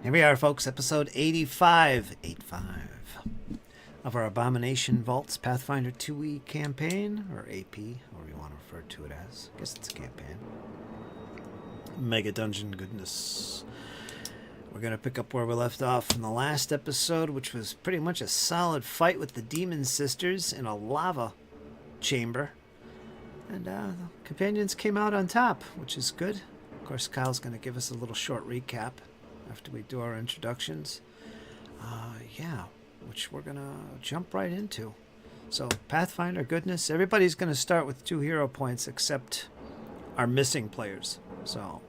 Here we are, folks, episode 85 of our Abomination Vaults Pathfinder 2E campaign, or AP, or you want to refer to it as. I guess it's a campaign. Mega Dungeon goodness. We're going to pick up where we left off in the last episode, which was pretty much a solid fight with the Demon Sisters in a lava chamber. And the companions came out on top, which is good. Of course, Kyle's going to give us a little short recap after we do our introductions. Which we're going to jump right into. So, Pathfinder goodness, everybody's going to start with 2 hero points except our missing players. So,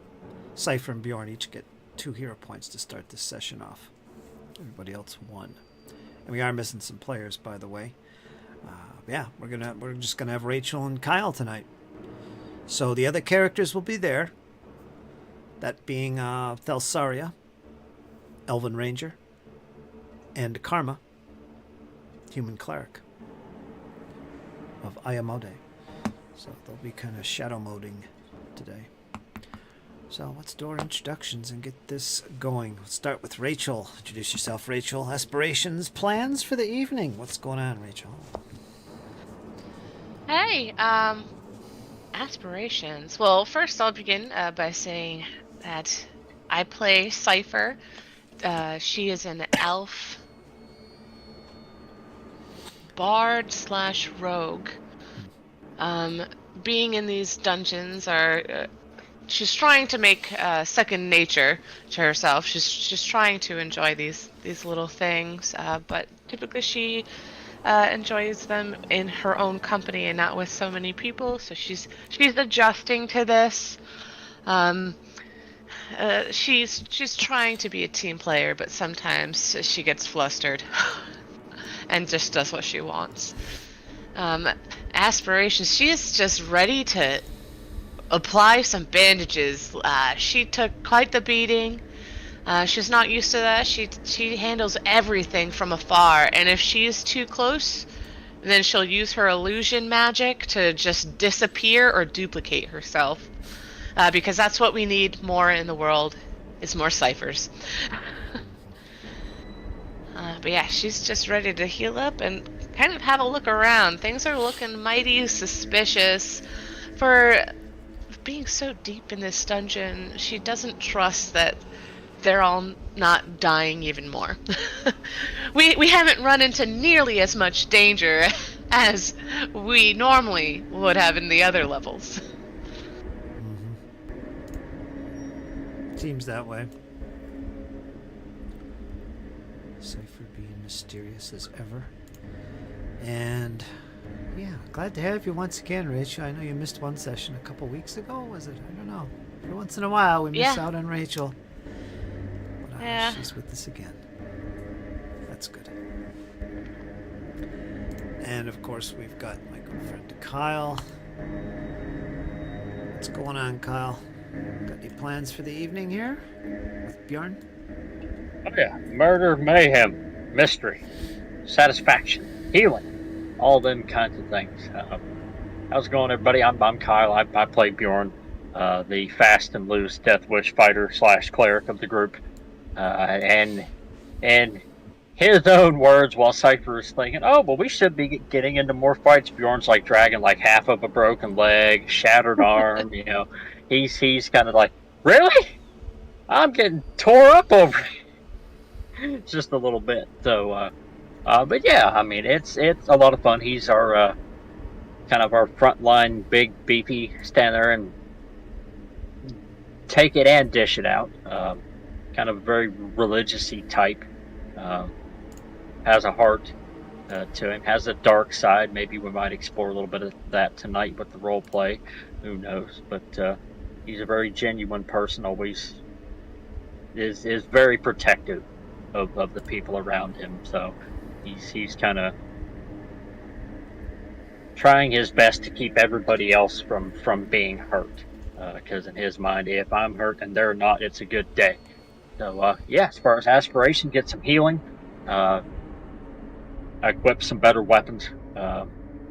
Cypher and Bjorn each get 2 hero points to start this session off. Everybody else 1. And we are missing some players, by the way. We're just gonna have Rachel and Kyle tonight. So the other characters will be there. That being Thelsaria, Elven Ranger, and Karma, Human Cleric of Ayamode. So they'll be kind of shadow moding today. So let's do our introductions and get this going. Let's start with Rachel. Introduce yourself, Rachel. Aspirations, plans for the evening. What's going on, Rachel? Hey, aspirations. Well, first I'll begin by saying that I play Cypher. She is an elf bard / rogue. Being in these dungeons she's trying to make second nature to herself. She's trying to enjoy these little things, but typically she enjoys them in her own company and not with so many people. So she's adjusting to this. She's trying to be a team player, but sometimes she gets flustered and just does what she wants. Aspirations. She is just ready to apply some bandages. She took quite the beating. She's not used to that. She handles everything from afar, and if she's too close, then she'll use her illusion magic to just disappear or duplicate herself. Because that's what we need more in the world, is more ciphers. But yeah, she's just ready to heal up and kind of have a look around. Things are looking mighty suspicious. For being so deep in this dungeon, she doesn't trust that they're all not dying even more. We haven't run into nearly as much danger as we normally would have in the other levels. Seems that way. Cypher being mysterious as ever. And yeah, glad to have you once again, Rachel. I know you missed one session a couple weeks ago, was it? I don't know. Every once in a while we miss out on Rachel. But she's with us again. That's good. And of course we've got my good friend Kyle. What's going on, Kyle? Got any plans for the evening here with Bjorn? Oh yeah, murder, mayhem, mystery, satisfaction, healing, all them kinds of things. How's it going, everybody? I'm Kyle. I play Bjorn, the fast and loose Death Wish fighter / cleric of the group. And in his own words, while Cypher is thinking, oh, well, we should be getting into more fights, Bjorn's like dragging like half of a broken leg, shattered arm, He's kind of like, really? I'm getting tore up over it. Just a little bit. So, but yeah, I mean, it's a lot of fun. He's our kind of our frontline, big, beefy, stand there and take it and dish it out. Kind of a very religious-y type. Has a heart to him. Has a dark side. Maybe we might explore a little bit of that tonight with the role play. Who knows? But he's a very genuine person. Always is very protective of the people around him. So he's kind of trying his best to keep everybody else from being hurt. Because in his mind, if I'm hurt and they're not, it's a good day. So as far as aspiration, get some healing. Equip some better weapons.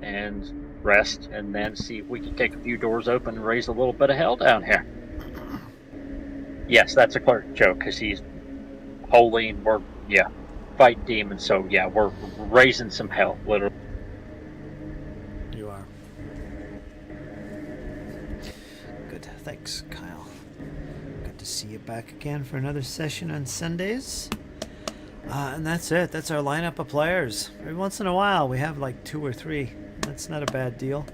And rest, and then see if we can kick a few doors open and raise a little bit of hell down here. Yes, that's a cleric joke, because he's holy, and we're fight demons. So yeah, we're raising some hell, literally. You are. Good. Thanks, Kyle. Good to see you back again for another session on Sundays. And that's it. That's our lineup of players. Every once in a while, we have like 2 or 3. That's not a bad deal.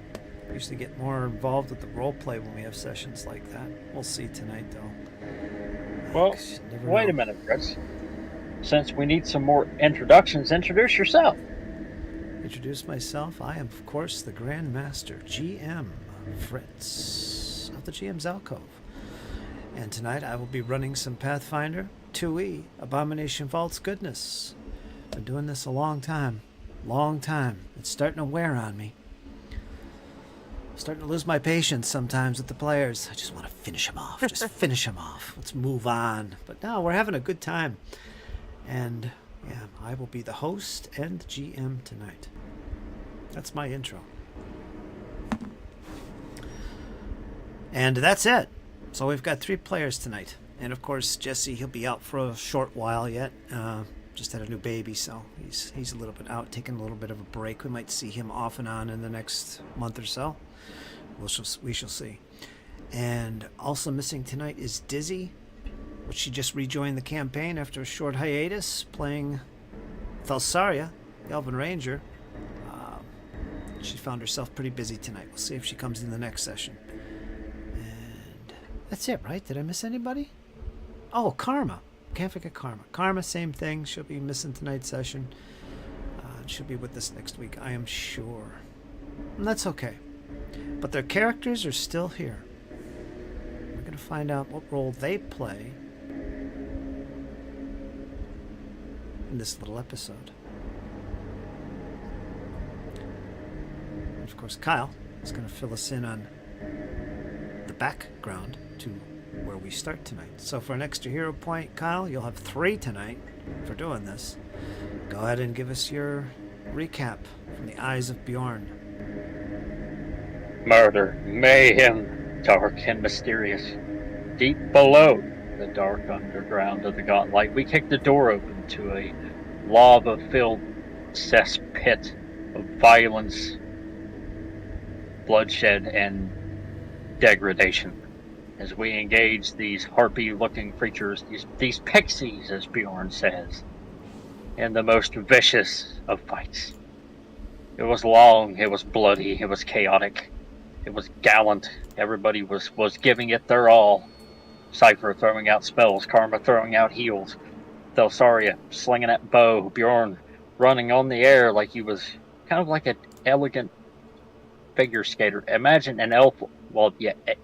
We usually get more involved with the role play when we have sessions like that. We'll see tonight, though. Well, wait a minute, Chris. Since we need some more introductions, introduce yourself. Introduce myself. I am, of course, the Grand Master, GM Fritz of the GM's Alcove. And tonight I will be running some Pathfinder 2E, Abomination Vault's Goodness. Been doing this a long time. Long time. It's starting to wear on me. I'm starting to lose my patience sometimes with the players. I just want to finish them off. Just finish them off. Let's move on. But no, we're having a good time. And yeah, I will be the host and GM tonight. That's my intro. And that's it. So we've got 3 players tonight. And of course, Jesse, he'll be out for a short while yet. Just had a new baby, so he's a little bit out, taking a little bit of a break. We might see him off and on in the next month or so. We shall see. And also missing tonight is Dizzy, which she just rejoined the campaign after a short hiatus, playing Thalsaria, the Elven Ranger. She found herself pretty busy tonight. We'll see if she comes in the next session. And that's it, right? Did I miss anybody? Oh, Karma. Can't forget Karma. Karma, same thing. She'll be missing tonight's session. She'll be with us next week, I am sure. And that's okay. But their characters are still here. We're going to find out what role they play in this little episode. And of course, Kyle is going to fill us in on the background to where we start tonight. So for an extra hero point, Kyle, you'll have 3 tonight for doing this. Go ahead and give us your recap from the eyes of Bjorn. Murder, mayhem, dark and mysterious. Deep below the dark underground of the Godlight, we kicked the door open to a lava-filled cesspit of violence, bloodshed, and degradation. As we engage these harpy-looking creatures, these pixies, as Bjorn says, in the most vicious of fights. It was long, it was bloody, it was chaotic, it was gallant. Everybody was giving it their all. Cypher throwing out spells, Karma throwing out heals, Thalsaria slinging that bow, Bjorn running on the air like he was kind of like an elegant figure skater. Imagine an elf,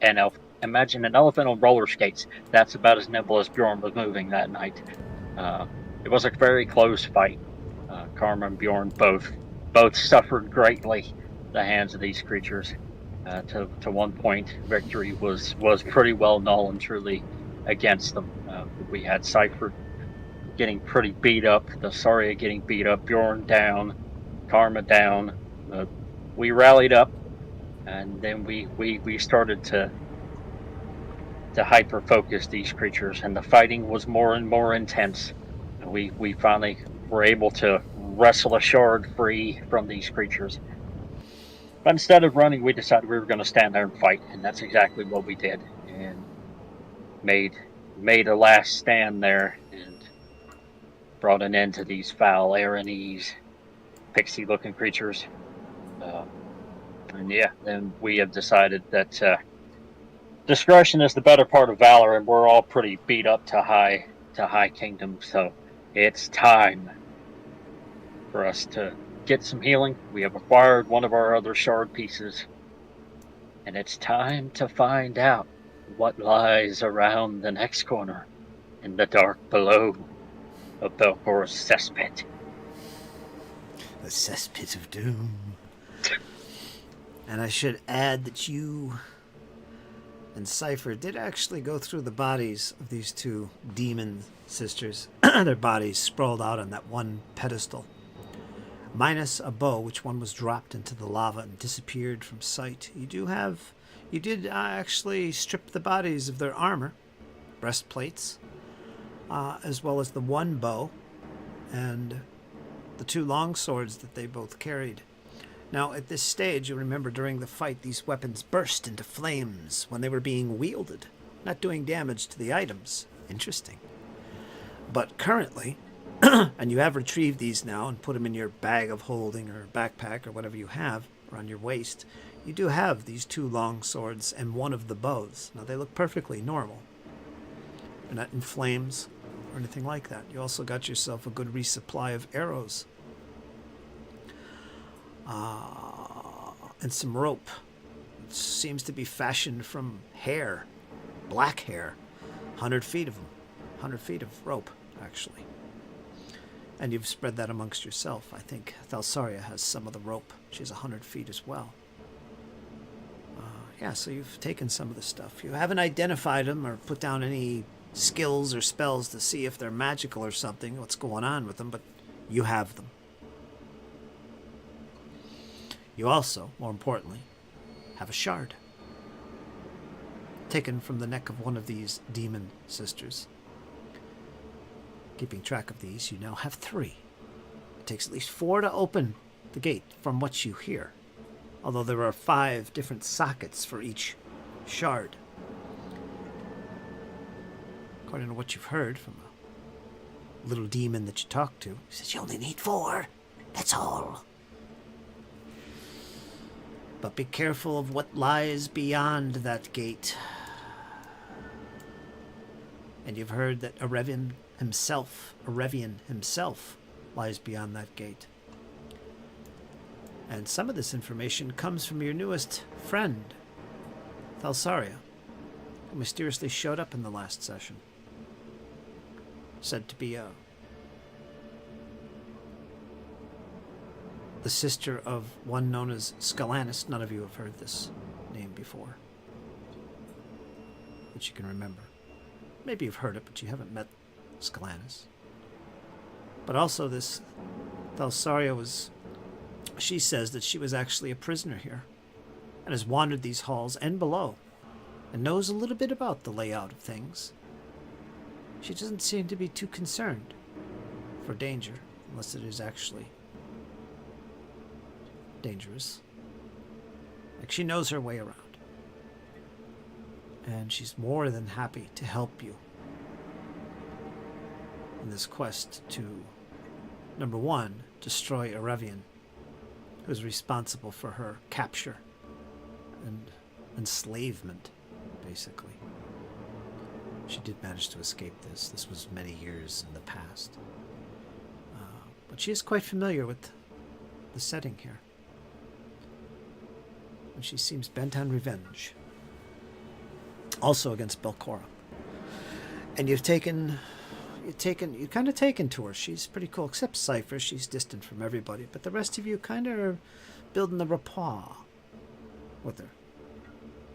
an elf. Imagine an elephant on roller skates. That's about as nimble as Bjorn was moving that night. It was a very close fight. Karma and Bjorn both suffered greatly at the hands of these creatures. To one point, victory was pretty well null and truly against them. We had Cypher getting pretty beat up, Thalsaria getting beat up, Bjorn down, Karma down. We rallied up, and then we started to hyper focus these creatures, and the fighting was more and more intense. We finally were able to wrestle a shard free from these creatures. But instead of running, we decided we were going to stand there and fight, and that's exactly what we did, and made a last stand there, and brought an end to these foul Aranese, pixie-looking creatures. And yeah, then we have decided that discretion is the better part of valor, and we're all pretty beat up to high kingdom, so it's time for us to get some healing. We have acquired one of our other shard pieces, and it's time to find out what lies around the next corner in the dark below of Belcor's cesspit. The cesspit of doom. And I should add that you and Cypher did actually go through the bodies of these 2 demon sisters. Their bodies sprawled out on that one pedestal, minus a bow, which one was dropped into the lava and disappeared from sight. You did actually strip the bodies of their armor, breastplates, as well as the one bow and the two long swords that they both carried. Now, at this stage, you remember during the fight, these weapons burst into flames when they were being wielded, not doing damage to the items. Interesting. But currently, and you have retrieved these now and put them in your bag of holding or backpack or whatever you have, or on your waist, you do have these two long swords and one of the bows. Now, they look perfectly normal. They're not in flames or anything like that. You also got yourself a good resupply of arrows. And some rope. It seems to be fashioned from hair. Black hair. 100 feet of them. 100 feet of rope, actually. And you've spread that amongst yourself. I think Thalsaria has some of the rope. She has 100 feet as well. Yeah, so you've taken some of the stuff. You haven't identified them or put down any skills or spells to see if they're magical or something, what's going on with them, but you have them. You also, more importantly, have a shard. Taken from the neck of one of these demon sisters. Keeping track of these, you now have 3. It takes at least 4 to open the gate from what you hear. Although there are 5 different sockets for each shard. According to what you've heard from a little demon that you talked to, he says you only need 4. That's all. But be careful of what lies beyond that gate. And you've heard that Arevian himself lies beyond that gate. And some of this information comes from your newest friend, Thalsaria, who mysteriously showed up in the last session. Said to be the sister of one known as Scalanis. None of you have heard this name before, that you can remember. Maybe you've heard it, but you haven't met Scalanis. But also this Thalsaria was... She says that she was actually a prisoner here, and has wandered these halls and below, and knows a little bit about the layout of things. She doesn't seem to be too concerned for danger, unless it is actually dangerous. Like, she knows her way around. And she's more than happy to help you in this quest to, number 1, destroy Arevian, who's responsible for her capture and enslavement, basically. She did manage to escape this. This was many years in the past. But she is quite familiar with the setting here. And she seems bent on revenge. Also against Belcora. And you've kind of taken to her. She's pretty cool, except Cypher. She's distant from everybody. But the rest of you kind of are building the rapport with her.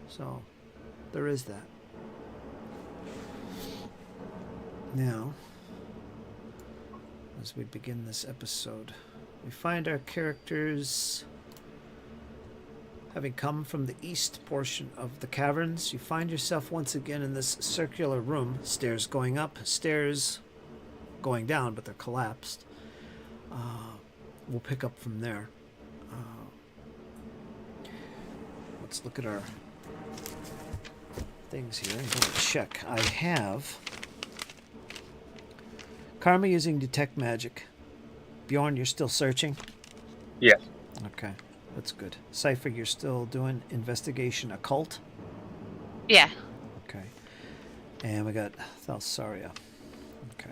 So, there is that. Now, as we begin this episode, we find our characters having come from the east portion of the caverns. You find yourself once again in this circular room. Stairs going up, stairs going down, but they're collapsed. We'll pick up from there. Let's look at our things here and double check. I have Karma using Detect Magic. Bjorn, you're still searching? Yes. Okay, that's good. Cypher, you're still doing Investigation Occult? Yeah. Okay. And we got Thalsaria. Okay.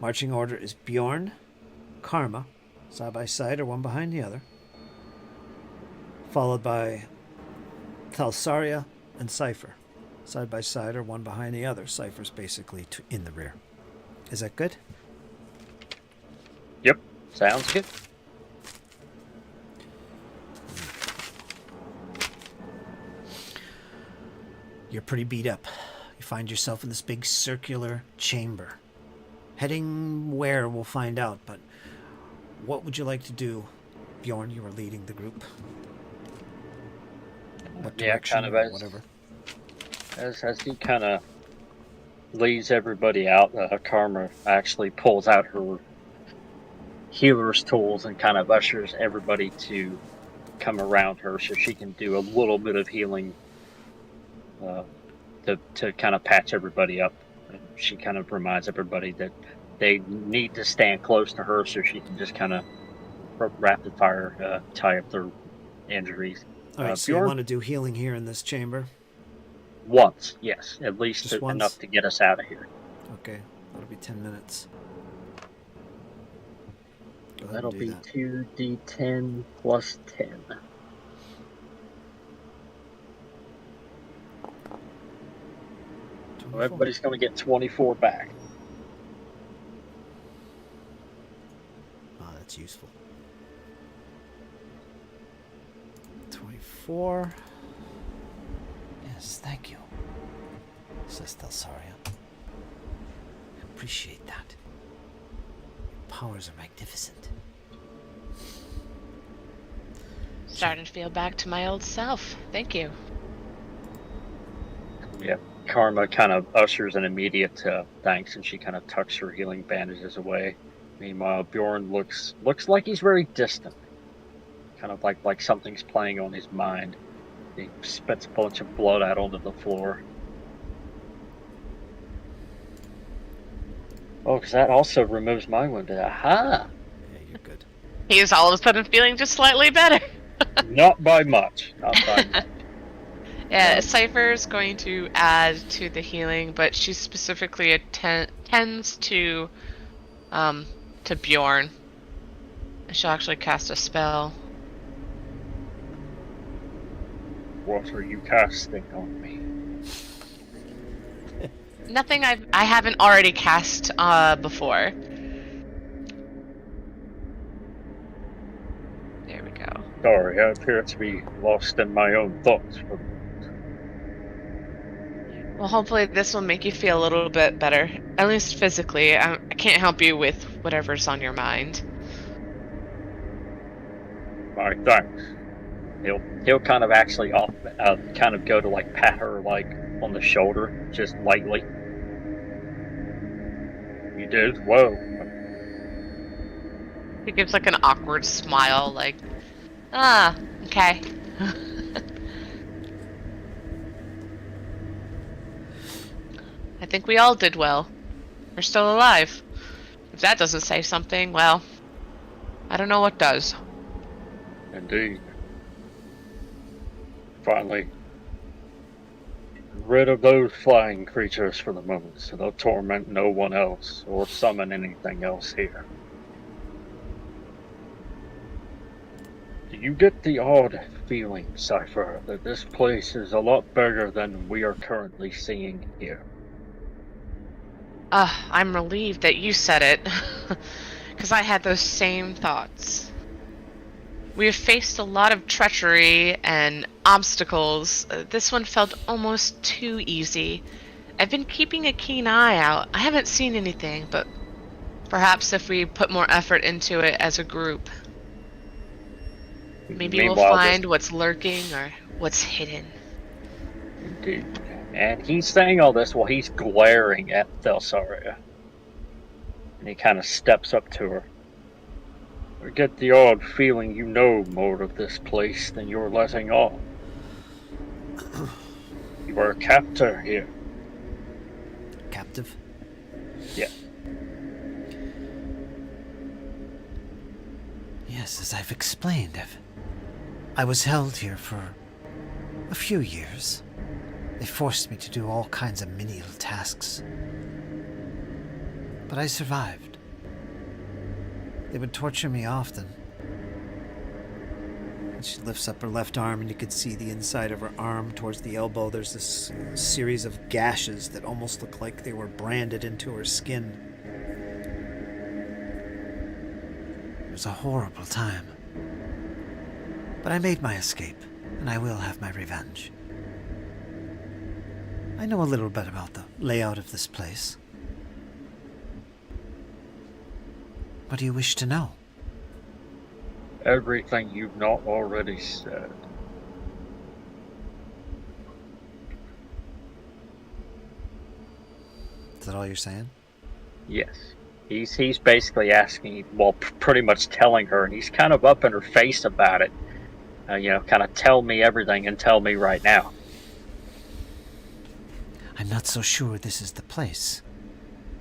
Marching order is Bjorn, Karma, side by side or one behind the other. Followed by Thalsaria and Cypher, side by side or one behind the other. Cypher's basically in the rear. Is that good? Yep. Sounds good. You're pretty beat up. You find yourself in this big circular chamber. Heading where, we'll find out, but what would you like to do? Bjorn, you are leading the group. What direction, kind of whatever. As he kind of leads everybody out, Karma actually pulls out her healer's tools and kind of ushers everybody to come around her so she can do a little bit of healing to kind of patch everybody up. And she kind of reminds everybody that they need to stand close to her so she can just kind of rapid fire tie up their injuries. All right, so you want to do healing here in this chamber? Once, yes. At least Just once? enough to get us out of here. Okay, that'll be 10 minutes. That'll be 2d10 plus 10. So everybody's going to get 24 back. Oh, that's useful. 24. Yes, thank you, says Thalsaria. I appreciate that. Your powers are magnificent. Starting to feel back to my old self. Thank you. Yeah, Karma kind of ushers an immediate thanks, and she kind of tucks her healing bandages away. Meanwhile, Bjorn looks like he's very distant. Kind of like something's playing on his mind. He spits a bunch of blood out onto the floor. Oh, because that also removes my wound. Aha! Yeah, you're good. He is all of a sudden feeling just slightly better. Not by much. Not by much. Yeah, Cypher's going to add to the healing, but she specifically attends to Bjorn. She'll actually cast a spell. What are you casting on me? Nothing I haven't already cast before. There we go. Sorry, I appear to be lost in my own thoughts. Well, hopefully this will make you feel a little bit better, at least physically. I can't help you with whatever's on your mind. My thanks. He'll kind of actually kind of go to like pat her like on the shoulder, just lightly. You did? Whoa. He gives like an awkward smile, like, okay. I think we all did well. We're still alive. If that doesn't say something, well, I don't know what does. Indeed. Finally rid of those flying creatures for the moment, so they'll torment no one else or summon anything else here. Do you get the odd feeling, Cypher, that this place is a lot bigger than we are currently seeing here? I'm relieved that you said it, because I had those same thoughts. We have faced a lot of treachery and obstacles. This one felt almost too easy. I've been keeping a keen eye out. I haven't seen anything, but perhaps if we put more effort into it as a group, maybe we'll find what's lurking or what's hidden. Indeed. And he's saying all this while he's glaring at Thalsaria. And he kind of steps up to her. I get the odd feeling you know more of this place than you're letting on. You are a captor here. Captive? Yeah. Yes, as I've explained, I was held here for a few years. They forced me to do all kinds of menial tasks. But I survived. They would torture me often. And she lifts up her left arm and you could see the inside of her arm towards the elbow. There's this series of gashes that almost look like they were branded into her skin. It was a horrible time. But I made my escape, and I will have my revenge. I know a little bit about the layout of this place. What do you wish to know? Everything you've not already said. Is that all you're saying? Yes. He's basically asking, well, pretty much telling her, and he's kind of up in her face about it. Kind of tell me everything and tell me right now. I'm not so sure this is the place.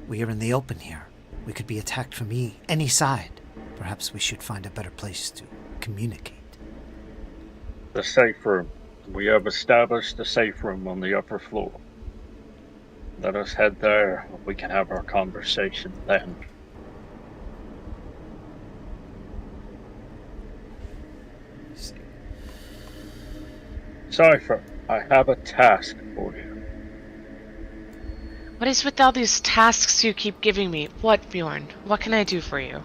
We are in the open here. We could be attacked from any side. Perhaps we should find a better place to communicate. The safe room. We have established the safe room on the upper floor. Let us head there. We can have our conversation then. Cypher, I have a task for you. What is with all these tasks you keep giving me? What, Bjorn? What can I do for you?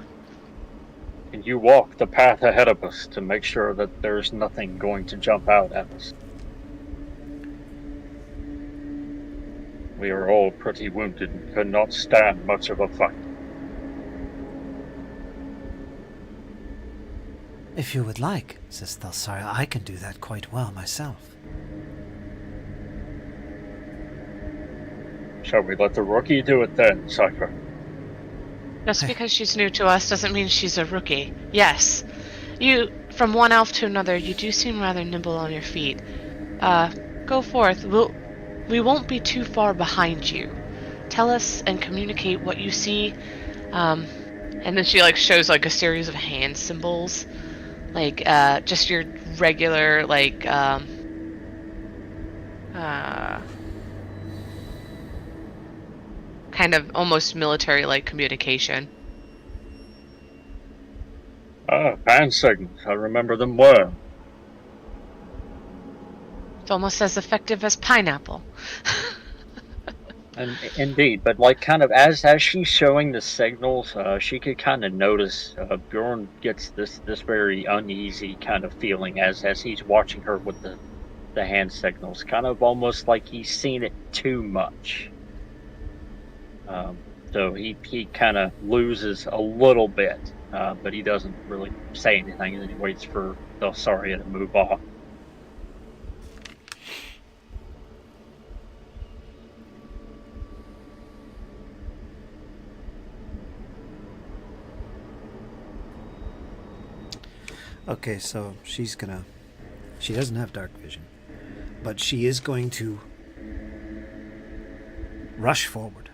Can you walk the path ahead of us to make sure that there's nothing going to jump out at us? We are all pretty wounded and could not stand much of a fight. If you would like, says Thalsaria, I can do that quite well myself. Shall we let the rookie do it then, Cypher? Just because she's new to us doesn't mean she's a rookie. Yes. You, from one elf to another, you do seem rather nimble on your feet. Go forth. We won't be too far behind you. Tell us and communicate what you see. And then she, shows, a series of hand symbols. Just your regular, kind of almost military-like communication. Hand signals. I remember them well. It's almost as effective as pineapple. And indeed, but kind of as she's showing the signals, she could kind of notice Bjorn gets this very uneasy kind of feeling as he's watching her with the hand signals, kind of almost like he's seen it too much. So he kind of loses a little bit, but he doesn't really say anything, and then he waits for Thalsaria to move off. Okay, so she doesn't have dark vision, but she is going to rush forward.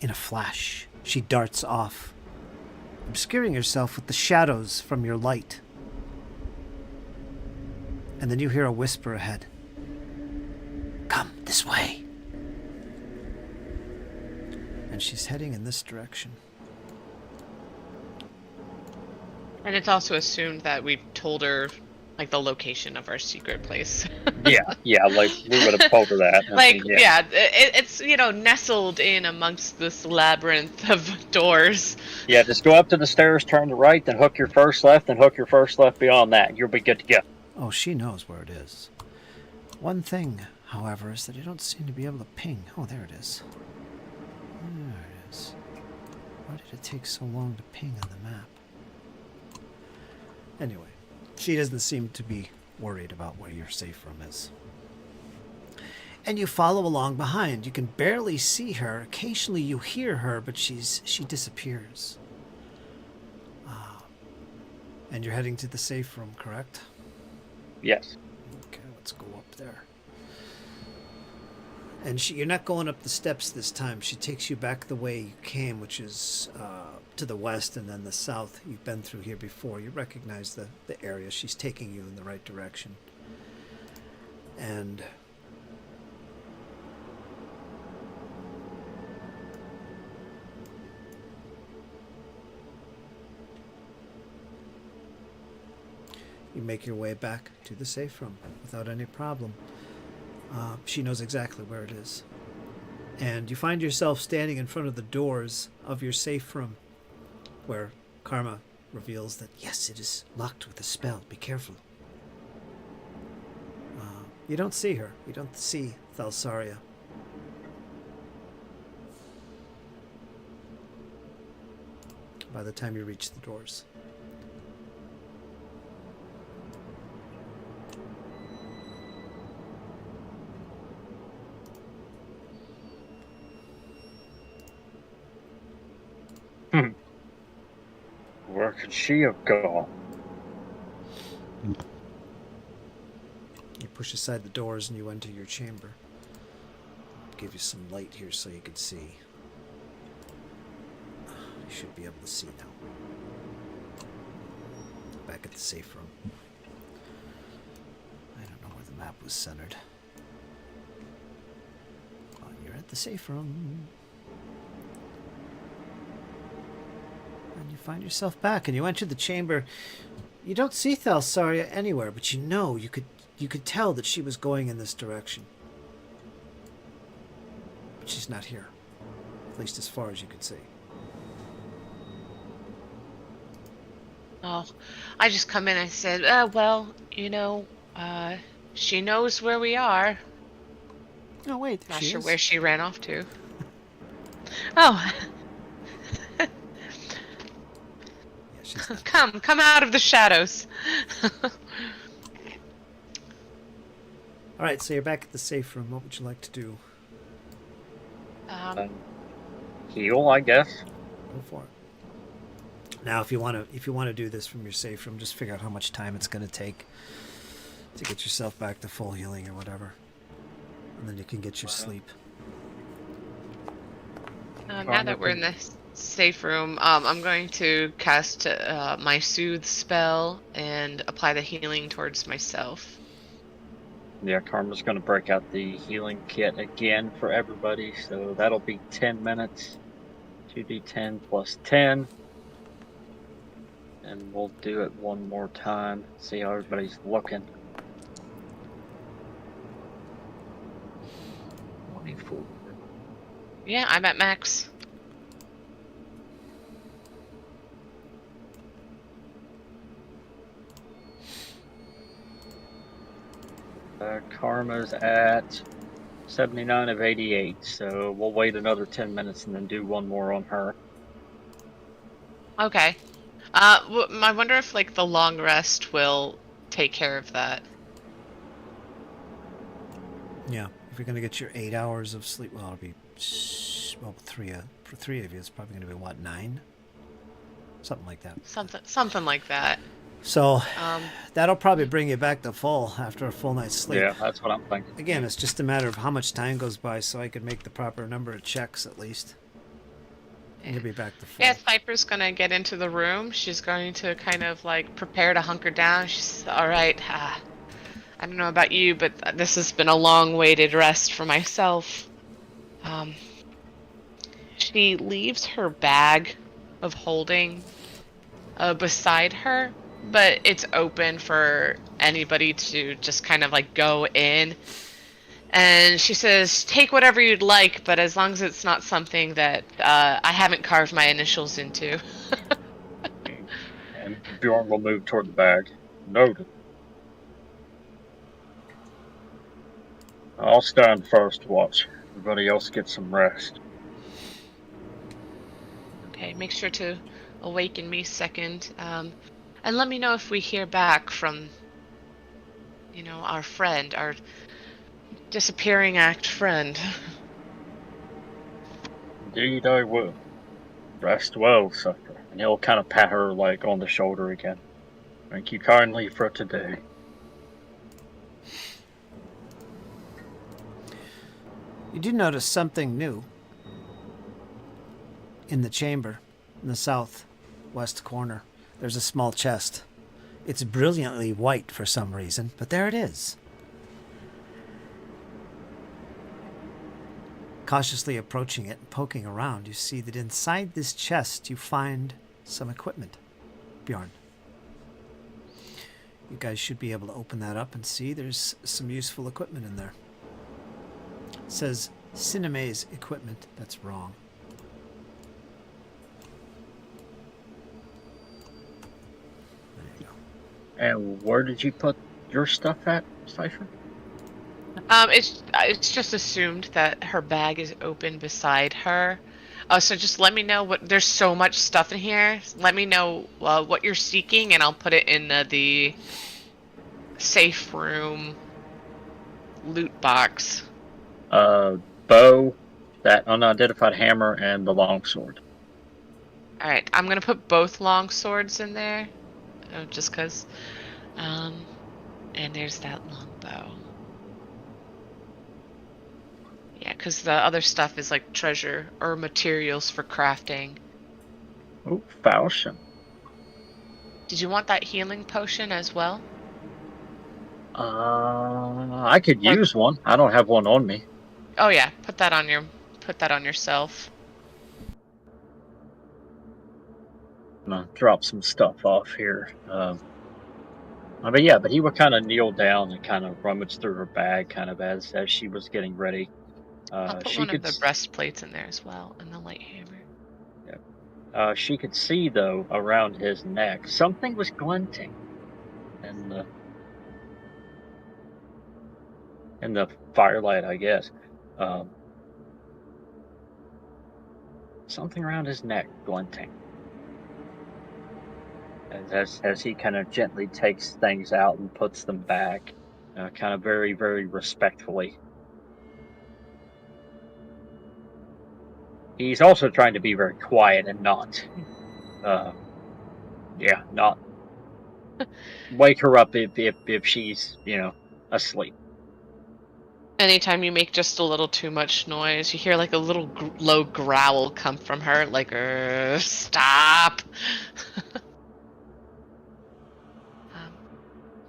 In a flash, she darts off, obscuring herself with the shadows from your light. And then you hear a whisper ahead. Come this way. And she's heading in this direction. And it's also assumed that we've told her, the location of our secret place. yeah, we would have told her that. It's, nestled in amongst this labyrinth of doors. Yeah, just go up to the stairs, turn to right, then hook your first left, then hook your first left beyond that, and you'll be good to go. Oh, she knows where it is. One thing, however, is that I don't seem to be able to ping. Oh, there it is. There it is. Why did it take so long to ping on the map? Anyway, she doesn't seem to be worried about where your safe room is. And you follow along behind. You can barely see her. Occasionally you hear her, but she disappears. And you're heading to the safe room, correct? Yes. Okay, let's go up there. And you're not going up the steps this time. She takes you back the way you came, which is to the west and then the south. You've been through here before. You recognize the area. She's taking you in the right direction. And you make your way back to the safe room without any problem. She knows exactly where it is. And you find yourself standing in front of the doors of your safe room, where Karma reveals that, yes, it is locked with a spell. Be careful. You don't see her. You don't see Thalsaria. By the time you reach the doors. Where could she have gone? You push aside the doors and you enter your chamber. I'll give you some light here so you can see. You should be able to see now. Back at the safe room. I don't know where the map was centered. Oh, you're at the safe room. And you find yourself back, and you enter the chamber. You don't see Thalsaria anywhere, but you know you could tell that she was going in this direction. But she's not here, at least as far as you could see. Oh, I just come in and I said, well, she knows where we are. Oh wait, Not she sure is. where she ran off to. Oh, Yeah, she's not. come out of the shadows. All right, so you're back at the safe room. What would you like to do? Heal, I guess. Go for it. Now, if you want to do this from your safe room, just figure out how much time it's going to take to get yourself back to full healing or whatever, and then you can get your sleep. Now that we're in the safe room, I'm going to cast my soothe spell and apply the healing towards myself. Yeah, Karma's going to break out the healing kit again for everybody, so that'll be 10 minutes. 2d10 plus 10. And we'll do it one more time. See how everybody's looking. 24. Yeah, I'm at max. Karma's at 79 of 88, so we'll wait another 10 minutes and then do one more on her. Okay. I wonder if the long rest will take care of that. Yeah, if you're going to get your 8 hours of sleep, well, it'll be for three of you, it's probably going to be what, 9, something like that. Something like that. So that'll probably bring you back to full after a full night's sleep. Yeah, that's what I'm thinking. Again, it's just a matter of how much time goes by, so I could make the proper number of checks at least. And you'll be back to full. Yeah, Piper's gonna get into the room. She's going to kind of prepare to hunker down. She's all right. I don't know about you, but this has been a long-waited rest for myself. She leaves her bag of holding beside her, but it's open for anybody to just kind of go in. And she says, take whatever you'd like, but as long as it's not something that I haven't carved my initials into. And Bjorn will move toward the bag. Noted. I'll stand first to watch everybody else get some rest. Okay, make sure to awaken me second. And let me know if we hear back from, our friend, our disappearing act friend. Indeed I will. Rest well, sucker. And he'll kind of pat her on the shoulder again. Thank you kindly for today. You do notice something new in the chamber, in the southwest corner. There's a small chest. It's brilliantly white for some reason, but there it is. Cautiously approaching it and poking around, you see that inside this chest you find some equipment. Bjorn, you guys should be able to open that up and see there's some useful equipment in there. It says Cinema's equipment. That's wrong. There you go. And where did you put your stuff at, Cypher? It's just assumed that her bag is open beside her. So just let me know there's so much stuff in here. Let me know what you're seeking, and I'll put it in the safe room loot box. Bow, that unidentified hammer, and the longsword. All right, I'm gonna put both long swords in there, just cause. And there's that longbow. Yeah, cause the other stuff is like treasure or materials for crafting. Oh, falchion. Did you want that healing potion as well? I could Or use one. I don't have one on me. oh yeah, put that on yourself. I'm gonna drop some stuff off here. But yeah, but he would kind of kneel down and kind of rummage through her bag, kind of as she was getting ready. I'll put She one of could the breastplates in there as well, and the light hammer. she could see though around his neck something was glinting, in the firelight, I guess. Um, Something around his neck glinting. As he kind of gently takes things out and puts them back, kind of very, very respectfully. He's also trying to be very quiet and not, not wake her up if she's, asleep. Anytime you make just a little too much noise, you hear like a little low growl come from her, like, stop.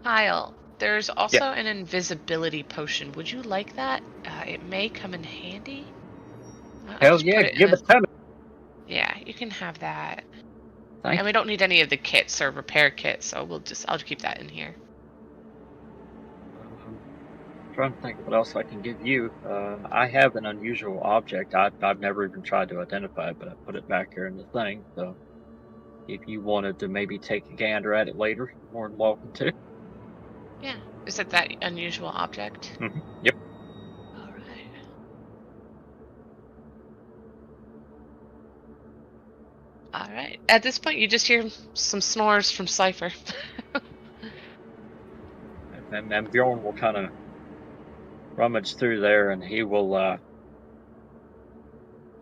Kyle, there's also Yeah. an invisibility potion. Would you like that? It may come in handy. I'll Hell just yeah, put it give in it to me. Yeah, you can have that. Thank And we don't need any of the kits or repair kits, so I'll keep that in here. Trying to think what else I can give you. I have an unusual object. I've never even tried to identify it, but I put it back here in the thing. So if you wanted to maybe take a gander at it later, you're more than welcome to. Yeah. Is it that unusual object? Yep. All right. All right. At this point, you just hear some snores from Cypher. And Bjorn will kind of rummage through there, and he will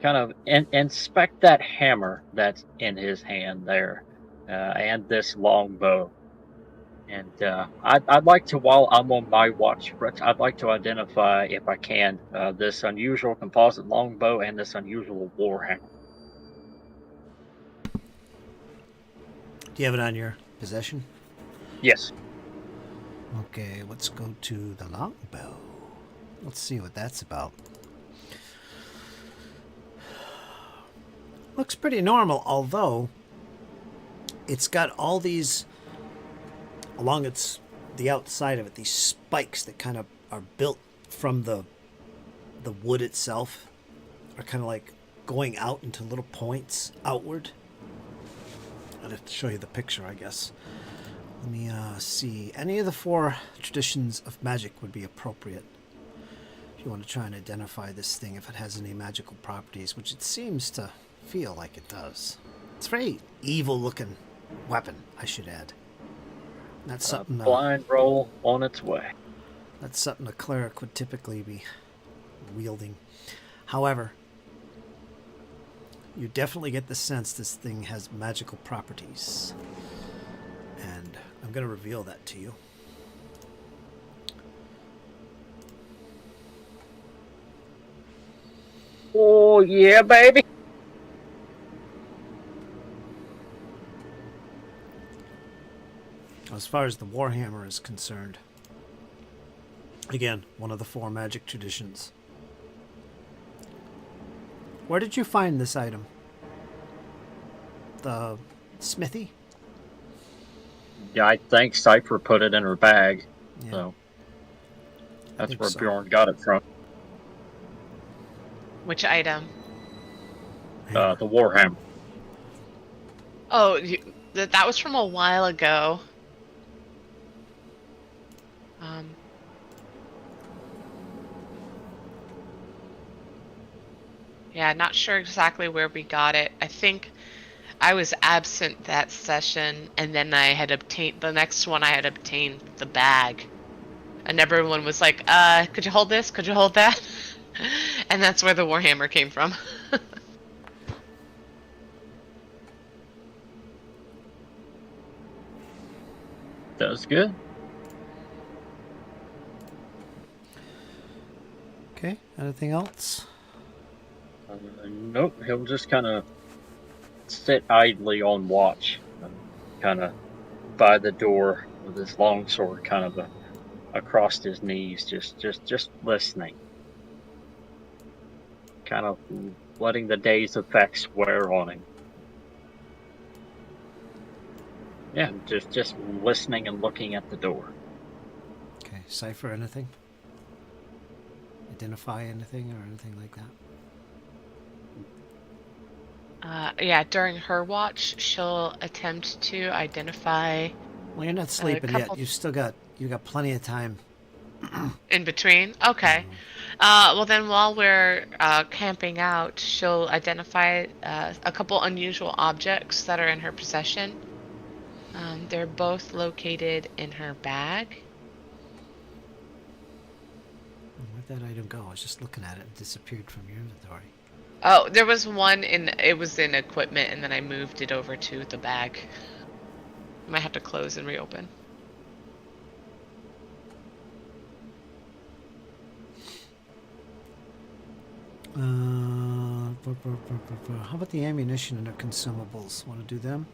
kind of inspect that hammer that's in his hand there, and this long bow. And I'd like to, while I'm on my watch, I'd like to identify, if I can, this unusual composite longbow and this unusual warhammer. Do you have it on your possession? Yes. Okay, let's go to the longbow. Let's see what that's about. Looks pretty normal, although it's got all these along the outside of it, these spikes that kind of are built from the wood itself, are kind of like going out into little points outward. I'd have to show you the picture, I guess. Let me see. Any of the 4 traditions of magic would be appropriate if you want to try and identify this thing, if it has any magical properties, which it seems to feel like it does. It's a very evil-looking weapon, I should add. That's something. Blind roll on its way. That's something a cleric would typically be wielding. However, you definitely get the sense this thing has magical properties. And I'm going to reveal that to you. Oh, yeah, baby. As far as the Warhammer is concerned, again, one of the 4 magic traditions. Where did you find this item? The smithy? Yeah, I think Cypher put it in her bag. Yeah. So that's where so. Bjorn got it from. Which item? The warhammer. Oh, that was from a while ago. Yeah, not sure exactly where we got it. I think I was absent that session, and then I had obtained the next one. I had obtained the bag, and everyone was like, could you hold this? Could you hold that?" And that's where the Warhammer came from. Does good. Okay. Anything else? Nope, he'll just kind of sit idly on watch, kind of by the door with his long sword kind of across his knees, just listening, kind of letting the day's effects wear on him. Yeah, just listening and looking at the door. Okay. Cipher anything? Identify anything or anything like that? Yeah, during her watch, she'll attempt to identify Well, you're not sleeping yet. couple- You got plenty of time. in between. Okay. Well, then while we're camping out, she'll identify a couple unusual objects that are in her possession. They're both located in her bag. Where'd that item go? I was just looking at it. It disappeared from your inventory. Oh, there was one it was in equipment, and then I moved it over to the bag. I might have to close and reopen. How about the ammunition and the consumables? Want to do them?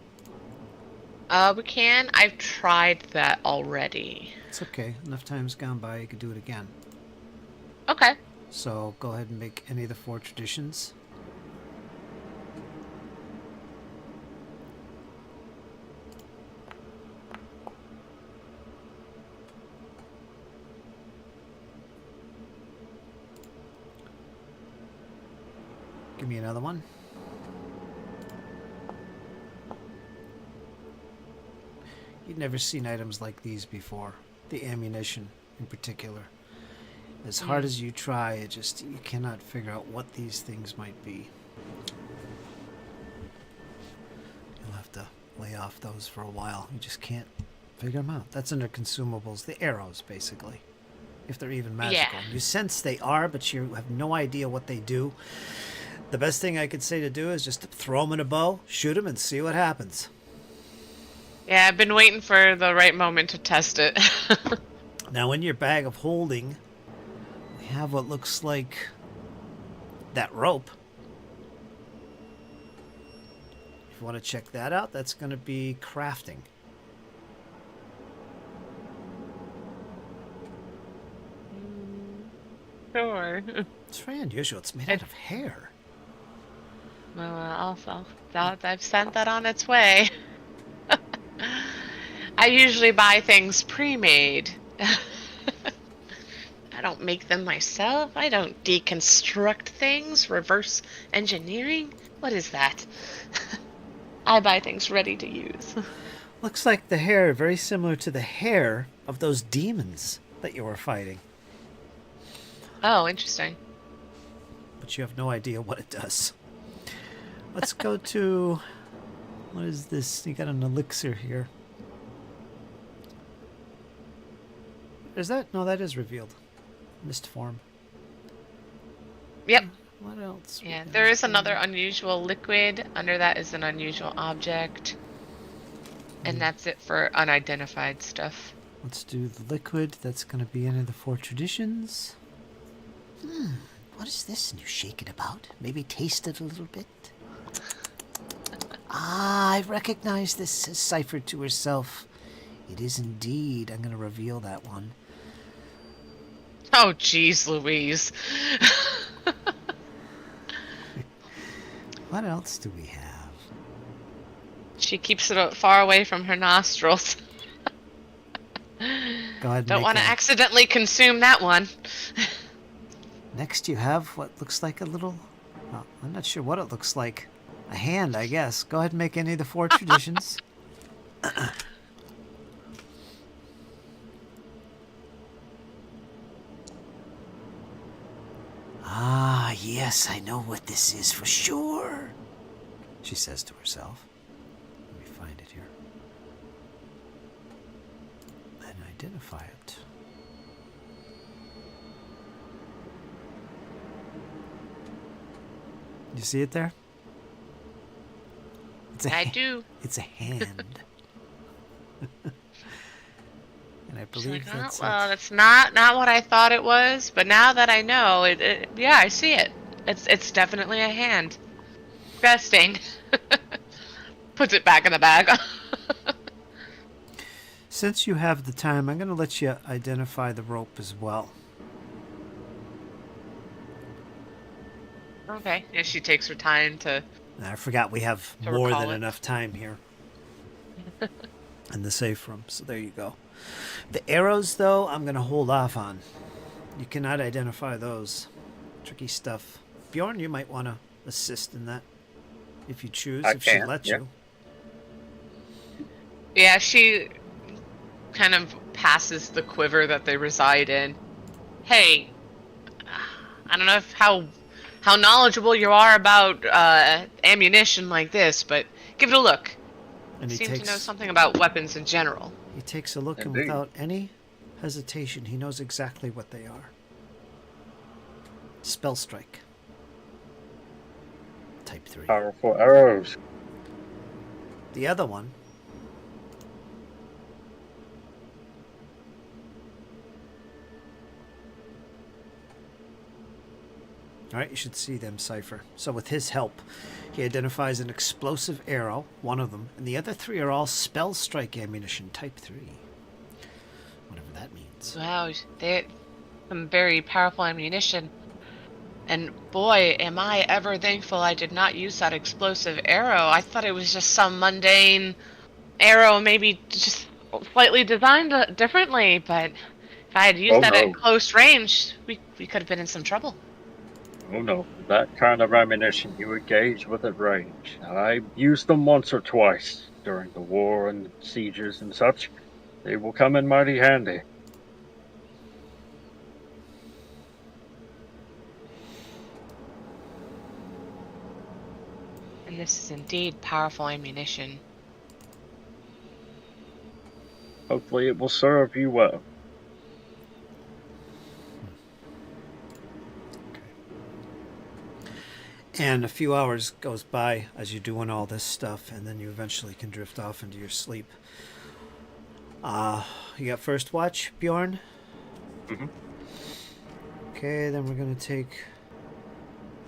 We can. I've tried that already. It's okay. Enough time's gone by. You could do it again. Okay. So go ahead and make any of the 4 traditions. Give me another one. You'd never seen items like these before. The ammunition in particular. As hard as you try, you cannot figure out what these things might be. You'll have to lay off those for a while. You just can't figure them out. That's under consumables. The arrows, basically. If they're even magical. Yeah. You sense they are, but you have no idea what they do. The best thing I could say to do is just to throw them in a bow, shoot them, and see what happens. Yeah, I've been waiting for the right moment to test it. Now, in your bag of holding, we have what looks like that rope. If you want to check that out, that's going to be crafting. Sure. It's very unusual. It's made out of hair. Well, I've sent that on its way. I usually buy things pre-made. I don't make them myself. I don't deconstruct things. Reverse engineering? What is that? I buy things ready to use. Looks like the hair very similar to the hair of those demons that you were fighting. Oh, interesting. But you have no idea what it does. Let's go to... What is this? You got an elixir here. Is that? No, that is revealed. Mist form. Yep. What else? Yeah, there is another unusual liquid. Under that is an unusual object. And that's it for unidentified stuff. Let's do the liquid. That's going to be any of the 4 traditions. What is this? And you shake it about? Maybe taste it a little bit? I recognize this, as ciphered to herself. It is indeed. I'm going to reveal that one. Oh, jeez, Louise. What else do we have? She keeps it far away from her nostrils. Go ahead and Don't make want to a- accidentally consume that one. Next you have what looks like a little... Well, I'm not sure what it looks like. A hand, I guess. Go ahead and make any of the 4 traditions. Ah, yes, I know what this is for sure, she says to herself. Let me find it here. And identify it. You see it there? It's I do. It's a hand. I She's believe like, oh, that's well, it. that's not what I thought it was. But now that I know, yeah, I see it. It's definitely a hand. Interesting. Puts it back in the bag. Since you have the time, I'm going to let you identify the rope as well. Okay. Yeah, she takes her time to I forgot we have more recall than it. enough time here in the safe room, so there you go. The arrows, though, I'm going to hold off on. You cannot identify those. Tricky stuff. Bjorn, you might want to assist in that if you choose, I if she can, lets yeah. you. Yeah, she kind of passes the quiver that they reside in. Hey, I don't know how knowledgeable you are about ammunition like this, but give it a look. And Seem to know something about weapons in general. he takes a look, and Indeed. without any hesitation, he knows exactly what they are. Spell strike. Type 3. Powerful arrows. The other one. Alright, you should see them, Cypher. So with his help, he identifies an explosive arrow, one of them, and the other three are all spell strike ammunition, type 3. Whatever that means. Wow, they some very powerful ammunition. And boy, am I ever thankful I did not use that explosive arrow. I thought it was just some mundane arrow, maybe just slightly designed differently, but if I had used Oh, that no. at close range, we could have been in some trouble. Oh no, that kind of ammunition you engage with at range. I used them once or twice during the war and sieges and such. They will come in mighty handy. And this is indeed powerful ammunition. Hopefully it will serve you well. And a few hours goes by as you're doing all this stuff, and then you eventually can drift off into your sleep. You got first watch, Bjorn? Mm-hmm. Okay, then we're going to take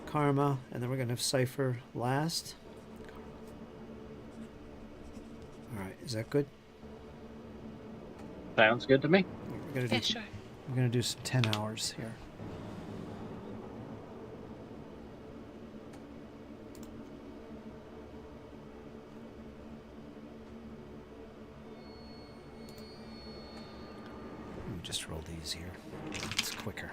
Karma, and then we're going to have Cypher last. Alright, is that good? Sounds good to me. We're Yeah, sure. We're going to do some 10 hours here. Let me just roll these here. It's quicker.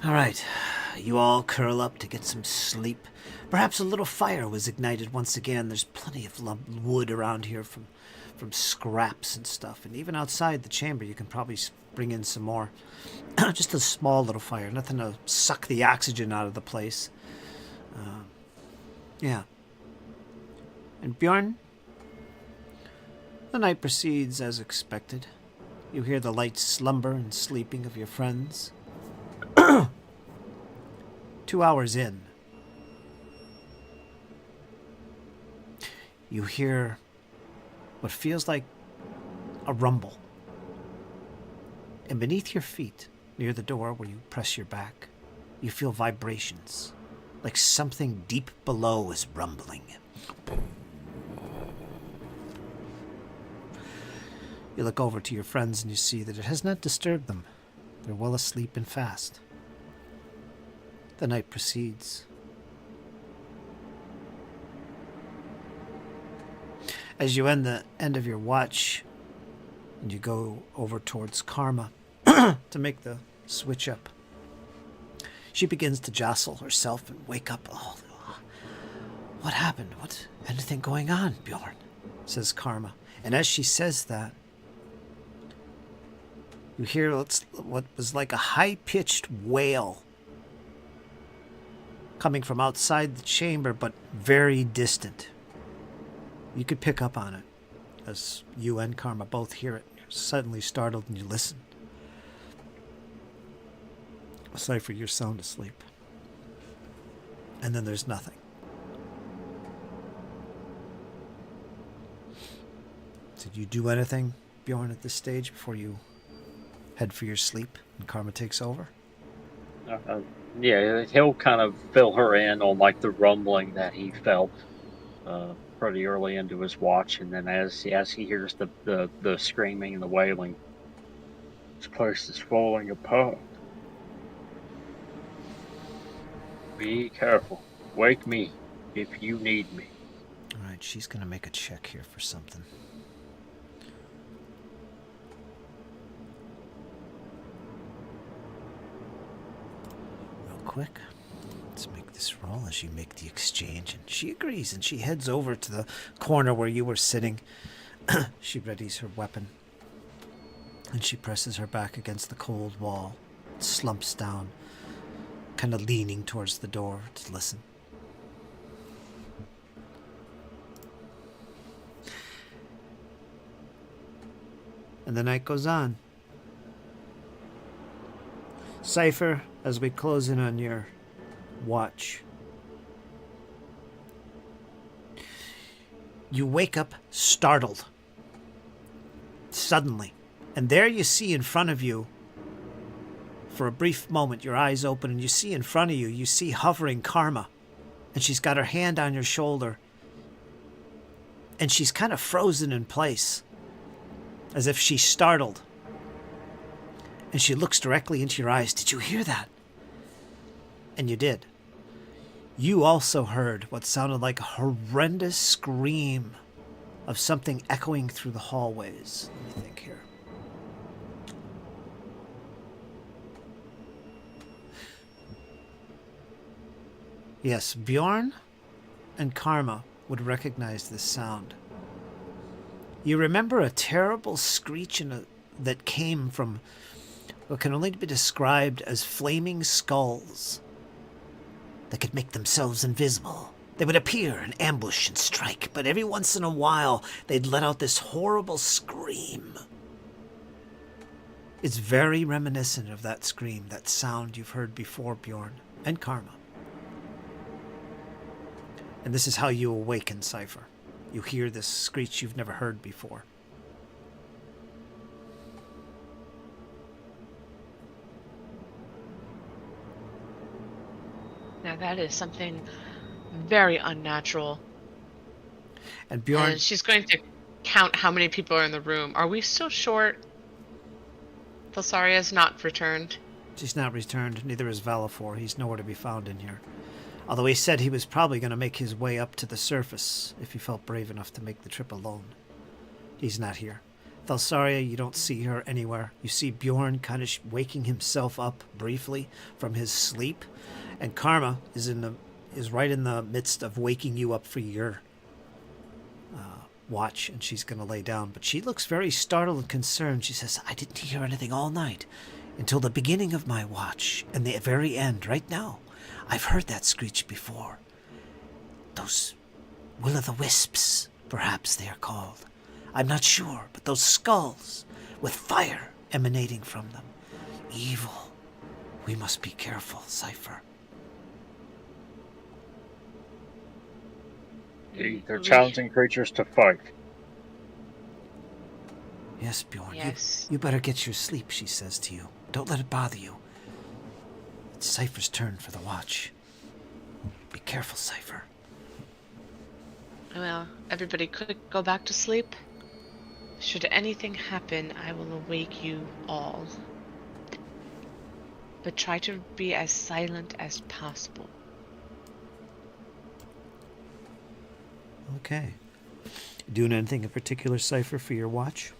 All right, you all curl up to get some sleep. Perhaps a little fire was ignited once again. There's plenty of wood around here from scraps and stuff. And even outside the chamber, you can probably bring in some more. Just a small little fire, nothing to suck the oxygen out of the place. Yeah. And Bjorn, the night proceeds as expected. You hear the light slumber and sleeping of your friends. 2 hours in, you hear what feels like a rumble. And beneath your feet, near the door where you press your back, you feel vibrations, like something deep below is rumbling. You look over to your friends and you see that it has not disturbed them. They're well asleep and fast. The night proceeds. As you end the end of your watch, and you go over towards Karma to make the switch up, she begins to jostle herself and wake up. Oh, what happened? What? Anything going on, Bjorn? Says Karma. And as she says that, you hear what was like a high-pitched wail coming from outside the chamber, but very distant. You could pick up on it, as you and Karma both hear it. You're suddenly startled and you listen. Cypher, you're sound asleep. And then there's nothing. Did you do anything, Bjorn, at this stage before you head for your sleep and Karma takes over? Yeah, he'll kind of fill her in on like the rumbling that he felt pretty early into his watch, and then as he hears the screaming and the wailing, this place is falling apart. Be careful. Wake me if you need me. All right, she's going to make a check here for something. Real quick. Let's make this roll as you make the exchange. And she agrees, and she heads over to the corner where you were sitting. She readies her weapon. And she presses her back against the cold wall. Slumps down, kind of leaning towards the door to listen. And the night goes on. Cypher, as we close in on your watch, you wake up startled. Suddenly. And there you see in front of you, for a brief moment, your eyes open, and you see in front of you, you see hovering Karma. And she's got her hand on your shoulder. And she's kind of frozen in place, as if she's startled. And she looks directly into your eyes. Did you hear that? And you did. You also heard what sounded like a horrendous scream of something echoing through the hallways. Let me think here. Yes, Bjorn and Karma would recognize this sound. You remember a terrible screech that came from what can only be described as flaming skulls that could make themselves invisible. They would appear and ambush and strike, but every once in a while they'd let out this horrible scream. It's very reminiscent of that scream, that sound you've heard before, Bjorn and Karma. And this is how you awaken, Cypher. You hear this screech you've never heard before. Now that is something very unnatural. And Bjorn... And she's going to count how many people are in the room. Are we still short? Thelsaria's not returned. She's not returned. Neither is Valafor. He's nowhere to be found in here. Although he said he was probably going to make his way up to the surface if he felt brave enough to make the trip alone. He's not here. Thelsaria, you don't see her anywhere. You see Bjorn kind of waking himself up briefly from his sleep. And Karma is right in the midst of waking you up for your watch, and she's going to lay down. But she looks very startled and concerned. She says, I didn't hear anything all night until the beginning of my watch and the very end, right now. I've heard that screech before. Those will-o'-the-wisps, perhaps they are called. I'm not sure, but those skulls with fire emanating from them. Evil. We must be careful, Cypher. They're challenging creatures to fight. Yes, Bjorn. Yes. You better get your sleep, she says to you. Don't let it bother you. It's Cypher's turn for the watch. Be careful, Cypher. Well, everybody could go back to sleep. Should anything happen, I will awake you all. But try to be as silent as possible. Okay. Doing anything in particular, Cypher, for your watch?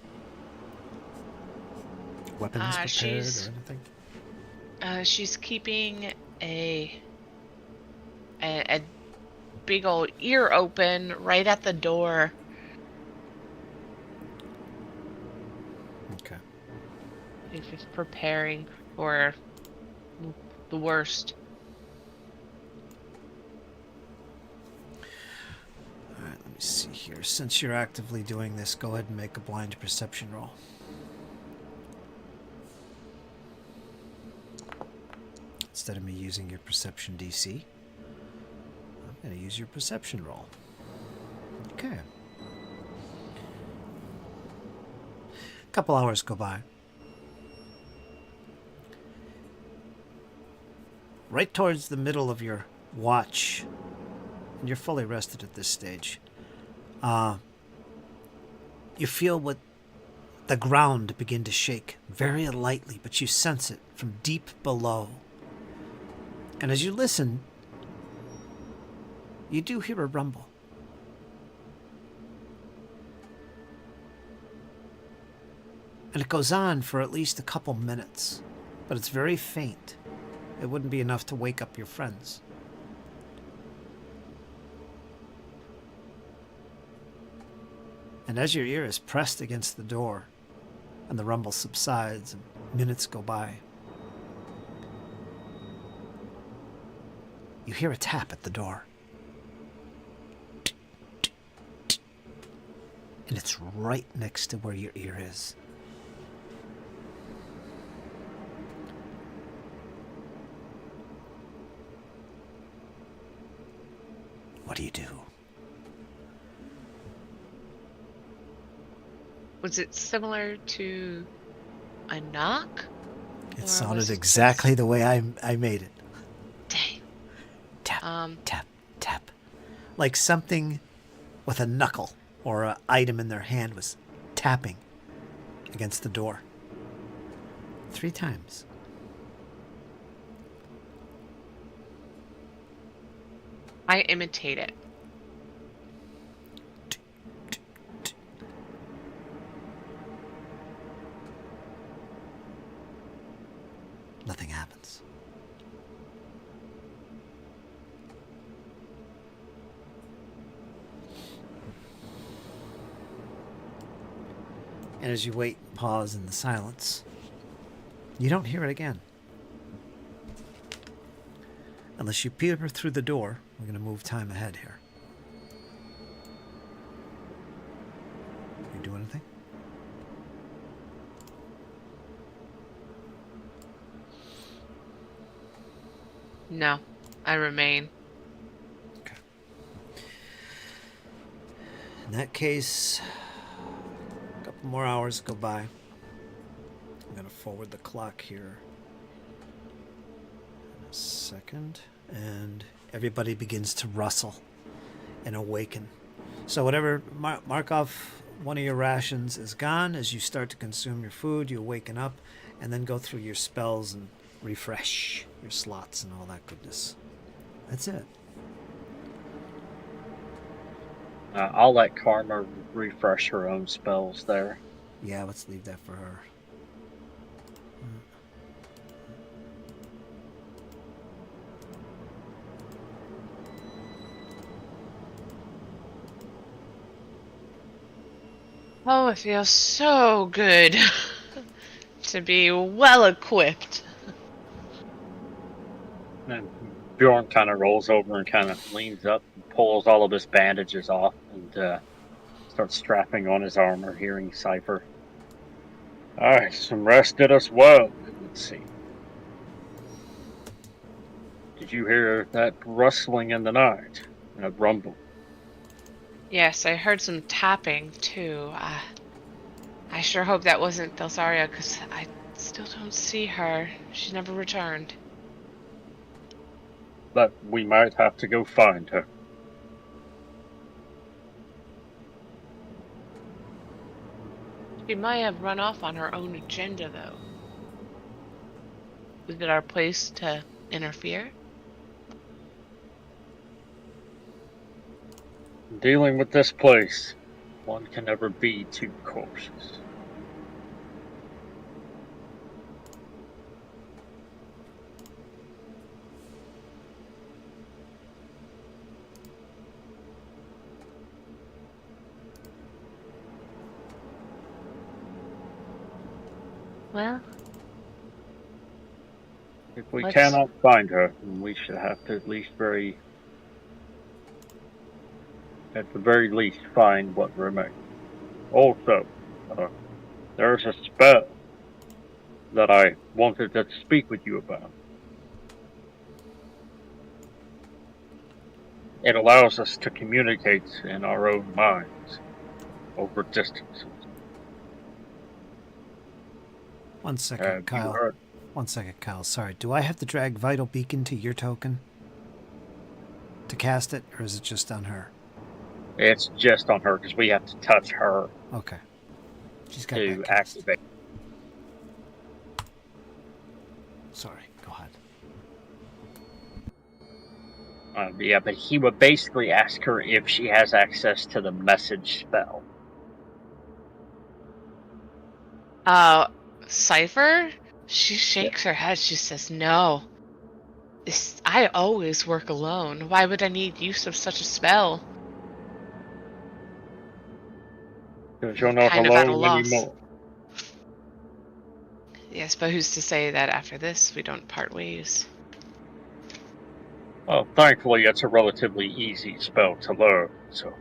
Weapons prepared or anything? She's keeping a big old ear open right at the door. Okay. She's just preparing for the worst. Here, since you're actively doing this, go ahead and make a blind perception roll. Instead of me using your perception DC, I'm going to use your perception roll. Okay. A couple hours go by. Right towards the middle of your watch, and you're fully rested at this stage, you feel what the ground begin to shake very lightly, but you sense it from deep below. And as you listen, you do hear a rumble. And it goes on for at least a couple minutes, but it's very faint. It wouldn't be enough to wake up your friends. And as your ear is pressed against the door, and the rumble subsides, and minutes go by, you hear a tap at the door. And it's right next to where your ear is. What do you do? Was it similar to a knock? It Or sounded was it exactly the way I made it. Dang. Tap, tap, tap. Like something with a knuckle or an item in their hand was tapping against the door. 3 times. I imitate it. Nothing happens. And as you wait and pause in the silence, you don't hear it again. Unless you peer through the door, we're going to move time ahead here. You do anything? No, I remain. Okay. In that case, a couple more hours go by. I'm going to forward the clock here in a second. And everybody begins to rustle and awaken. So whatever, mark off one of your rations is gone. As you start to consume your food, you awaken up and then go through your spells and refresh your slots and all that goodness. That's it. I'll let Karma refresh her own spells there. Yeah, let's leave that for her. Oh, it feels so good to be well equipped. And Bjorn kind of rolls over and kind of leans up and pulls all of his bandages off and starts strapping on his armor, hearing Cypher. Alright, some rest did us well. Let's see. Did you hear that rustling in the night? That rumble? Yes, I heard some tapping too. I sure hope that wasn't Thelsaria, because I still don't see her. She never returned. But we might have to go find her. She might have run off on her own agenda, though. Is it our place to interfere? Dealing with this place, one can never be too cautious. Well, If we let's- cannot find her, then we should have to at least very at the very least, find what remains. Also, there's a spell that I wanted to speak with you about. It allows us to communicate in our own minds over distances. 1 second, Have you Kyle. heard? 1 second, Kyle. Sorry. Do I have to drag Vital Beacon to your token to cast it, or is it just on her? It's just on her because we have to touch her Okay. She's got to that cast. activate. Sorry. Go ahead. Yeah, but he would basically ask her if she has access to the message spell. Cypher? She shakes her head. She says, no. I always work alone. Why would I need use of such a spell? Because you're not Kind of at a alone loss. anymore. Yes, but who's to say that after this we don't part ways? Well, thankfully, it's a relatively easy spell to learn, so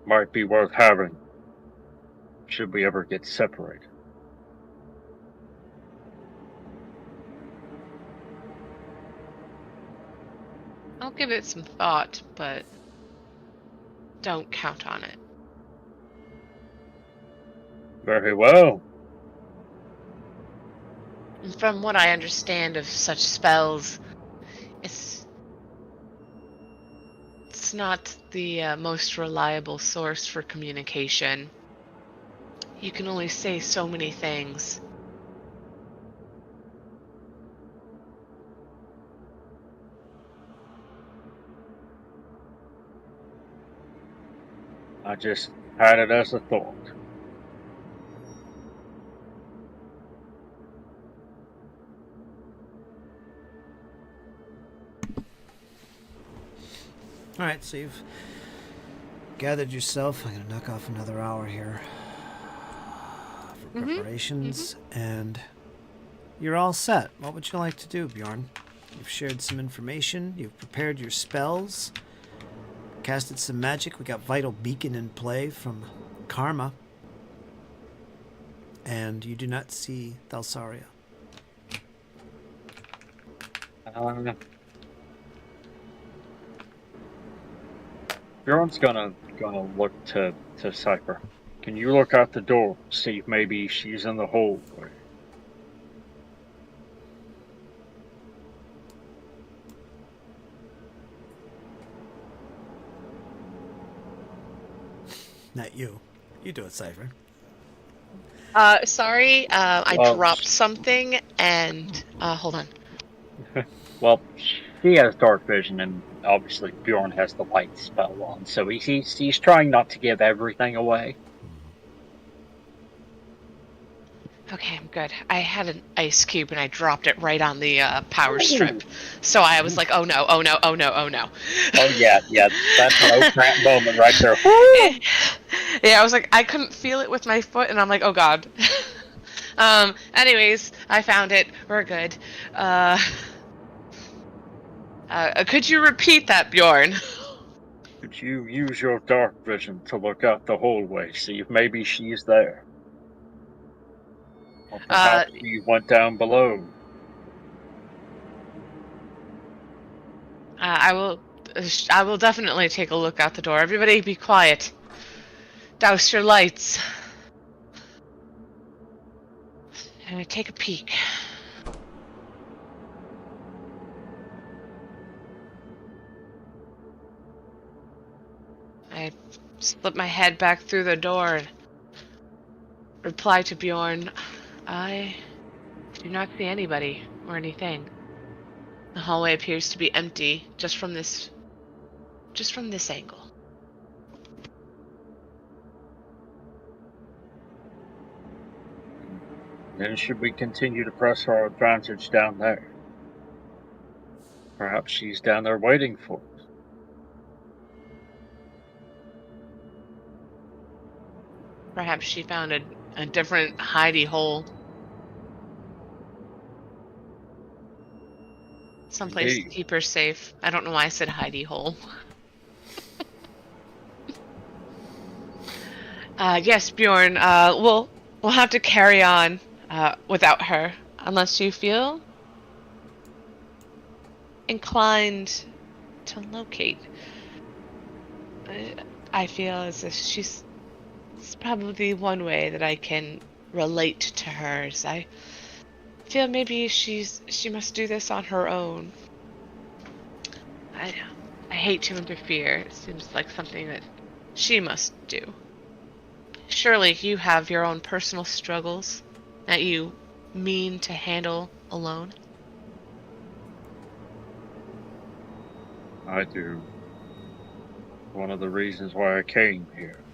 might be worth having should we ever get separated. I'll give it some thought, but don't count on it. Very well. And from what I understand of such spells, it's not the most reliable source for communication. You can only say so many things. I just had it as a thought. All right, so you've gathered yourself. I'm going to knock off another hour here for preparations, and you're all set. What would you like to do, Bjorn? You've shared some information. You've prepared your spells. Casted some magic. We got Vital Beacon in play from Karma. And you do not see Thalsaria. Bjorn's gonna look to Cypher. Can you look out the door, see if maybe she's in the hallway? Not you. You do it, Cypher. Sorry, I Well, dropped something, and hold on. Well, she has dark vision, and obviously Bjorn has the light spell on, so he's trying not to give everything away. Okay, I'm good. I had an ice cube and I dropped it right on the power strip. So I was like, oh no, oh no, oh no, oh no. Oh yeah, that's an Oprah moment right there. Yeah, I was like, I couldn't feel it with my foot, and I'm like, oh god. Anyways, I found it. We're good. Could you repeat that, Bjorn? Could you use your dark vision to look out the hallway, see if maybe she's there? Or perhaps she went down below. I will definitely take a look out the door. Everybody be quiet. Douse your lights. And take a peek. I slip my head back through the door and reply to Bjorn. I do not see anybody or anything. The hallway appears to be empty just from this angle. Then should we continue to press our advantage down there? Perhaps she's down there waiting for us. Perhaps she found a different hidey hole. Someplace to Indeed. keep her safe. I don't know why I said hidey hole. Yes, Bjorn. We'll have to carry on without her, unless you feel inclined to locate. Uh, I feel as if it's probably one way that I can relate to hers. I feel maybe she must do this on her own. I I hate to interfere. It seems like something that she must do. Surely you have your own personal struggles that you mean to handle alone. I do. One of the reasons why I came here.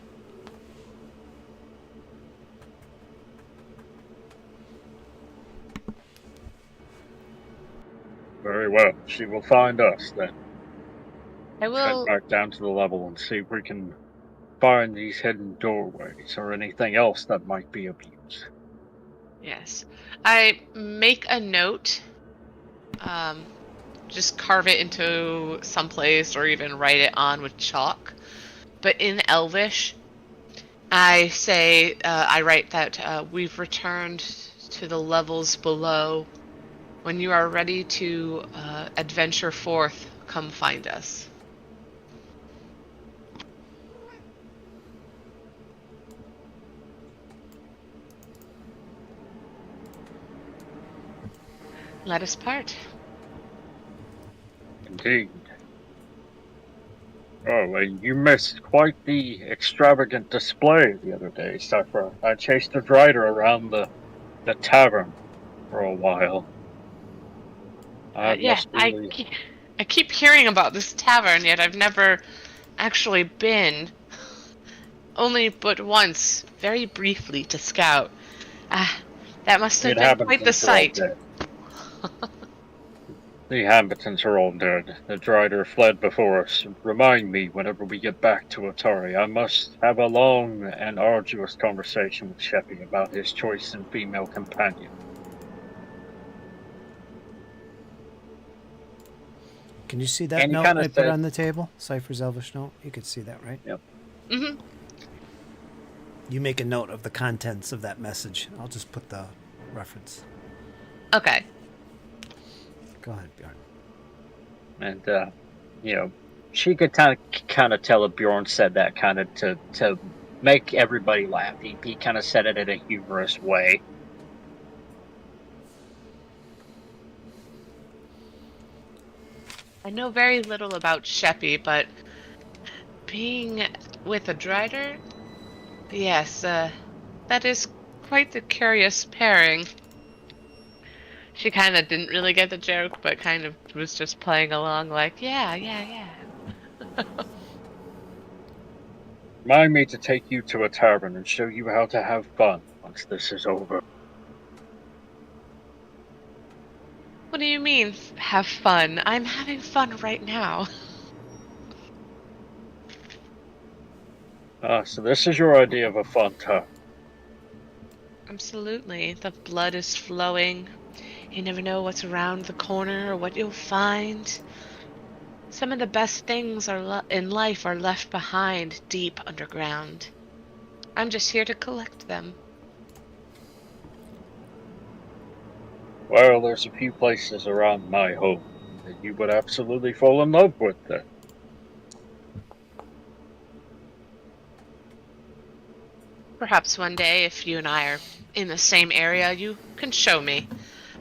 Very well. She will find us then. I Head will. back down to the level and see if we can find these hidden doorways or anything else that might be of use. Yes. I make a note. Um, just carve it into some place or even write it on with chalk. But in Elvish, I say, I write that we've returned to the levels below. When you are ready to adventure forth, come find us. Let us part. Indeed. Oh, and you missed quite the extravagant display the other day, Cypher. I chased a drider around the tavern for a while. I Yeah, must really. I keep hearing about this tavern, yet I've never actually been. Only but once, very briefly, to scout. Ah, that must The have been quite the inhabitants are all sight. dead. The inhabitants are all dead. The drider fled before us. Remind me whenever we get back to Atari. I must have a long and arduous conversation with Sheppy about his choice in female companion. Can you see that And he note kind I of put said, on the table? Cypher's Elvish note? You could see that, right? "Yep, Hmm. You make a note of the contents of that message. I'll just put the reference. Okay. Go ahead, Bjorn. and she could kind of tell if Bjorn said that kind of to make everybody laugh. He kind of said it in a humorous way. I know very little about Sheppy, but being with a drider, yes, that is quite the curious pairing. She kind of didn't really get the joke, but kind of was just playing along like, yeah, yeah, yeah. Remind me to take you to a tavern and show you how to have fun once this is over. What do you mean, have fun? I'm having fun right now. So this is your idea of a fun time. Absolutely. The blood is flowing. You never know what's around the corner or what you'll find. Some of the best things in life are left behind deep underground. I'm just here to collect them. Well, there's a few places around my home that you would absolutely fall in love with then. Perhaps one day, if you and I are in the same area, you can show me.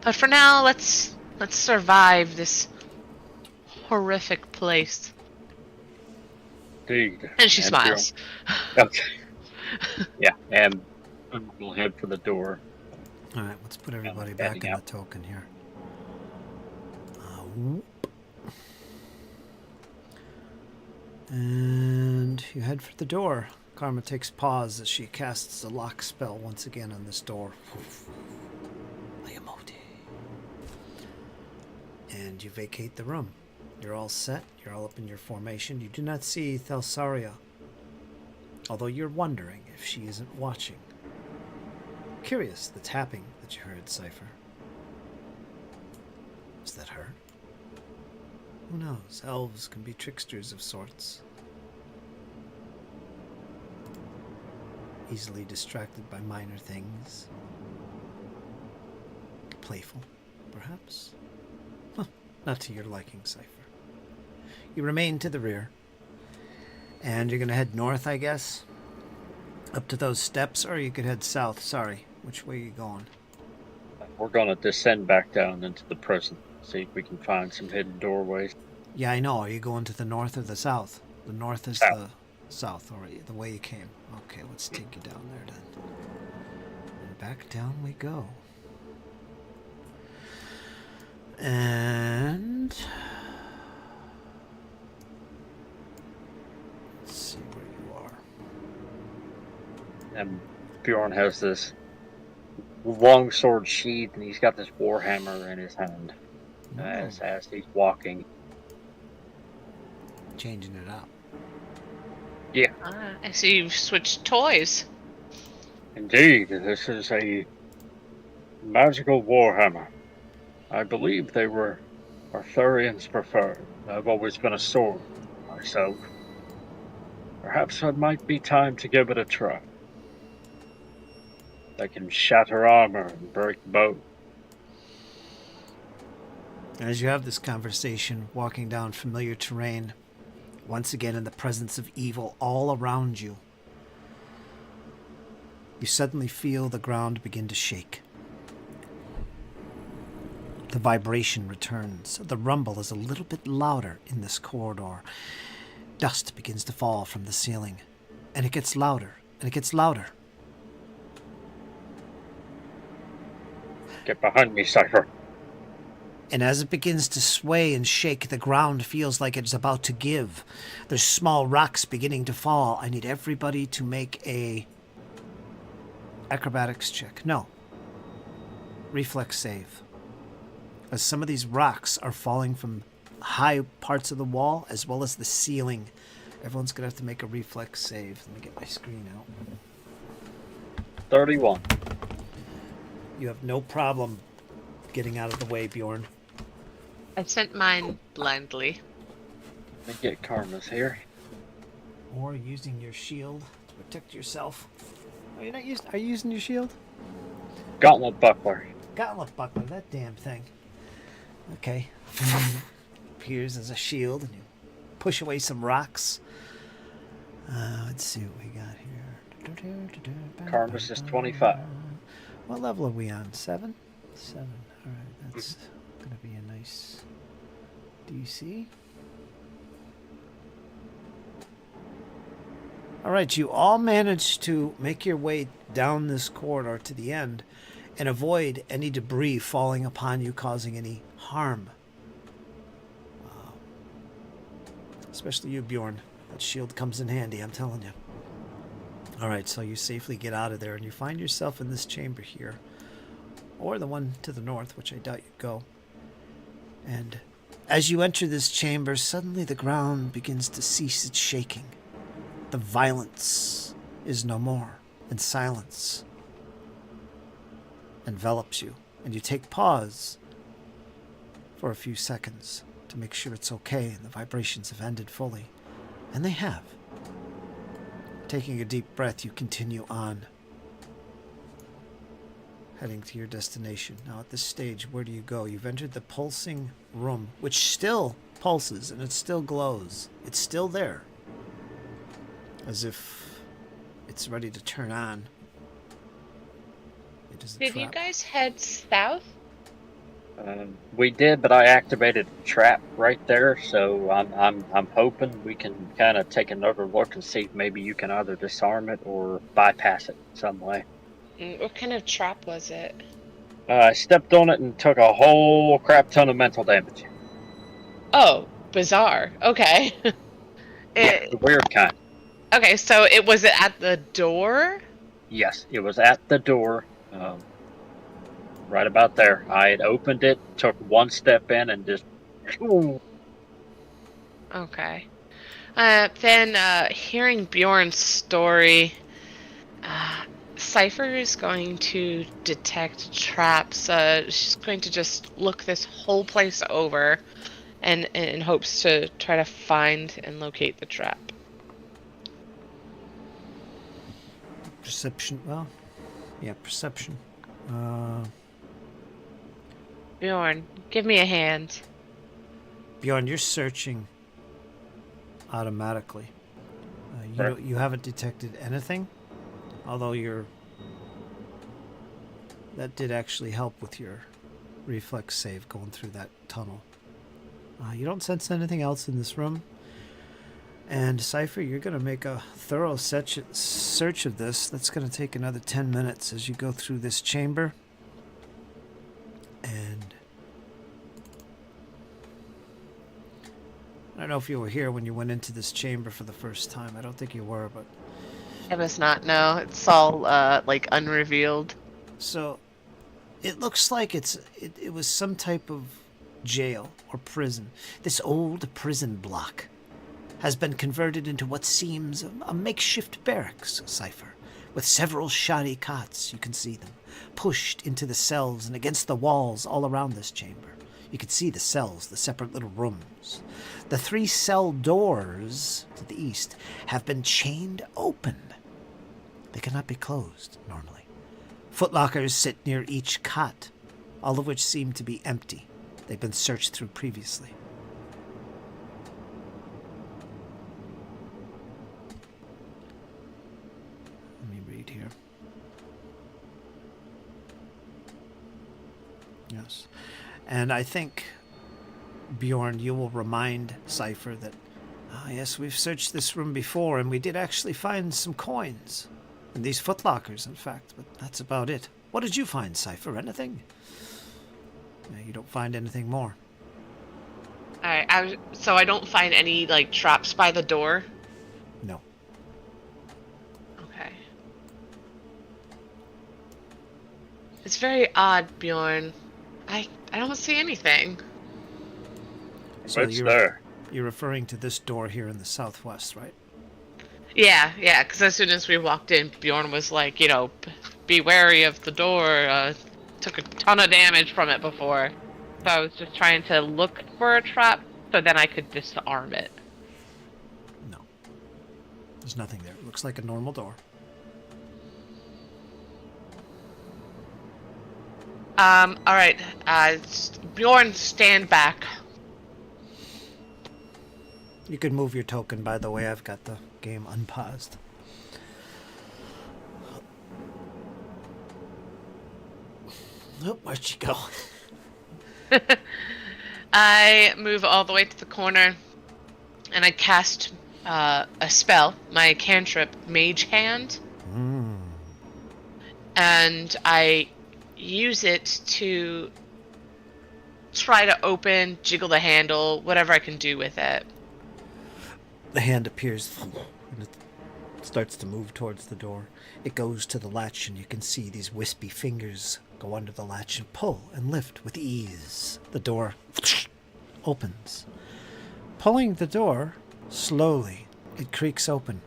But for now, let's survive this horrific place. Indeed. And she And Bjorn. smiles. Okay. Yeah, and we'll head for the door. All right, let's put everybody I'm back heading in the out. token here. And you head for the door. Karma takes pause as she casts a lock spell once again on this door. And you vacate the room. You're all set. You're all up in your formation. You do not see Thelsaria, although you're wondering if she isn't watching. Curious, the tapping that you heard, Cypher. Is that her? Who knows? Elves can be tricksters of sorts. easily distracted by minor things. Playful, perhaps? Huh, not to your liking, Cypher. You remain to the rear. And you're going to head north, I guess? Up to those steps, or you could head south. Sorry. Which way are you going? We're going to descend back down into the prison. See if we can find some hidden doorways. Yeah, I know. Are you going to the north or the south? The north is South. the south, or the way you came. Okay, let's take you down there then. And back down we go. And let's see where you are. And Bjorn has this long sword sheath, and he's got this warhammer in his hand as he's walking. Changing it up. Yeah, I see you've switched toys. indeed. This is a magical warhammer. I believe they were Arthurians' preferred. I've always been a sword myself. Perhaps it might be time to give it a try. They can shatter armor and break bow. As you have this conversation, walking down familiar terrain, once again in the presence of evil all around you, you suddenly feel the ground begin to shake. The vibration returns. The rumble is a little bit louder in this corridor. Dust begins to fall from the ceiling, and it gets louder, and it gets louder. Get behind me, Cypher. And as it begins to sway and shake, the ground feels like it's about to give. There's small rocks beginning to fall. I need everybody to make a acrobatics check. No. Reflex save. As some of these rocks are falling from high parts of the wall as well as the ceiling. Everyone's going to have to make a reflex save. Let me get my screen out. 31. You have no problem getting out of the way, Bjorn. I sent mine blindly. Let me get Karma's here. Or using your shield to protect yourself. Are you using your shield? Gauntlet buckler. Gauntlet buckler, that damn thing. Okay. Appears as a shield, and you push away some rocks. Let's see what we got here. Karma's is 25. What level are we on? 7? 7. Alright, that's gonna be a nice DC. Alright, you all managed to make your way down this corridor to the end and avoid any debris falling upon you, causing any harm. Especially you, Bjorn. That shield comes in handy, I'm telling you. Alright, so you safely get out of there, and you find yourself in this chamber here. Or the one to the north, which I doubt you'd go. And as you enter this chamber, suddenly the ground begins to cease its shaking. The violence is no more, and silence envelops you. And you take pause for a few seconds to make sure it's okay and the vibrations have ended fully. And they have. Taking a deep breath, you continue on, heading to your destination. Now at this stage, where do you go? You've entered the pulsing room, which still pulses and it still glows. It's still there, as if it's ready to turn on. It is a Did trap. you guys head south? We did, but I activated a trap right there, so I'm hoping we can kind of take another look and see if maybe you can either disarm it or bypass it in some way. What kind of trap was it? I stepped on it and took a whole crap ton of mental damage. Oh, bizarre. Okay. Yeah, the weird kind. Okay, so it was it at the door? Yes, it was at the door, right about there. I had opened it, took one step in, and just... Okay. Then, hearing Bjorn's story, Cypher is going to detect traps. She's going to just look this whole place over and in hopes to try to find and locate the trap. Perception. Well, yeah, perception. Bjorn, give me a hand. Bjorn, you're searching automatically. Right. You haven't detected anything, although that did actually help with your reflex save going through that tunnel. You don't sense anything else in this room. And Cypher, you're going to make a thorough search of this. That's going to take another 10 minutes as you go through this chamber. And I don't know if you were here when you went into this chamber for the first time. I don't think you were, but... I must not know. It's all, like, unrevealed. So, it looks like it was some type of jail or prison. This old prison block has been converted into what seems a makeshift barracks, Cypher, with several shoddy cots, you can see them, pushed into the cells and against the walls all around this chamber. You can see the cells, the separate little rooms. The 3 cell doors to the east have been chained open. They cannot be closed normally. Footlockers sit near each cot, all of which seem to be empty. They've been searched through previously. Let me read here. Yes. And I think, Bjorn, you will remind Cypher that, yes, we've searched this room before, and we did actually find some coins. In these footlockers, in fact, but that's about it. What did you find, Cypher? Anything? No, you don't find anything more. Alright, so I don't find any, like, traps by the door? No. Okay. It's very odd, Bjorn. I don't see anything. So What's there? You're referring to this door here in the southwest, right? Yeah, because as soon as we walked in, Bjorn was like, be wary of the door. Took a ton of damage from it before. So I was just trying to look for a trap so then I could disarm it. No. There's nothing there. It looks like a normal door. Alright. Bjorn, stand back. You can move your token, by the way. I've got the game unpaused. Oh, where'd she go? I move all the way to the corner, and I cast a spell, my cantrip, Mage Hand. And I use it to try to open, jiggle the handle, whatever I can do with it. The hand appears and it starts to move towards the door. It goes to the latch, and you can see these wispy fingers go under the latch and pull and lift with ease. The door opens. Pulling the door slowly, it creaks open,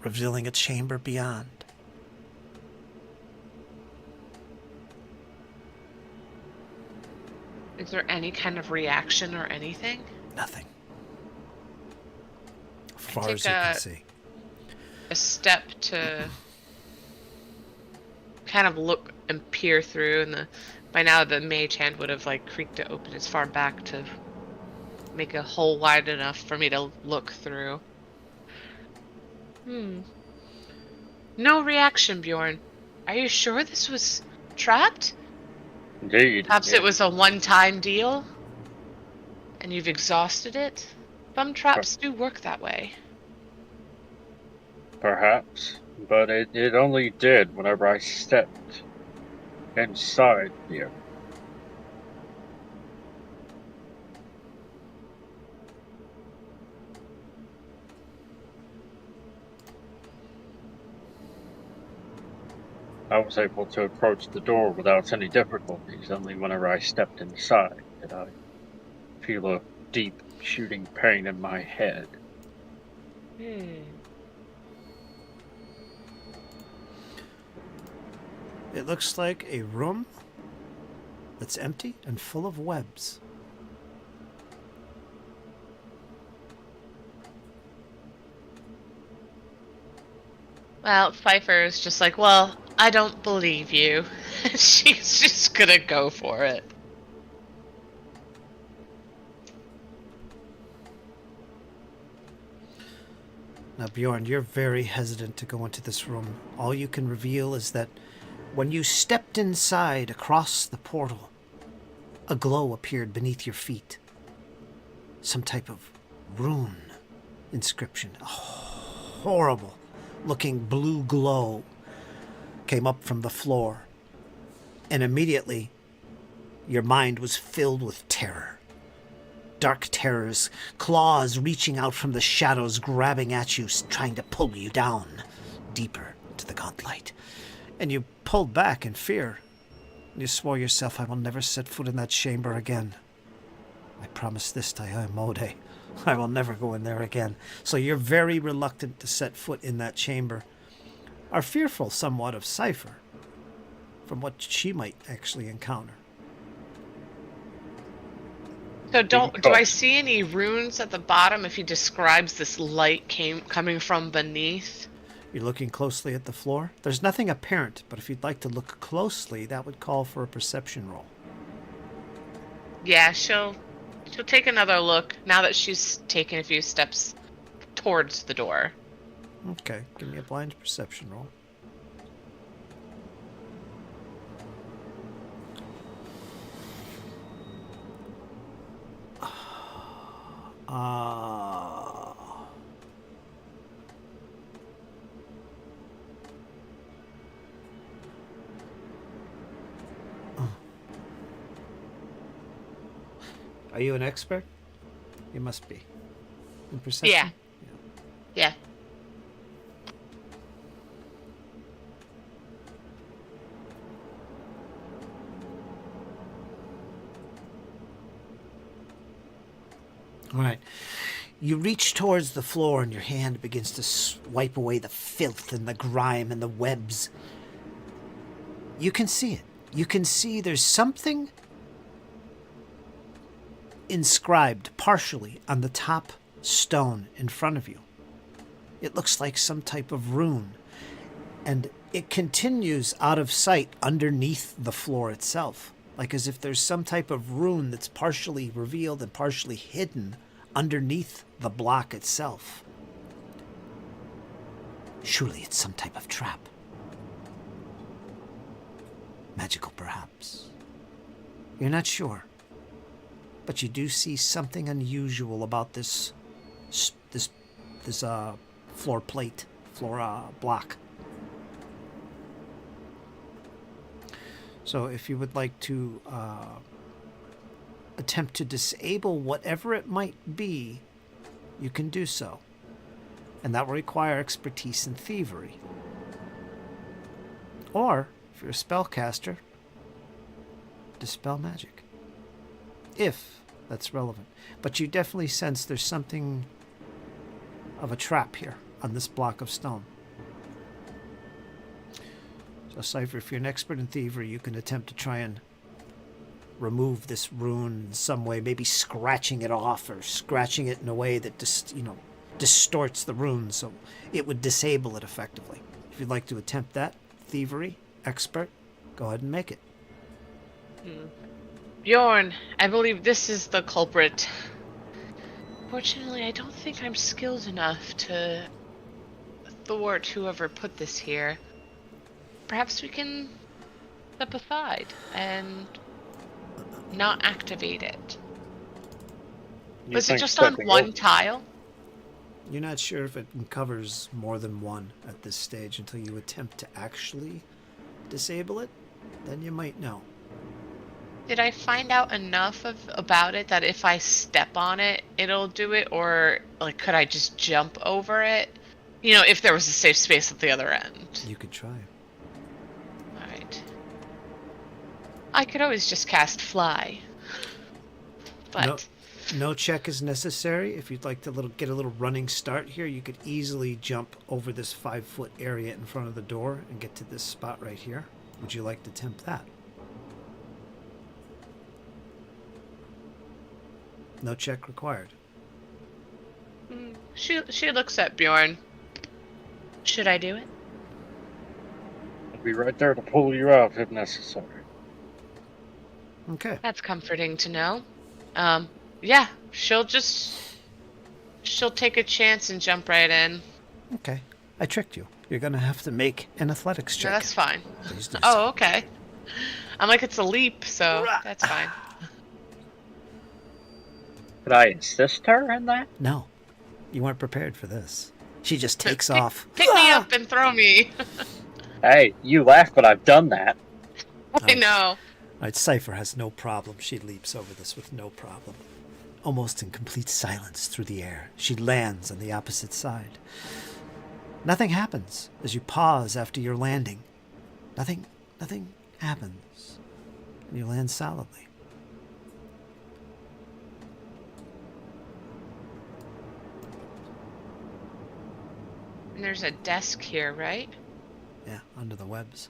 revealing a chamber beyond. Is there any kind of reaction or anything? Nothing. As far as you can see. A step to kind of look and peer through, and by now the mage hand would have like creaked it open as far back to make a hole wide enough for me to look through. No reaction, Bjorn. Are you sure this was trapped? Indeed. Perhaps it was a one-time deal, and you've exhausted it? Some traps do work that way. Perhaps, but it only did whenever I stepped inside here. I was able to approach the door without any difficulties. Only whenever I stepped inside did I feel a deep shooting pain in my head. It looks like a room that's empty and full of webs. Well, Pfeiffer is just like, well, I don't believe you. She's just gonna go for it. Now, Bjorn, you're very hesitant to go into this room. All you can reveal is that when you stepped inside across the portal, a glow appeared beneath your feet. Some type of rune inscription. A horrible looking blue glow came up from the floor. And immediately, your mind was filled with terror. Dark terrors, claws reaching out from the shadows, grabbing at you, trying to pull you down deeper into the godlight. And you pulled back in fear. You swore yourself, I will never set foot in that chamber again. I promise this to Mode. I will never go in there again. So you're very reluctant to set foot in that chamber. Are fearful somewhat of Cypher, from what she might actually encounter. So do I see any runes at the bottom if he describes this light coming from beneath? You're looking closely at the floor. There's nothing apparent, but if you'd like to look closely, that would call for a perception roll. Yeah, she'll take another look now that she's taken a few steps towards the door. Okay, give me a blind perception roll. Are you an expert? You must be. In perception? Yeah. All right. You reach towards the floor and your hand begins to wipe away the filth and the grime and the webs. You can see it. You can see there's something inscribed partially on the top stone in front of you. It looks like some type of rune, and it continues out of sight underneath the floor itself, like as if there's some type of rune that's partially revealed and partially hidden underneath the block itself. Surely it's some type of trap. Magical, perhaps. You're not sure. But you do see something unusual about this floor plate, block. So if you would like to attempt to disable whatever it might be, you can do so. And that will require expertise in thievery. Or, if you're a spellcaster, dispel magic. If that's relevant. But you definitely sense there's something of a trap here on this block of stone. So, Cypher, if you're an expert in thievery, you can attempt to try and remove this rune in some way, maybe scratching it off or scratching it in a way that distorts the rune so it would disable it effectively. If you'd like to attempt that, thievery, expert, go ahead and make it. Bjorn, I believe this is the culprit. Fortunately, I don't think I'm skilled enough to thwart whoever put this here. Perhaps we can step aside and not activate it. Was it just on one tile? You're not sure if it covers more than one at this stage until you attempt to actually disable it. Then you might know. Did I find out enough about it that if I step on it, it'll do it? Or like, could I just jump over it? You know, if there was a safe space at the other end. You could try. Alright. I could always just cast fly. But no check is necessary. If you'd like to get a little running start here, you could easily jump over this 5-foot area in front of the door and get to this spot right here. Would you like to attempt that? No check required. She looks at Bjorn. Should I do it? Be right there to pull you out if necessary. Okay. That's comforting to know. Yeah, she'll take a chance and jump right in. Okay. I tricked you. You're going to have to make an athletics No, check. that's fine. Please do so. Oh, okay. I'm like, it's a leap, so Rah. that's fine. Could I assist her in that? No. You weren't prepared for this. She just takes off. Pick me up and throw me. Hey, you laugh, but I've done that. I know. Right, Cypher has no problem. She leaps over this with no problem. Almost in complete silence through the air, she lands on the opposite side. Nothing happens as you pause after your landing. Nothing happens. And you land solidly. And there's a desk here, right? Yeah, under the webs.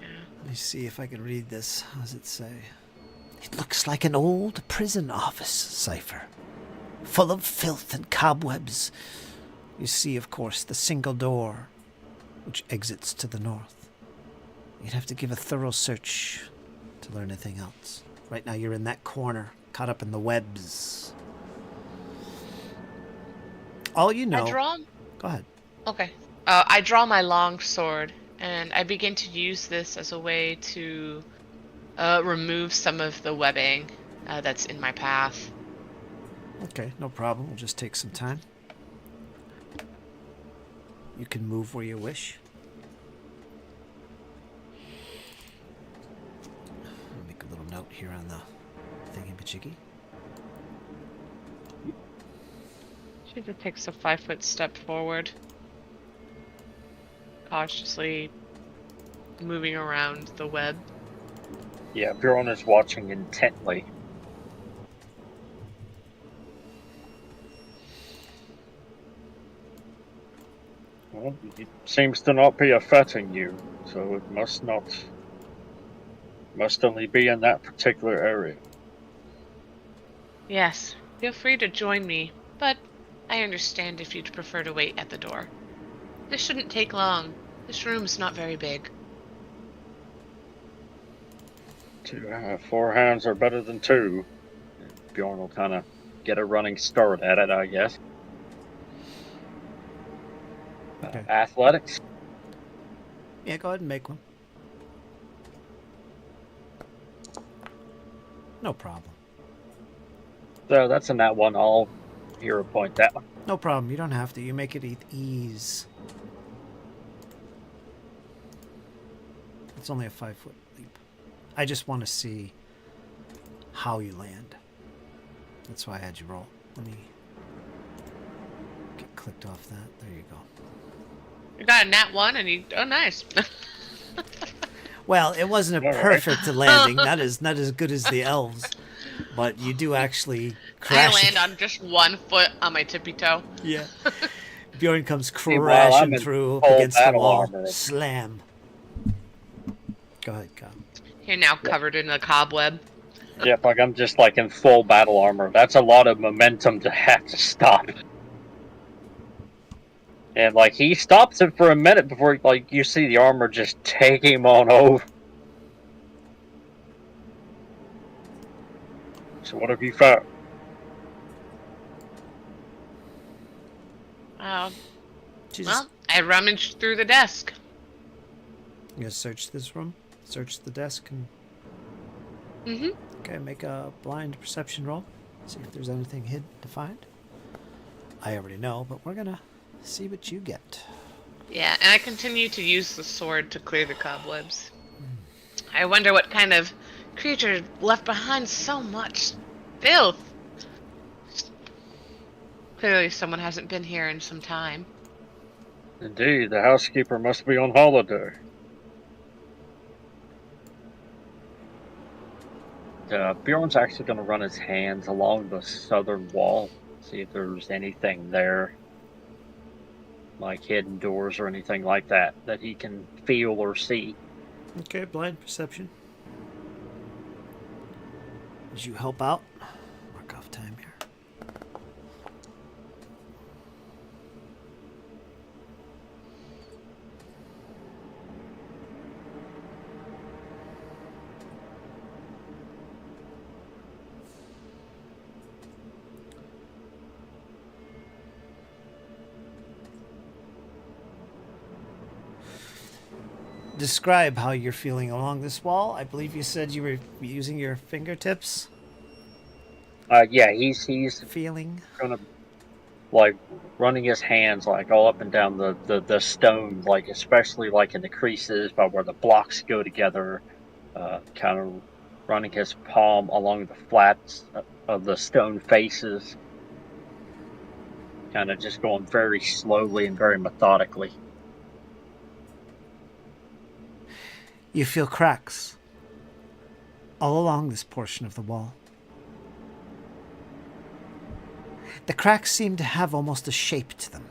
Yeah. Let me see if I can read this. How does it say? It looks like an old prison office, Cypher. Full of filth and cobwebs. You see, of course, the single door which exits to the north. You'd have to give a thorough search to learn anything else. Right now you're in that corner, caught up in the webs. All you know... Go ahead. Okay. I draw my long sword, and I begin to use this as a way to remove some of the webbing that's in my path. Okay, no problem. We'll just take some time. You can move where you wish. I'll make a little note here on the thingy-majiggy. She just takes a 5-foot step forward, cautiously moving around the web. Yeah, Bjorn is watching intently. Well, it seems to not be affecting you, so it must only be in that particular area. Yes, feel free to join me, but I understand if you'd prefer to wait at the door. This shouldn't take long. This room's not very big. 4 hands are better than 2. Bjorn will kind of get a running start at it, I guess. Okay. Athletics? Yeah, go ahead and make one. No problem. So that's in that one. I'll hero point that one. No problem. You don't have to. You make it with ease. It's only a 5-foot leap. I just want to see how you land. That's why I had you roll. Let me get clicked off that. There you go. You got a nat 1 and you... Oh, nice. Well, it wasn't a perfect landing. Not as good as the elves. But you do actually crash. I land on just 1 foot on my tippy toe. Yeah. Bjorn comes Meanwhile, I'm crashing in through up full against the battle wall. armor. Slam. Go ahead, Kyle. You're now covered in a cobweb. Yep, like I'm just like in full battle armor. That's a lot of momentum to have to stop. And like he stops it for a minute before like you see the armor just take him on over. So what have you found? Jesus. Well, I rummaged through the desk. You gonna search this room? Search the desk and... Mm-hmm. Okay, make a blind perception roll. See if there's anything hidden to find. I already know, but we're gonna see what you get. Yeah, and I continue to use the sword to clear the cobwebs. I wonder what kind of creature left behind so much filth. Clearly someone hasn't been here in some time. Indeed, the housekeeper must be on holiday. Bjorn's actually going to run his hands along the southern wall, see if there's anything there, like hidden doors or anything like that, that he can feel or see. Okay, blind perception. As you help out, mark off time here. describe how you're feeling along this wall. I believe you said you were using your fingertips. Yeah, he's Feeling. gonna like running his hands like all up and down the stone, like especially like in the creases by where the blocks go together, kind of running his palm along the flats of the stone faces, kind of just going very slowly and very methodically. You feel cracks all along this portion of the wall. The cracks seem to have almost a shape to them.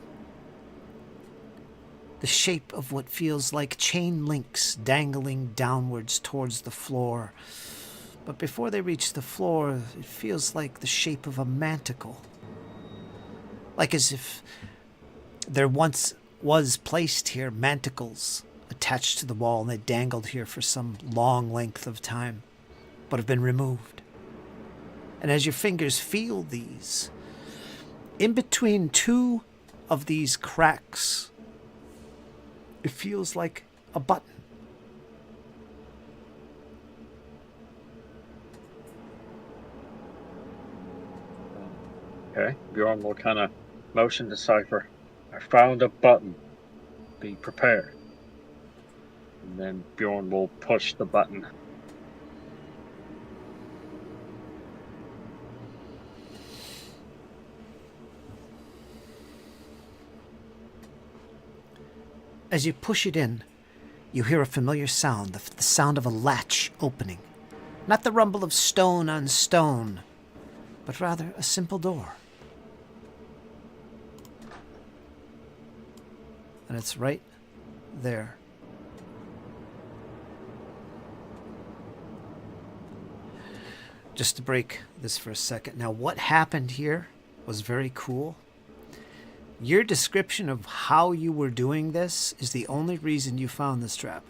The shape of what feels like chain links dangling downwards towards the floor. But before they reach the floor, it feels like the shape of a manticle. Like as if there once was placed here manticles attached to the wall and they dangled here for some long length of time, but have been removed. And as your fingers feel these, in between two of these cracks, it feels like a button. Okay, Bjorn will kind of motion to Cypher. I found a button. Be prepared. And then Bjorn will push the button. As you push it in, you hear a familiar sound, the sound of a latch opening. Not the rumble of stone on stone, but rather a simple door. And it's right there. Just to break this for a second. Now, what happened here was very cool. Your description of how you were doing this is the only reason you found this trap.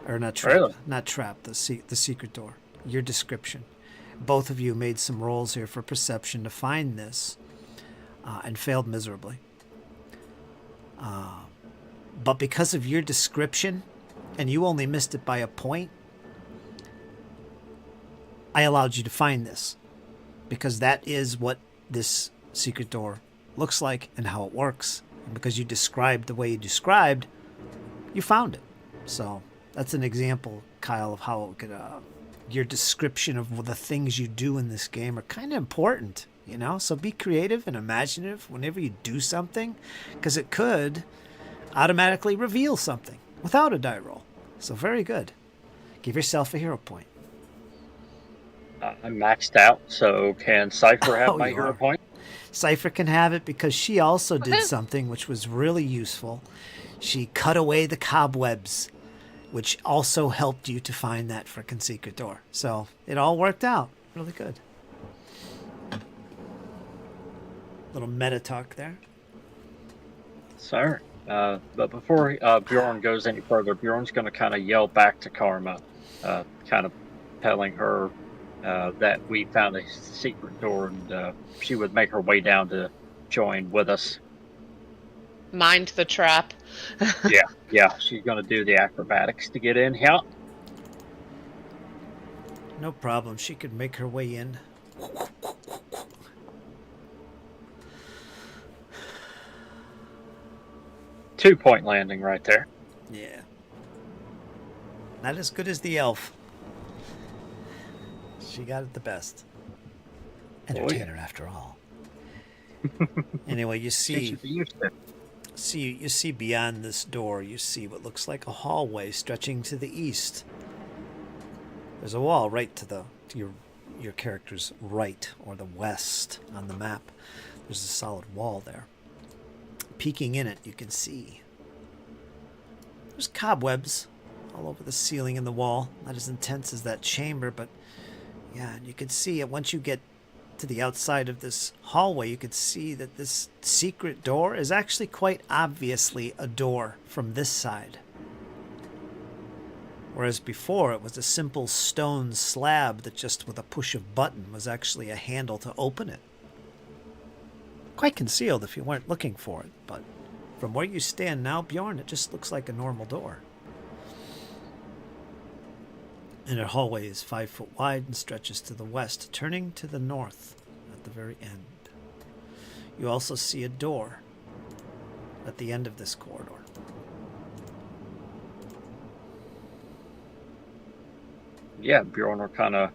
Or not trap. Really? Not trap, the secret door. Your description. Both of you made some rolls here for perception to find this and failed miserably. But because of your description, and you only missed it by a point, I allowed you to find this. Because that is what this secret door looks like and how it works. And because you described the way you described, you found it. So that's an example, Kyle, of how it could, your description of the things you do in this game are kind of important, you know? So be creative and imaginative whenever you do something, because it could automatically reveal something without a die roll. So very good. Give yourself a hero point. I'm maxed out, so can Cypher have my you hero are. point? Cypher can have it because she also did something which was really useful. She cut away the cobwebs, which also helped you to find that frickin' secret door. So it all worked out. Really good. Little meta talk there. Sir. But before Bjorn goes any further, Bjorn's going to kind of yell back to Karma, kind of telling her that we found a secret door and she would make her way down to join with us. Mind the trap. Yeah, she's going to do the acrobatics to get in here. No problem. She could make her way in. 2-point landing right there. Yeah. Not as good as the elf. She got it the best. Entertainer, after all. Anyway, you see beyond this door, you see what looks like a hallway stretching to the east. There's a wall right to your character's right, or the west on the map. There's a solid wall there. Peeking in it, you can see there's cobwebs all over the ceiling and the wall. Not as intense as that chamber, but yeah, and you can see it once you get to the outside of this hallway. You could see that this secret door is actually quite obviously a door from this side. Whereas before, it was a simple stone slab that just with a push of button was actually a handle to open it. Quite concealed if you weren't looking for it, but From where you stand now, Bjorn, it just looks like a normal door. And the hallway is 5 foot wide and stretches to the west, turning to the north at the very end. You also see a door at the end of this corridor. Yeah, Bjorn will kind of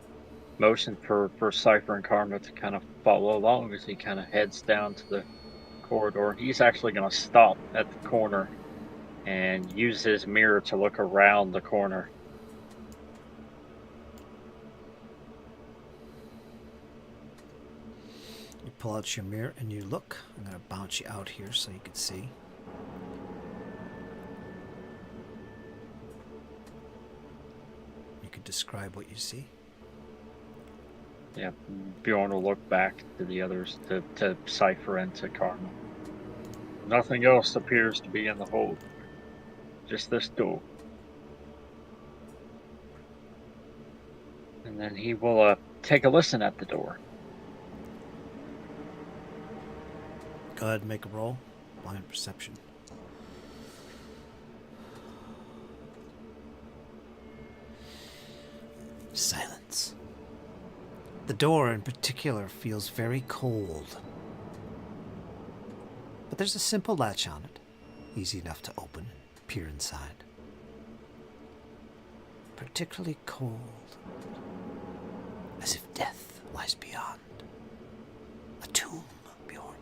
motion for Cypher and Karma to kind of follow along as he kind of heads down to the corridor. He's actually going to stop at the corner and use his mirror to look around the corner. You pull out your mirror and you look. I'm going to bounce you out here so you can see. You could describe what you see. Yeah, Bjorn will look back to the others, to Cypher and to Karma. Nothing else appears to be in the hold. Just this door. And then he will take a listen at the door. Go ahead and make a roll. Blind perception. Silence. The door in particular feels very cold. But there's a simple latch on it. Easy enough to open and peer inside. Particularly cold. As if death lies beyond. A tomb, Bjorn.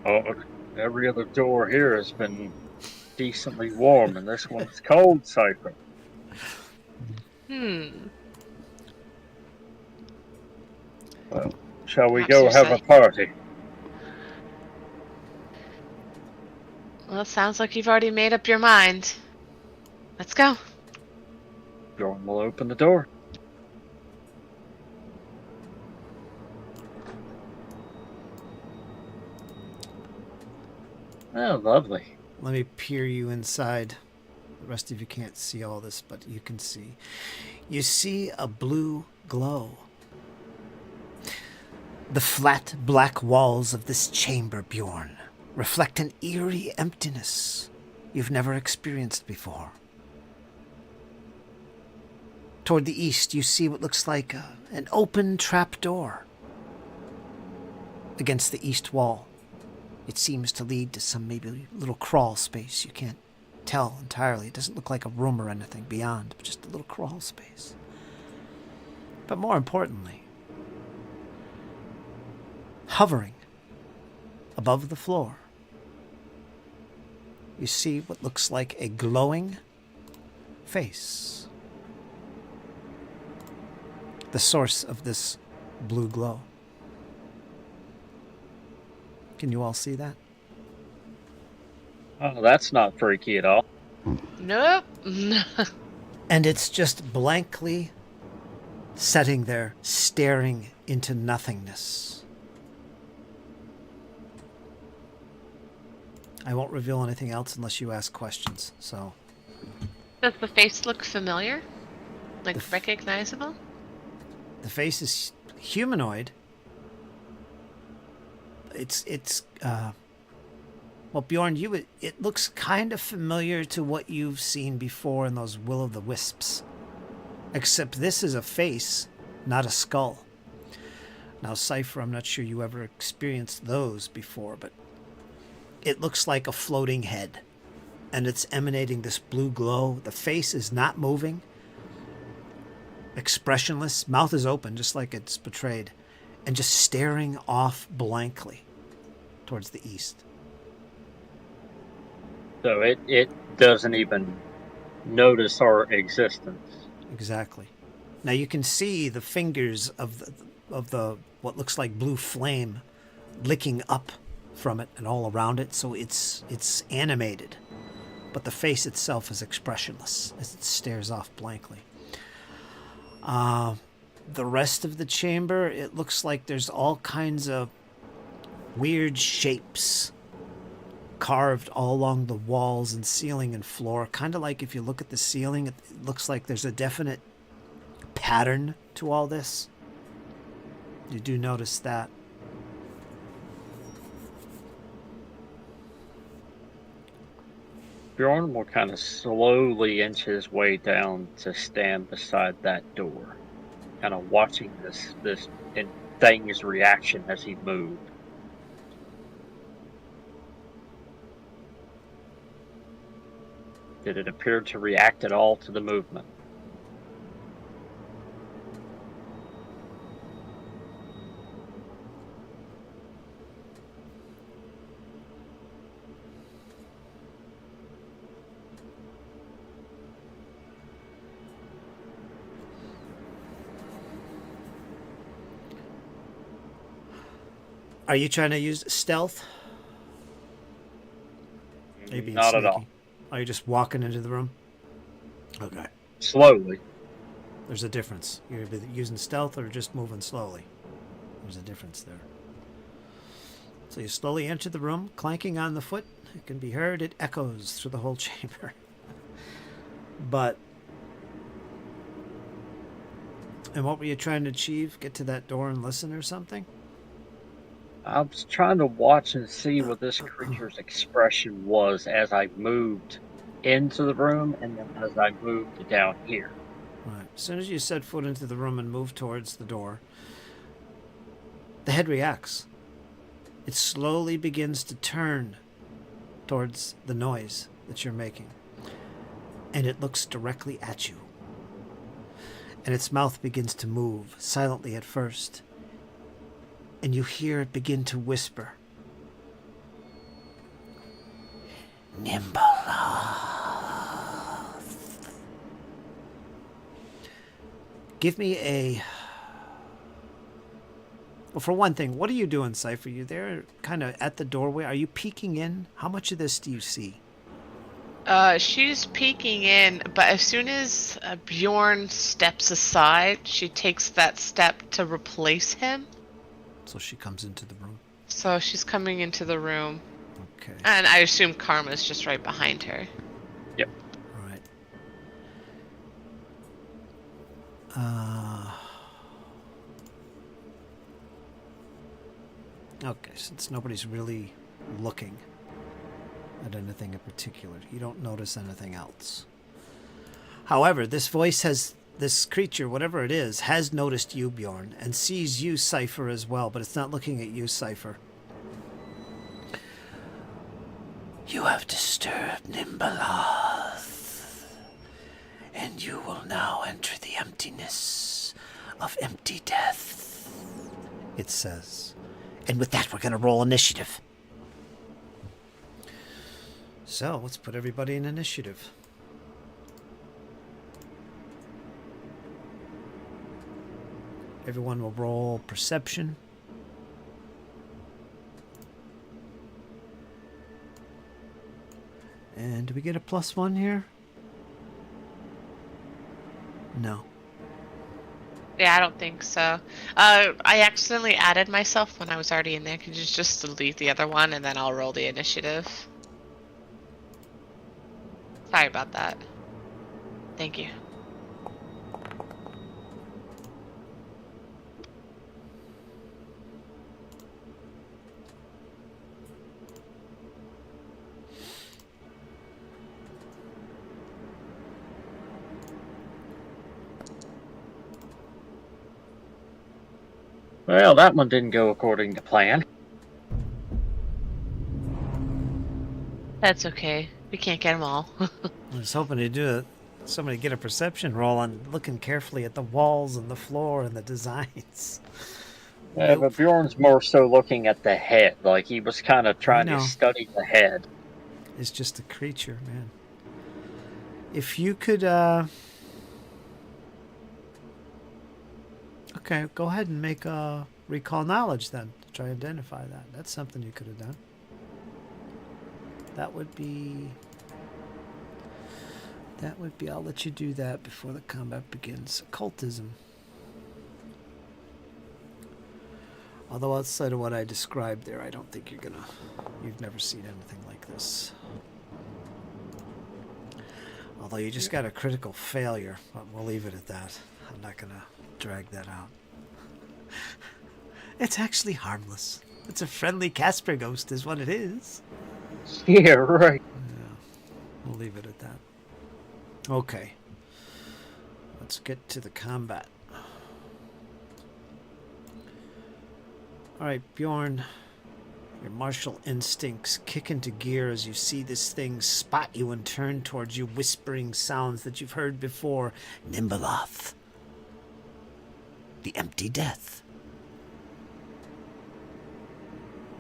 Oh, every other door here has been decently warm, and this one's cold, Cypher. Well, shall we go have a party? Well, it sounds like you've already made up your mind. Let's go. Bjorn will open the door. Oh, lovely. Let me peer you inside. The rest of you can't see all this, but you can see. You see a blue glow. The flat black walls of this chamber, Bjorn, reflect an eerie emptiness you've never experienced before. Toward the east, you see what looks like an open trap door against the east wall. It seems to lead to some maybe little crawl space. You can't tell entirely. It doesn't look like a room or anything beyond, but just a little crawl space. But more importantly, hovering above the floor, you see what looks like a glowing face. The source of this blue glow. Can you all see that? Oh, that's not freaky at all. Nope. And it's just blankly sitting there, staring into nothingness. I won't reveal anything else unless you ask questions, so... Does the face look familiar? Like recognizable? The face is humanoid. Well, Bjorn, it looks kind of familiar to what you've seen before in those Will-o'-the-Wisps. Except this is a face, not a skull. Now, Cypher, I'm not sure you ever experienced those before, but it looks like a floating head. And it's emanating this blue glow. The face is not moving. Expressionless. Mouth is open, just like it's portrayed. And just staring off blankly towards the east. So it doesn't even notice our existence. Exactly. Now you can see the fingers of the what looks like blue flame licking up from it and all around it, so it's animated. But the face itself is expressionless as it stares off blankly. The rest of the chamber, it looks like there's all kinds of weird shapes carved all along the walls and ceiling and floor. Kind of like if you look at the ceiling, it looks like there's a definite pattern to all this. You do notice that. Bjorn will kind of slowly inch his way down to stand beside that door, kind of watching this thing's reaction as he moved. Did it appear to react at all to the movement? Are you trying to use stealth? Maybe Not at all. Are you just walking into the room? Okay. Slowly. There's a difference. You're either using stealth or just moving slowly. There's a difference there. So you slowly enter the room, clanking on the foot. It can be heard. It echoes through the whole chamber. But... And what were you trying to achieve? Get to that door and listen or something? I was trying to watch and see what this creature's expression was as I moved into the room and then as I moved down here. Right. As soon as you set foot into the room and move towards the door, the head reacts. It slowly begins to turn towards the noise that you're making. And it looks directly at you. And its mouth begins to move, silently at first. And you hear it begin to whisper. Nimbaloth. Give me a... Well, for one thing, what are you doing, Cypher? You there kind of at the doorway? Are you peeking in? How much of this do you see? She's peeking in, but as soon as Bjorn steps aside, she takes that step to replace him. So she comes into the room. So she's coming into the room. Okay. And I assume Karma's just right behind her. Yep. All right. Okay, since nobody's really looking at anything in particular, you don't notice anything else. However, this creature, whatever it is, has noticed you, Bjorn, and sees you, Cypher, as well, but it's not looking at you, Cypher. You have disturbed Nimbaloth, and you will now enter the emptiness of empty death, it says. And with that, we're going to roll initiative. So, let's put everybody in initiative. Everyone will roll perception. And do we get a +1 here? No. Yeah, I don't think so. I accidentally added myself when I was already in there. Could you just delete the other one and then I'll roll the initiative? Sorry about that. Thank you. Well, that one didn't go according to plan. That's okay. We can't get them all. I was hoping to somebody get a perception roll on looking carefully at the walls and the floor and the designs. Yeah, but Bjorn's more so looking at the head, like he was kind of trying to study the head. It's just a creature, man. If you could, okay, go ahead and make a recall knowledge then to try to identify that. That's something you could have done. That would be, I'll let you do that before the combat begins. Occultism. Although outside of what I described there, I don't think you've never seen anything like this. Although you just got a critical failure, but we'll leave it at that. I'm not going to drag that out. It's actually harmless. It's a friendly Casper ghost is what it is. Yeah, right. We'll leave it at that. Okay. Let's get to the combat. Alright, Bjorn. Your martial instincts kick into gear as you see this thing spot you and turn towards you, whispering sounds that you've heard before. Nimbaloth. The empty death.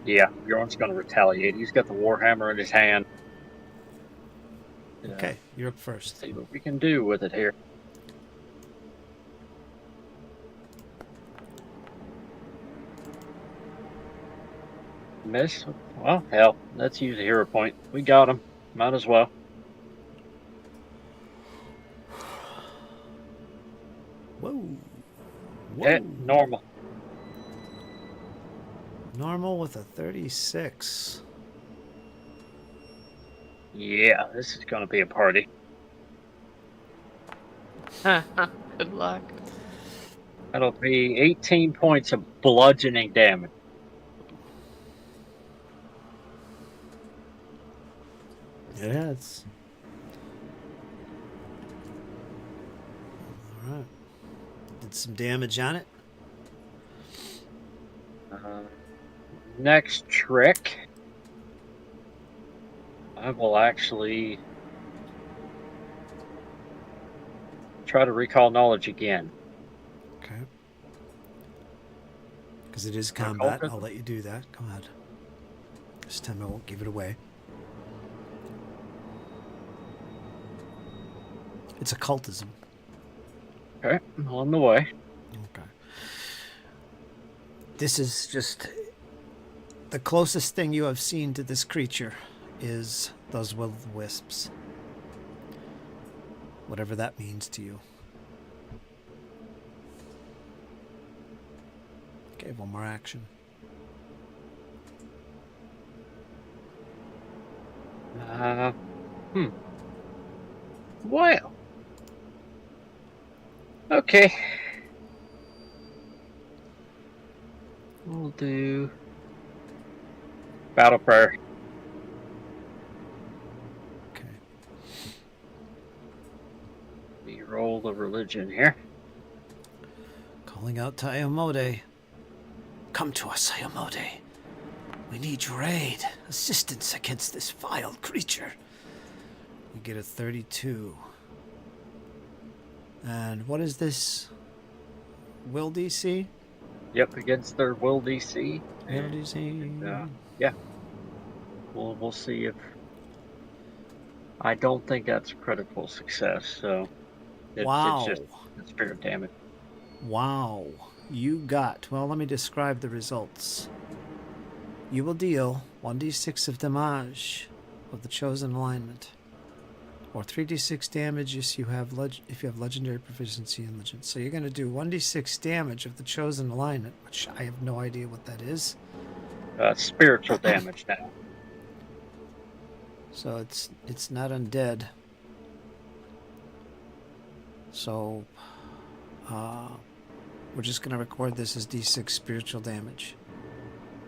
Yeah, Bjorn's going to retaliate. He's got the warhammer in his hand. Okay, you're up first. See what we can do with it here. Miss? Well, hell, let's use a hero point. We got him. Might as well. Whoa. Normal. Normal with a 36. Yeah, this is going to be a party. Good luck. That'll be 18 points of bludgeoning damage. Yeah, it's... Alright. Did some damage on it. Next trick, I will actually try to recall knowledge again. Okay. Because it is combat, Occultism? I'll let you do that. Go ahead. This time I won't give it away. It's occultism. Okay, on the way. Okay. This is just the closest thing you have seen to this creature is those will-o-wisps. Whatever that means to you. Okay, one more action. Well. Okay. We'll do battle prayer. Okay. We roll the religion here. Calling out to Ayomode. Come to us, Ayomode. We need your aid, assistance against this vile creature. You get a 32. And what is this? Will DC? Yep, against their will DC. Will DC? Yeah. We'll see if... I don't think that's a critical success, so... Wow. It's just spirit damage. Wow. You got... Well, let me describe the results. You will deal 1d6 of damage of the chosen alignment, or 3d6 damage if you have legendary proficiency in legend. So you're going to do 1d6 damage of the chosen alignment, which I have no idea what that is. Spiritual damage now. So it's not undead. So we're just going to record this as d6 spiritual damage.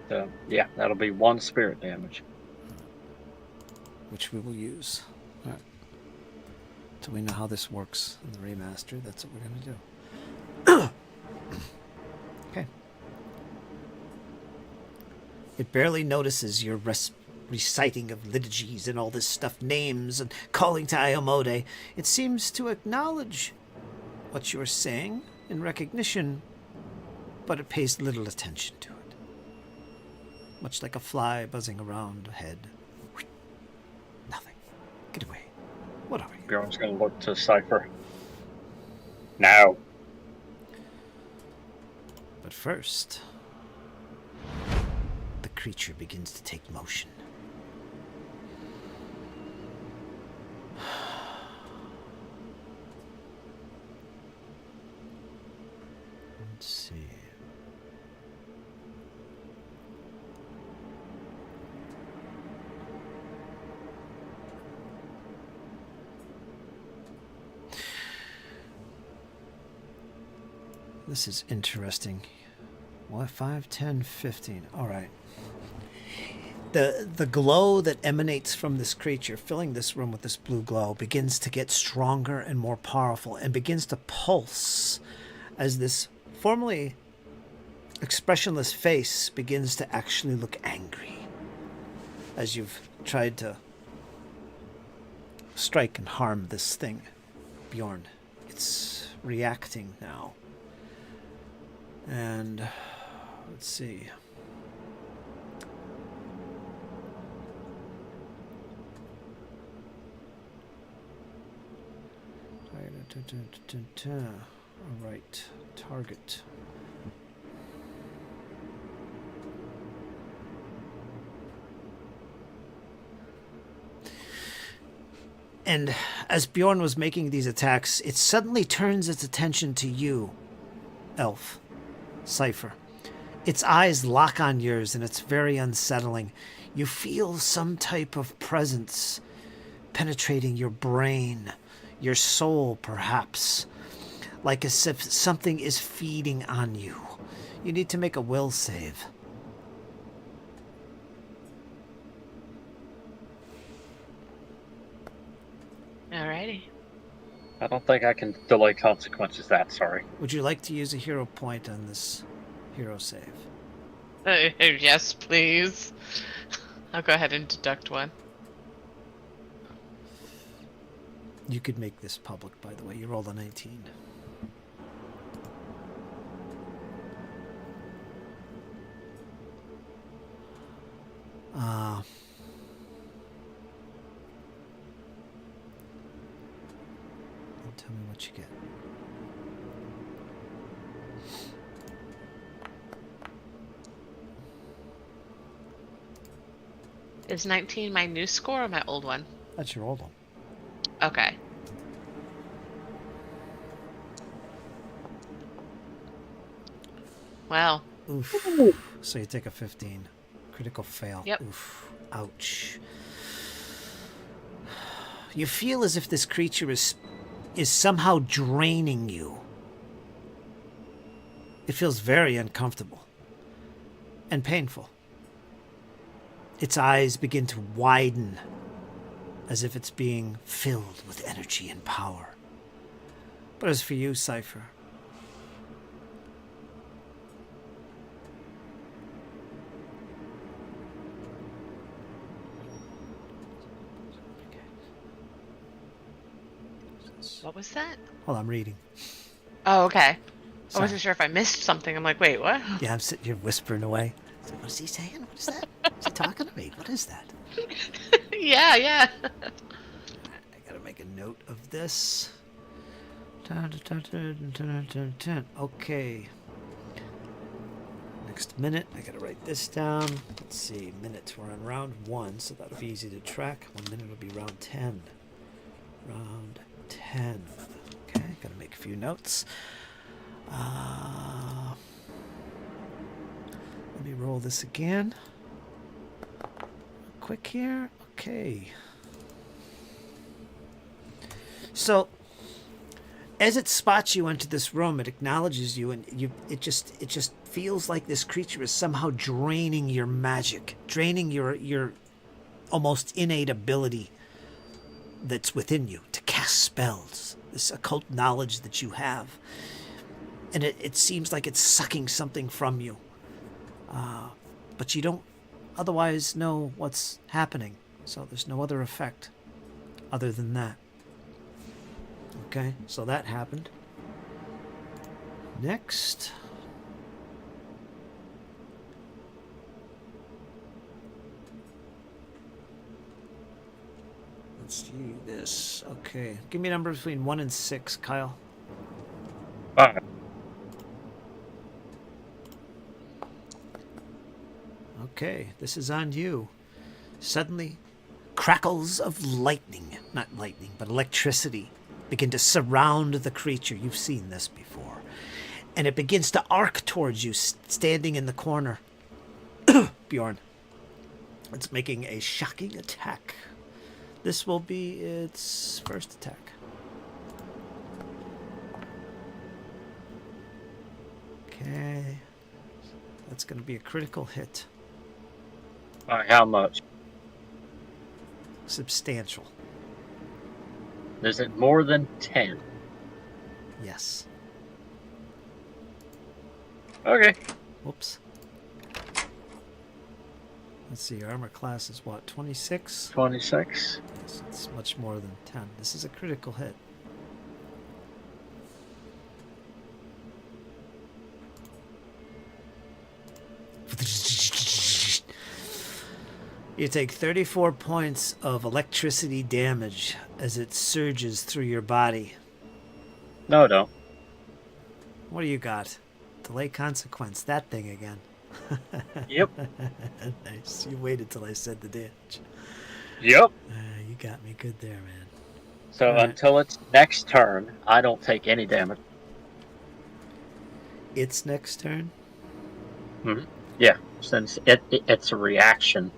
So, yeah, that'll be 1 spirit damage. Which we will use. All right. So we know how this works in the remaster. That's what we're going to do. Okay. It barely notices your reciting of liturgies and all this stuff, names and calling to Ayomode. It seems to acknowledge what you're saying in recognition, but it pays little attention to it. Much like a fly buzzing around a head. Nothing. Get away. What are you? Bjorn's going to look to Cypher. Now. But first, the creature begins to take motion. Let's see. This is interesting. What, 5, 10, 15. All right. The glow that emanates from this creature, filling this room with this blue glow, begins to get stronger and more powerful and begins to pulse as this formerly expressionless face begins to actually look angry as you've tried to strike and harm this thing. Bjorn, it's reacting now. And let's see. All right, target. And as Bjorn was making these attacks, it suddenly turns its attention to you, Elf, Cypher. Its eyes lock on yours, and it's very unsettling. You feel some type of presence penetrating your brain, your soul, perhaps, like as if something is feeding on you. You need to make a will save. Alrighty. I don't think I can delay consequences that, sorry. Would you like to use a hero point on this hero save? Yes, please. I'll go ahead and deduct one. You could make this public, by the way. You rolled a 19. Tell me what you get. Is 19 my new score or my old one? That's your old one. Okay. Well. Oof. So you take a 15. Critical fail. Yep. Oof. Ouch. You feel as if this creature is somehow draining you. It feels very uncomfortable and painful. Its eyes begin to widen as if it's being filled with energy and power. But as for you, Cypher, What was that? well, I'm reading. Oh, okay. Sorry. I wasn't sure if I missed something. I'm like, wait, what? Yeah, I'm sitting here whispering away. So what is he saying? What is that? Is he talking to me? What is that? Yeah. I gotta make a note of this. Okay. Next minute, I gotta write this down. Let's see, minutes. We're on round 1, so that'll be easy to track. 1 minute will be round 10. Round 10. Okay, gotta make a few notes. Let me roll this again. Quick here. Okay. So, as it spots you into this room, it acknowledges you, and it just feels like this creature is somehow draining your magic, draining your almost innate ability that's within you to cast spells, this occult knowledge that you have. And it seems like it's sucking something from you. But you don't otherwise know what's happening. So there's no other effect other than that. Okay, so that happened. Next. Let's see this. Okay, give me a number between 1 and 6, Kyle. 5. Okay, this is on you. Suddenly, crackles of lightning, not lightning, but electricity, begin to surround the creature. You've seen this before. And it begins to arc towards you, standing in the corner. Bjorn. It's making a shocking attack. This will be its first attack. Okay. That's going to be a critical hit. By how much? Substantial. Is it more than 10? Yes. Okay. Whoops. Let's see, your armor class is what, 26? 26. Yes, it's much more than 10. This is a critical hit. You take 34 points of electricity damage as it surges through your body. No, don't. What do you got? Delay consequence. That thing again. Yep. Nice. You waited till I said the damage. Yep. You got me good there, man. So All right. until its next turn, I don't take any damage. Its next turn? Mm-hmm. Yeah, since it's a reaction.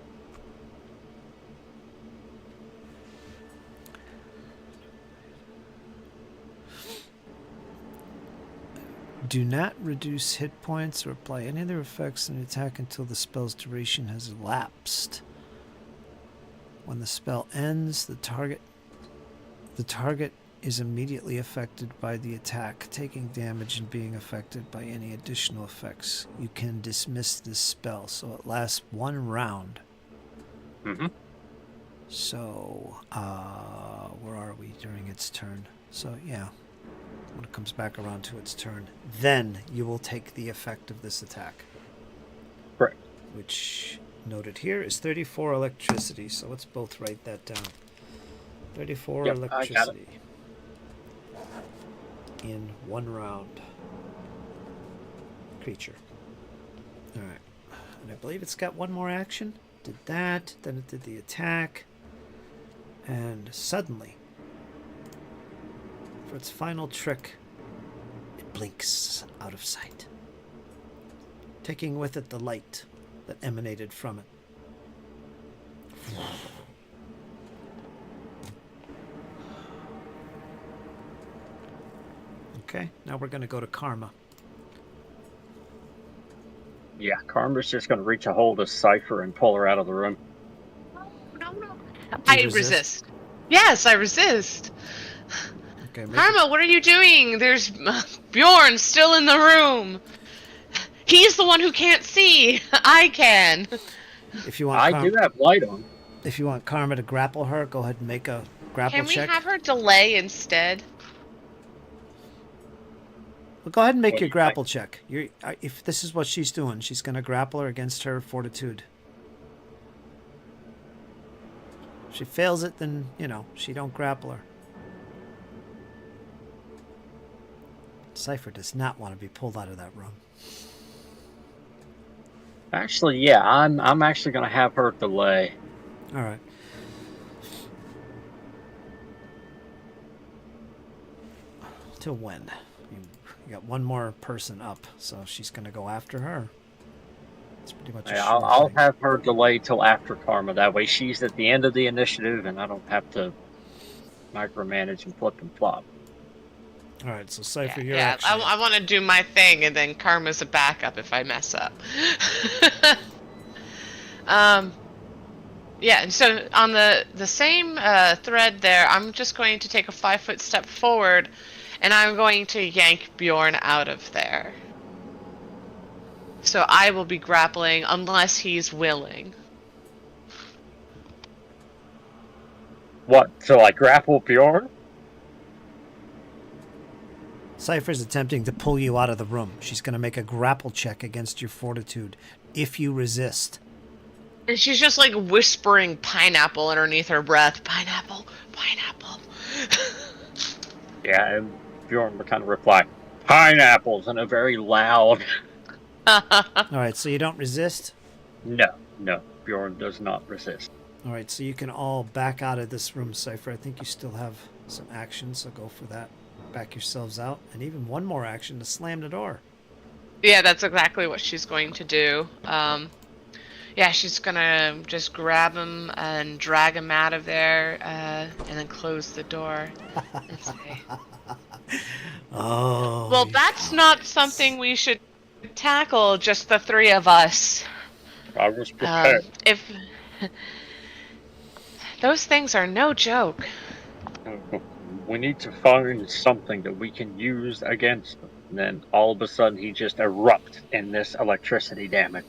Do not reduce hit points or apply any other effects on the attack until the spell's duration has elapsed. When the spell ends, the target is immediately affected by the attack, taking damage and being affected by any additional effects. You can dismiss this spell, so it lasts 1 round. Mm-hmm. So, where are we during its turn? So, yeah. When it comes back around to its turn, then you will take the effect of this attack. Correct. Which, noted here, is 34 electricity. So let's both write that down. 34 Yep, I got it. electricity. In 1 round. Creature. Alright. And I believe it's got 1 more action. Did that, then it did the attack. And suddenly, for its final trick, it blinks out of sight, taking with it the light that emanated from it. Okay, now we're going to go to Karma. Yeah, Karma's just going to reach a hold of Cypher and pull her out of the room. No. Do you I resist. Yes, I resist. Okay, Karma, what are you doing? There's Bjorn still in the room. He's the one who can't see. I can. if you want, I do have light on. If you want Karma to grapple her, go ahead and make a grapple Can we check. have her delay instead? Well, go ahead and make What your do you grapple check. If this is what she's doing, she's going to grapple her against her fortitude. If she fails it, then, she don't grapple her. Cypher does not want to be pulled out of that room. Actually, yeah, I'm actually going to have her delay. All right. Till when? You got 1 more person up, so she's going to go after her. That's pretty much a Yeah, sure I'll thing. have her delay till after Karma. That way she's at the end of the initiative and I don't have to micromanage and flip and flop. All right, so Cypher, you're Yeah, actually... I want to do my thing, and then Karma's a backup if I mess up. Yeah, and so on the same thread there, I'm just going to take a 5-foot step forward, and I'm going to yank Bjorn out of there. So I will be grappling unless he's willing. What? So I grapple Bjorn? Cypher's attempting to pull you out of the room. She's going to make a grapple check against your fortitude if you resist. And she's just like whispering pineapple underneath her breath. Pineapple, pineapple. Yeah, and Bjorn would kind of reply, pineapples, in a very loud... All right, so you don't resist? No, Bjorn does not resist. All right, so you can all back out of this room, Cypher. I think you still have some action, so go for that. Back yourselves out, and even 1 more action to slam the door. Yeah, that's exactly what she's going to do. Yeah, she's gonna just grab him and drag him out of there, and then close the door and say, Oh. well, that's not something we should tackle just the three of us. I was prepared. If those things are no joke. We need to find something that we can use against them. And then all of a sudden, he just erupts in this electricity damage.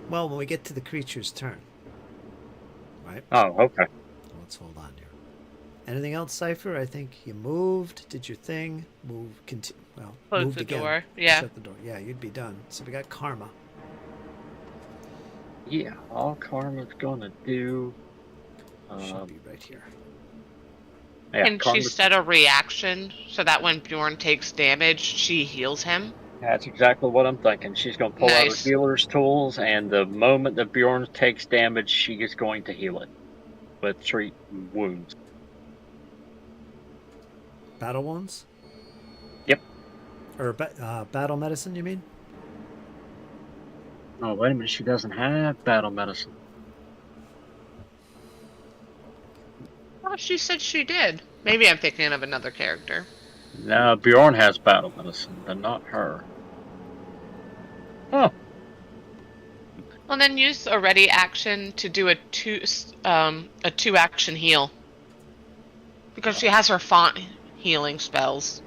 Well, when we get to the creature's turn. Right? Oh, okay. Let's hold on here. Anything else, Cypher? I think you moved, did your thing, Close moved the again. door. Yeah. Shut the door. Yeah, you'd be done. So we got Karma. Yeah, all Karma's gonna do. Should be right here. Yeah, Can she set a reaction so that when Bjorn takes damage, she heals him? That's exactly what I'm thinking. She's going to pull out her healer's tools, and the moment that Bjorn takes damage, she is going to heal it with treat wounds. Battle wounds? Yep. Or battle medicine, you mean? Oh, wait a minute. She doesn't have battle medicine. Oh, she said she did. Maybe I'm thinking of another character. No, Bjorn has battle medicine, but not her. Huh. Well, then use a ready action to do a two action heal. Because she has her font healing spells.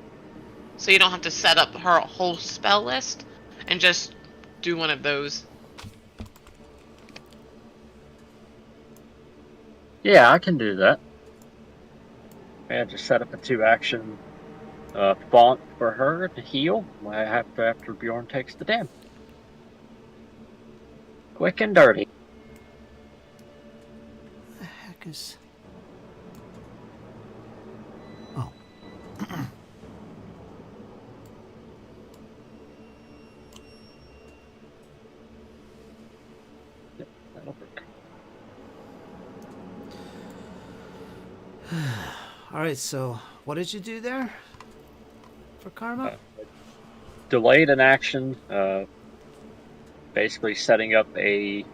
So you don't have to set up her whole spell list and just do one of those. Yeah, I can do that. Yeah, just set up a 2-action font for her to heal after Bjorn takes the damage. Quick and dirty. What the heck is... Oh. Yep, that'll work. All right, so what did you do there for Karma? Delayed an action, basically setting up a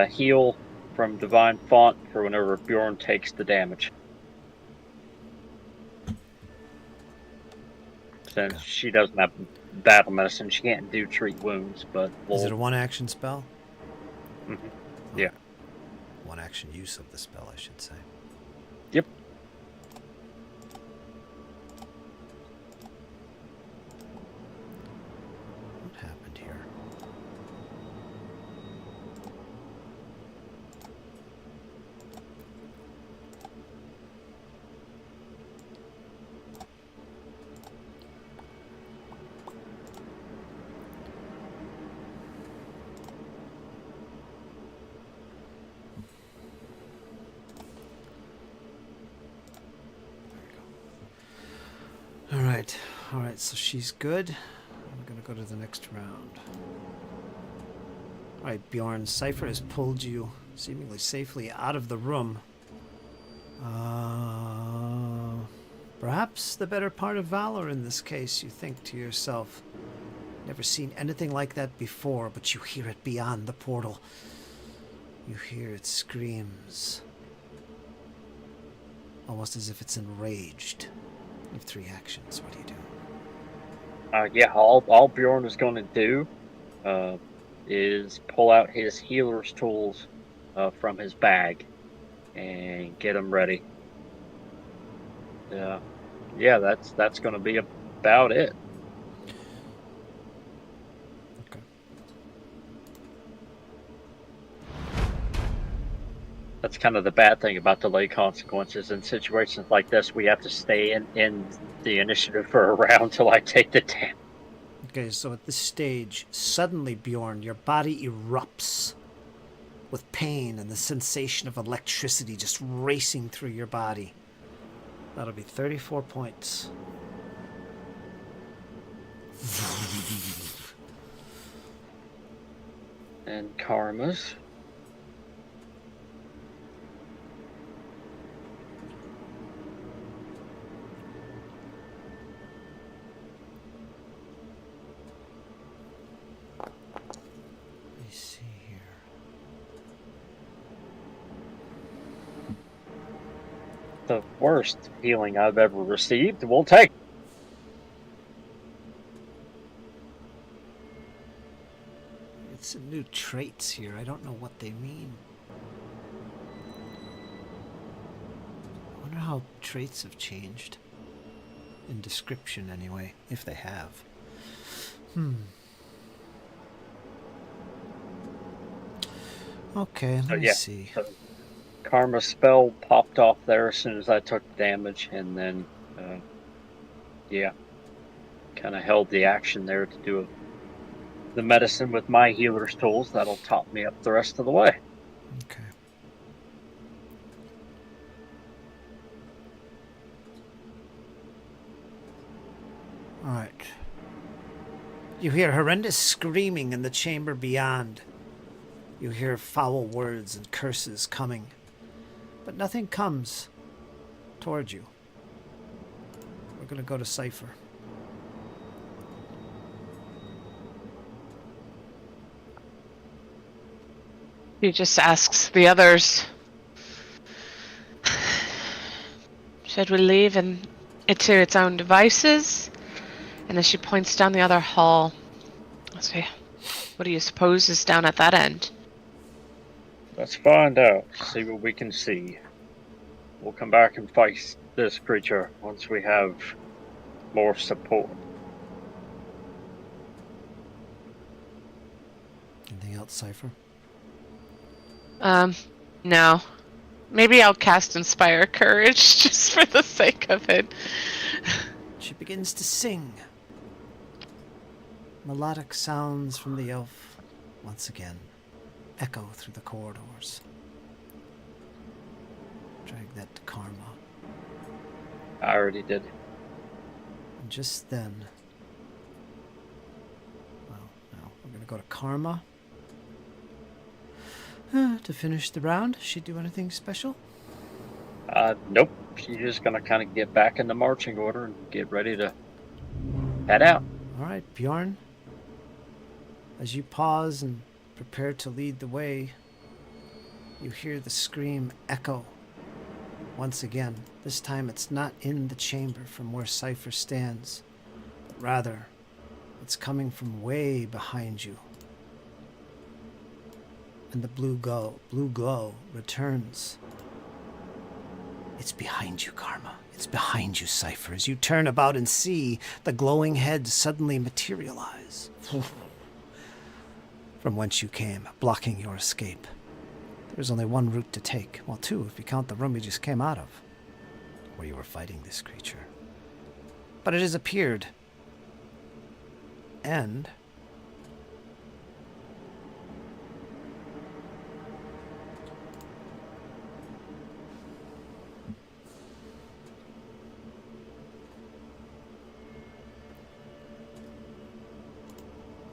heal from Divine Font for whenever Bjorn takes the damage. Since she doesn't have battle medicine, she can't do treat wounds, but... Is it a 1-action spell? Mm-hmm. Oh, yeah. 1-action use of the spell, I should say. Yep. What happened here? All right, so she's good. I'm gonna go to the next round. All right, Bjorn, Cypher has pulled you seemingly safely out of the room. Perhaps the better part of valor in this case, you think to yourself. Never seen anything like that before, but you hear it beyond the portal. You hear its screams. Almost as if it's enraged. You have 3 actions. What do you do? Yeah, all Bjorn is going to do is pull out his healer's tools from his bag and get them ready. Yeah, that's going to be about it. Okay. That's kind of the bad thing about delayed consequences. In situations like this, we have to stay in the initiative for a round till I take the damage. Okay, so at this stage, suddenly, Bjorn, your body erupts with pain and the sensation of electricity just racing through your body. That'll be 34 points. And Karma's. Let me see here. the worst healing I've ever received. We'll take. It's some new traits here. I don't know what they mean. I wonder how traits have changed. In description, anyway, if they have. Okay, let me see. The karma spell popped off there as soon as I took damage, and then, kind of held the action there to do the medicine with my healer's tools. That'll top me up the rest of the way. Okay. All right. You hear horrendous screaming in the chamber beyond. You hear foul words and curses coming, but nothing comes toward you. We're going to go to Cypher. He just asks the others, should we leave it to its own devices? And then she points down the other hall. Let's see. What do you suppose is down at that end? Let's find out. See what we can see. We'll come back and fight this creature once we have more support. Anything else, Cypher? No. Maybe I'll cast Inspire Courage just for the sake of it. She begins to sing. Melodic sounds from the elf once again echo through the corridors. Drag that to Karma. I already did. And just then, well, now we're going to go to Karma. To finish the round, she do anything special? Nope. She's just gonna kind of get back in the marching order and get ready to head out. All right, Bjorn. As you pause and prepare to lead the way, you hear the scream echo once again. This time it's not in the chamber from where Cypher stands, but rather it's coming from way behind you. And the blue glow returns. It's behind you, Karma. It's behind you, Cypher, as you turn about and see the glowing head suddenly materialize from whence you came, blocking your escape. There's only one route to take. Well, two, if you count the room you just came out of, where you were fighting this creature. But it has appeared. And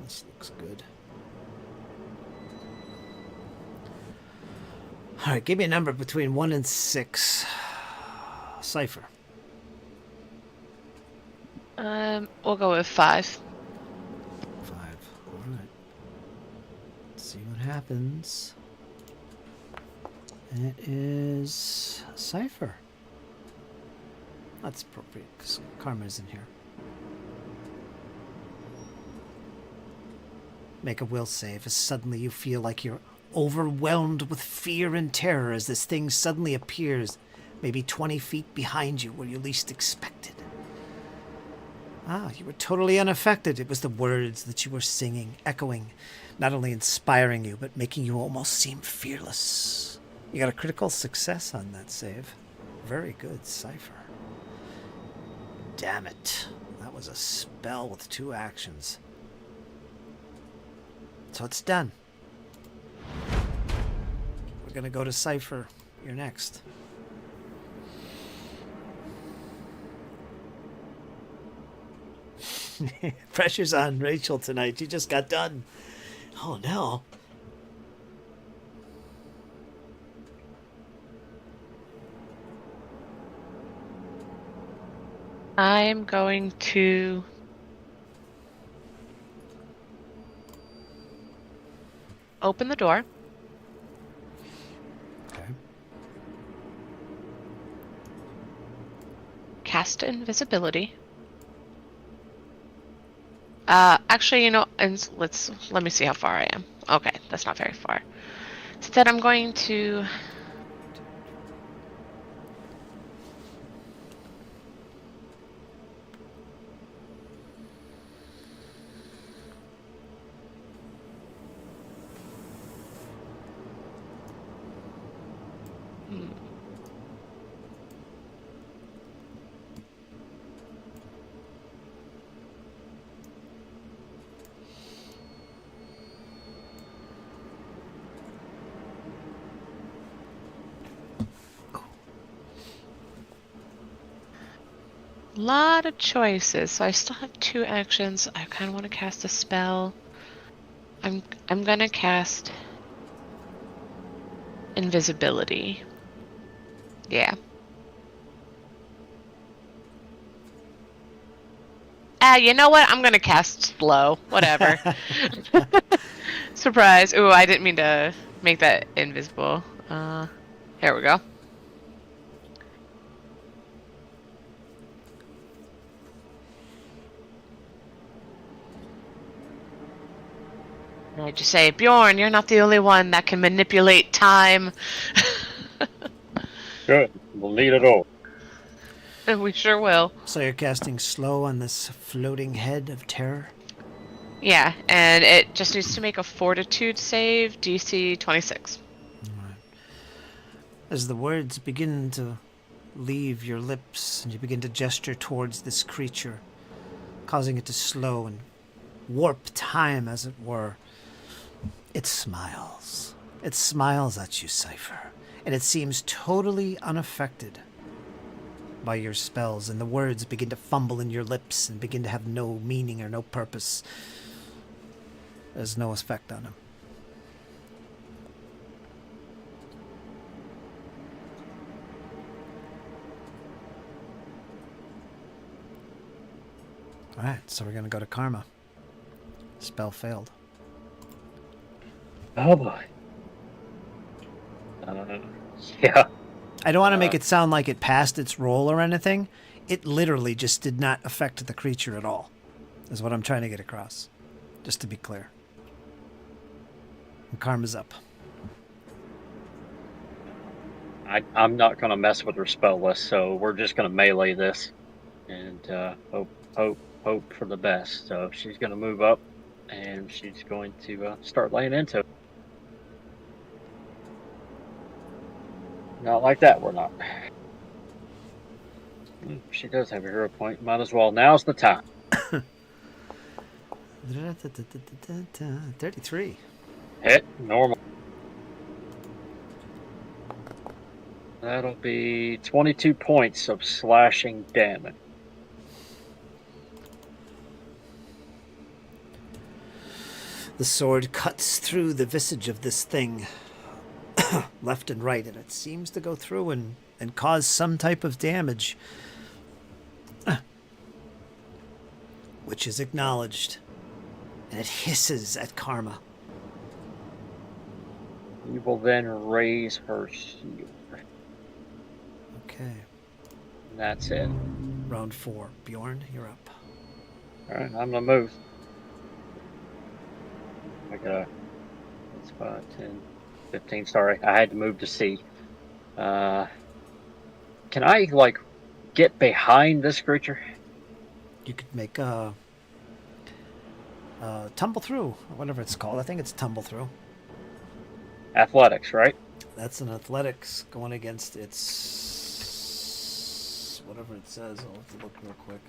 this looks good. All right, give me a number between 1 and 6. Cypher. We'll go with 5. 5. All right. Let's see what happens. It is Cypher. That's appropriate because Karma's in here. Make a will save as suddenly you feel like you're overwhelmed with fear and terror as this thing suddenly appears maybe 20 feet behind you where you least expected. You were totally unaffected. It was the words that you were singing, echoing, not only inspiring you, but making you almost seem fearless. You got a critical success on that save. Very good, Cypher. Damn it. That was a spell with 2 actions. So it's done. We're going to go to Cypher. You're next. Pressure's on Rachel tonight. She just got done. Oh no. I'm going to open the door. Okay. cast invisibility. Actually, and let me see how far I am. Okay, that's not very far. Instead, I'm going to. Lot of choices, so I still have 2 actions. I kind of want to cast a spell. I'm gonna cast invisibility. Yeah. You know what? I'm gonna cast slow. Whatever. Surprise. Ooh, I didn't mean to make that invisible. Here we go. And I just say, Bjorn, you're not the only one that can manipulate time. Good. We'll need it all. We sure will. So you're casting slow on this floating head of terror? Yeah, and it just needs to make a fortitude save, DC 26. Right. As the words begin to leave your lips and you begin to gesture towards this creature, causing it to slow and warp time, as it were, it smiles. It smiles at you, Cypher, and it seems totally unaffected by your spells, and the words begin to fumble in your lips and begin to have no meaning or no purpose. There's no effect on him. Alright, so we're going to go to Karma. Spell failed. Oh boy. Yeah. I don't want to make it sound like it passed its roll or anything. It literally just did not affect the creature at all, is what I'm trying to get across. Just to be clear. And Karma's up. I'm not going to mess with her spell list, so we're just going to melee this. And hope for the best. So she's going to move up, and she's going to start laying into it. Not like that, we're not. She does have a hero point. Might as well. Now's the time. 33. Hit. Normal. That'll be 22 points of slashing damage. The sword cuts through the visage of this thing, left and right, and it seems to go through and cause some type of damage, which is acknowledged, and it hisses at Karma. We will then raise her shield. Okay. That's it. Round 4. Bjorn, you're up. Alright, I'm gonna move. I got 5, 10, 15. Sorry, I had to move to C. Can I, get behind this creature? You could make a tumble through, or whatever it's called. I think it's tumble through. Athletics, right? That's an athletics going against its whatever it says. I'll have to look real quick.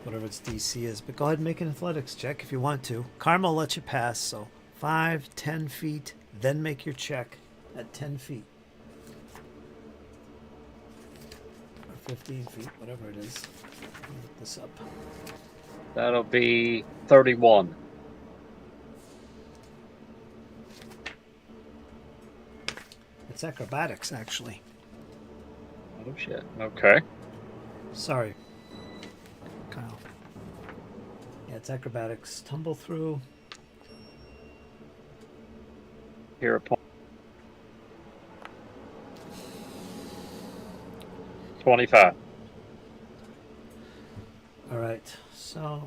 Whatever its DC is. But go ahead and make an athletics check if you want to. Karma will let you pass, so 5, 10 feet, then make your check at 10 feet. Or 15 feet, whatever it is. Let me look this up. That'll be 31. It's acrobatics, actually. Oh shit. Okay. Sorry, Kyle. Yeah, it's acrobatics. Tumble through. Hero point. 25. All right, so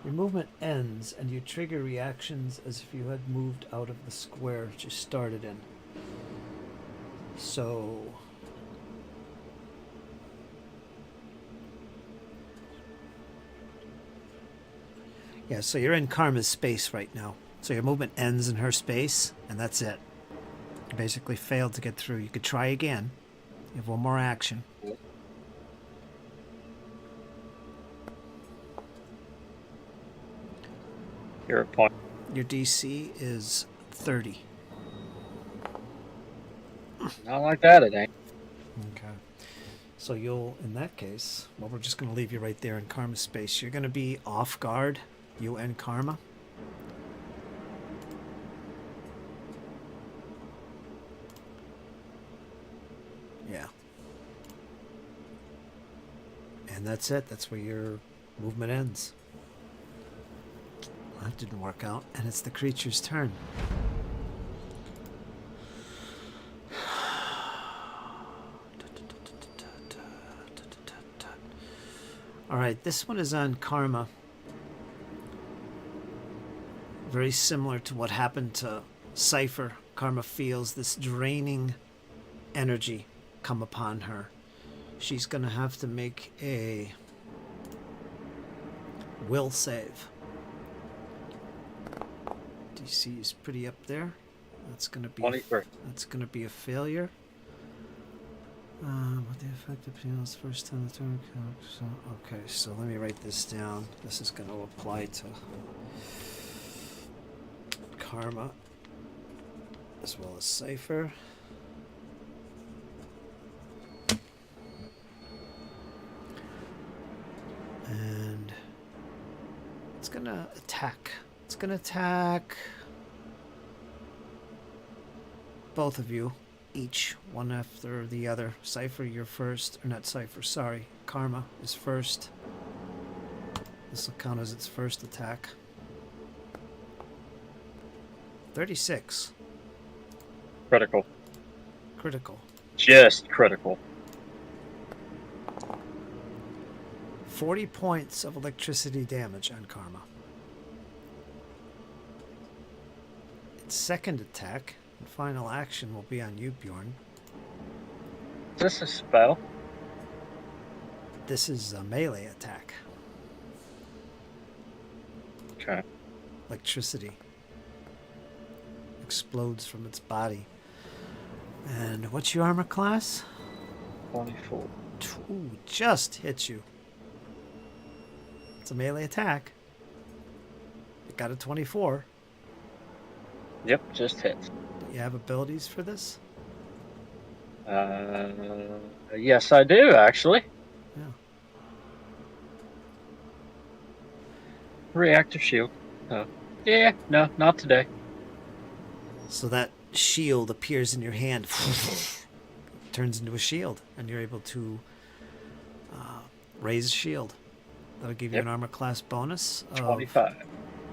your movement ends and you trigger reactions as if you had moved out of the square that you started in. So yeah, so you're in Karma's space right now. So your movement ends in her space, and that's it. You basically failed to get through. You could try again. You have one more action. Hero point. Your DC is 30. Not like that, it ain't. Okay. So you'll, in that case, well, we're just going to leave you right there in Karma's space. You're going to be off guard, you and Karma. Yeah. And that's it. That's where your movement ends. That didn't work out. And it's the creature's turn. Alright, this one is on Karma. Very similar to what happened to Cypher. Karma feels this draining energy come upon her. She's going to have to make a will save. DC is pretty up there. That's going to be 23. That's going to be a failure. What the effect appeals first time the turn counts. So, okay, so let me write this down. This is going to apply to Karma as well as Cypher. And it's going to attack. It's going to attack both of you. Each, one after the other. Cypher, you're first. Or not Cypher, sorry. Karma is first. This will count as its first attack. 36. Critical. Critical. Just critical. 40 points of electricity damage on Karma. Its second attack and final action will be on you, Bjorn. Is this a spell? This is a melee attack. Okay. Electricity explodes from its body. And what's your armor class? 24. Ooh, just hits you. It's a melee attack. It got a 24. Yep, just hits. You have abilities for this? Yes, I do, actually. Yeah. Reactive shield. Oh. Yeah, no, not today. So that shield appears in your hand, turns into a shield, and you're able to raise a shield. That'll give you an armor class bonus of 25.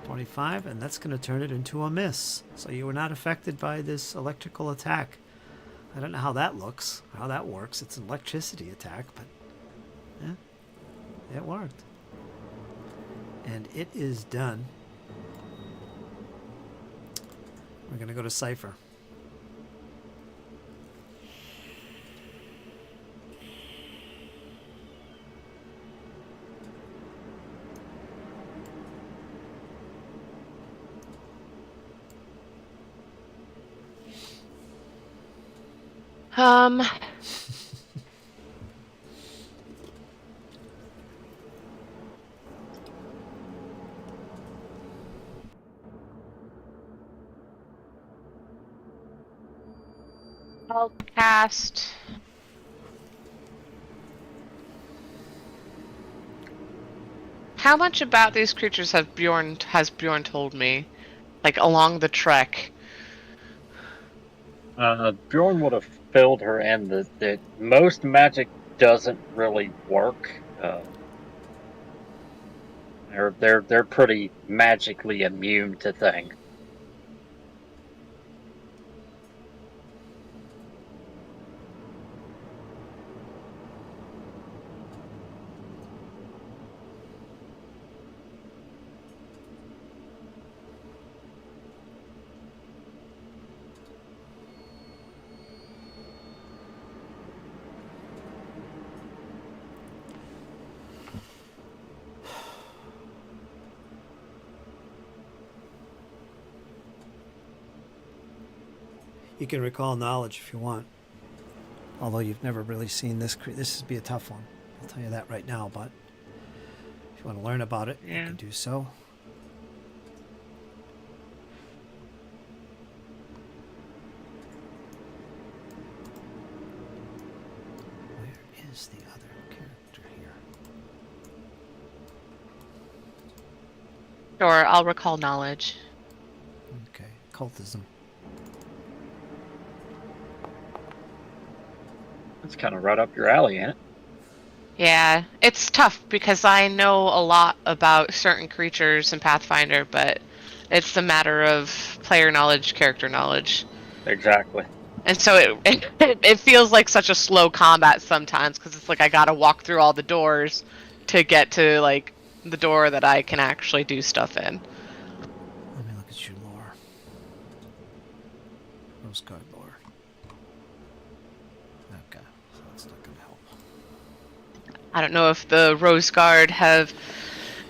25, and that's going to turn it into a miss. So you were not affected by this electrical attack. I don't know how that looks, how that works. It's an electricity attack, but yeah, it worked. And it is done. We're going to go to Cypher. I'll cast. How much about these creatures has Bjorn told me, like along the trek? Bjorn would have filled her in that most magic doesn't really work. They're pretty magically immune to things. You can recall knowledge if you want. Although you've never really seen this. This would be a tough one. I'll tell you that right now, but if you want to learn about it, you can do so. Where is the other character here? Sure, I'll recall knowledge. Okay, cultism. It's kind of right up your alley, ain't it? Yeah, it's tough because I know a lot about certain creatures in Pathfinder, but it's a matter of player knowledge, character knowledge. Exactly. And so it feels like such a slow combat sometimes because it's like I gotta walk through all the doors to get to like the door that I can actually do stuff in. Let me look at your lore. Rose Guard lore. Okay, so that's not going to help. I don't know if the Rose Guard have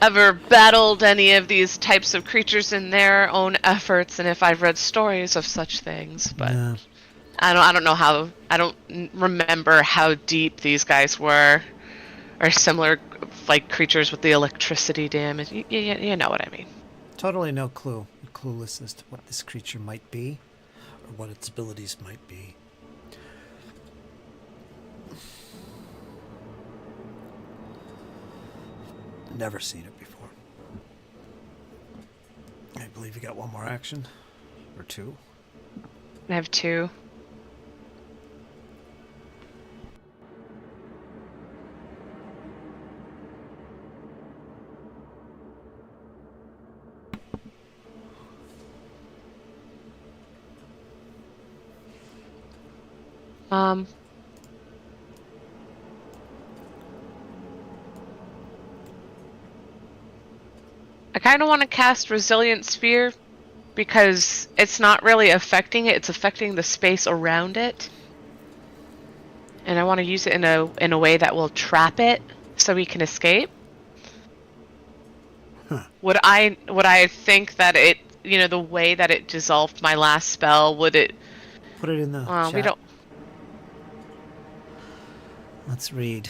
ever battled any of these types of creatures in their own efforts, and if I've read stories of such things, but Yeah. I don't know how. I don't remember how deep these guys were, or similar like creatures with the electricity damage. You know what I mean. Totally no clue. You're clueless as to what this creature might be, or what its abilities might be. Never seen it before. I believe you got one more action. Or two. I have two. I kind of want to cast Resilient Sphere because it's not really affecting it, it's affecting the space around it. And I want to use it in a way that will trap it so we can escape. Huh. Would I think that it, the way that it dissolved my last spell, would it... Put it in the chat. We don't... Let's read.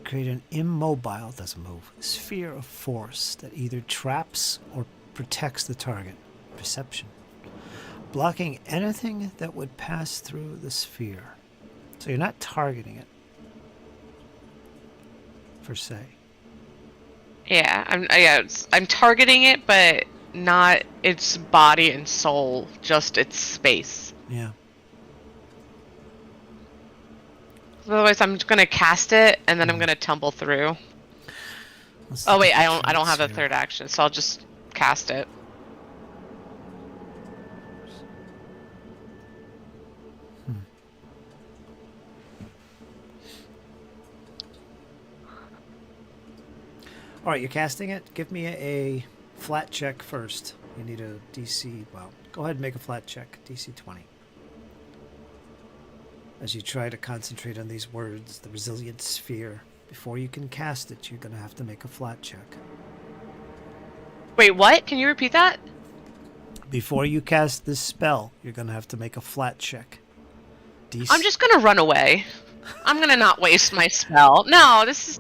Create an immobile, doesn't move, sphere of force that either traps or protects the target. Perception. Blocking anything that would pass through the sphere. So you're not targeting it, per se. Yeah, I'm targeting it, but not its body and soul, just its space. Yeah. Otherwise, I'm gonna cast it and then I'm gonna tumble through. Oh wait, I don't have a third action, so I'll just cast it. All right, you're casting it. Give me a flat check first. You need a DC. Well, go ahead and make a flat check. DC 20. As you try to concentrate on these words, the resilient sphere, before you can cast it, you're going to have to make a flat check. Wait, what? Can you repeat that? Before you cast this spell, you're going to have to make a flat check. I'm just going to run away. I'm going to not waste my spell. No, this.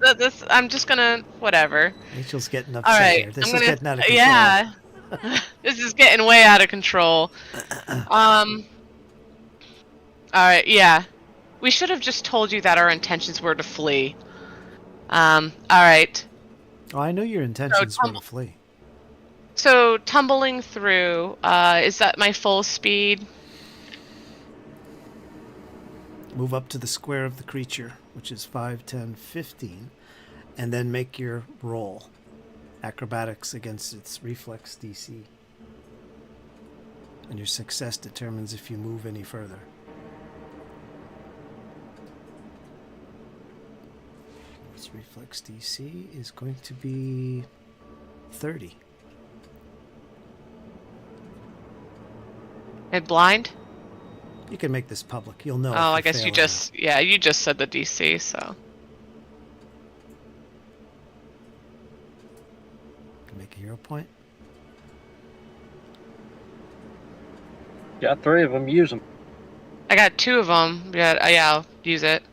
I'm just going to... Whatever. Rachel's getting upset All right, here. This is getting out of control. Yeah. This is getting way out of control. Alright, yeah. We should have just told you that our intentions were to flee. Alright. Oh, I know your intentions were to flee. So, tumbling through, is that my full speed? Move up to the square of the creature, which is 5, 10, 15, and then make your roll. Acrobatics against its reflex DC. And your success determines if you move any further. Its reflex DC is going to be 30. And blind? You can make this public. You'll know. Oh, I guess you just said the DC, so. Can make a hero point. Got 3 of them. Use them. I got 2 of them. Yeah, I'll use it.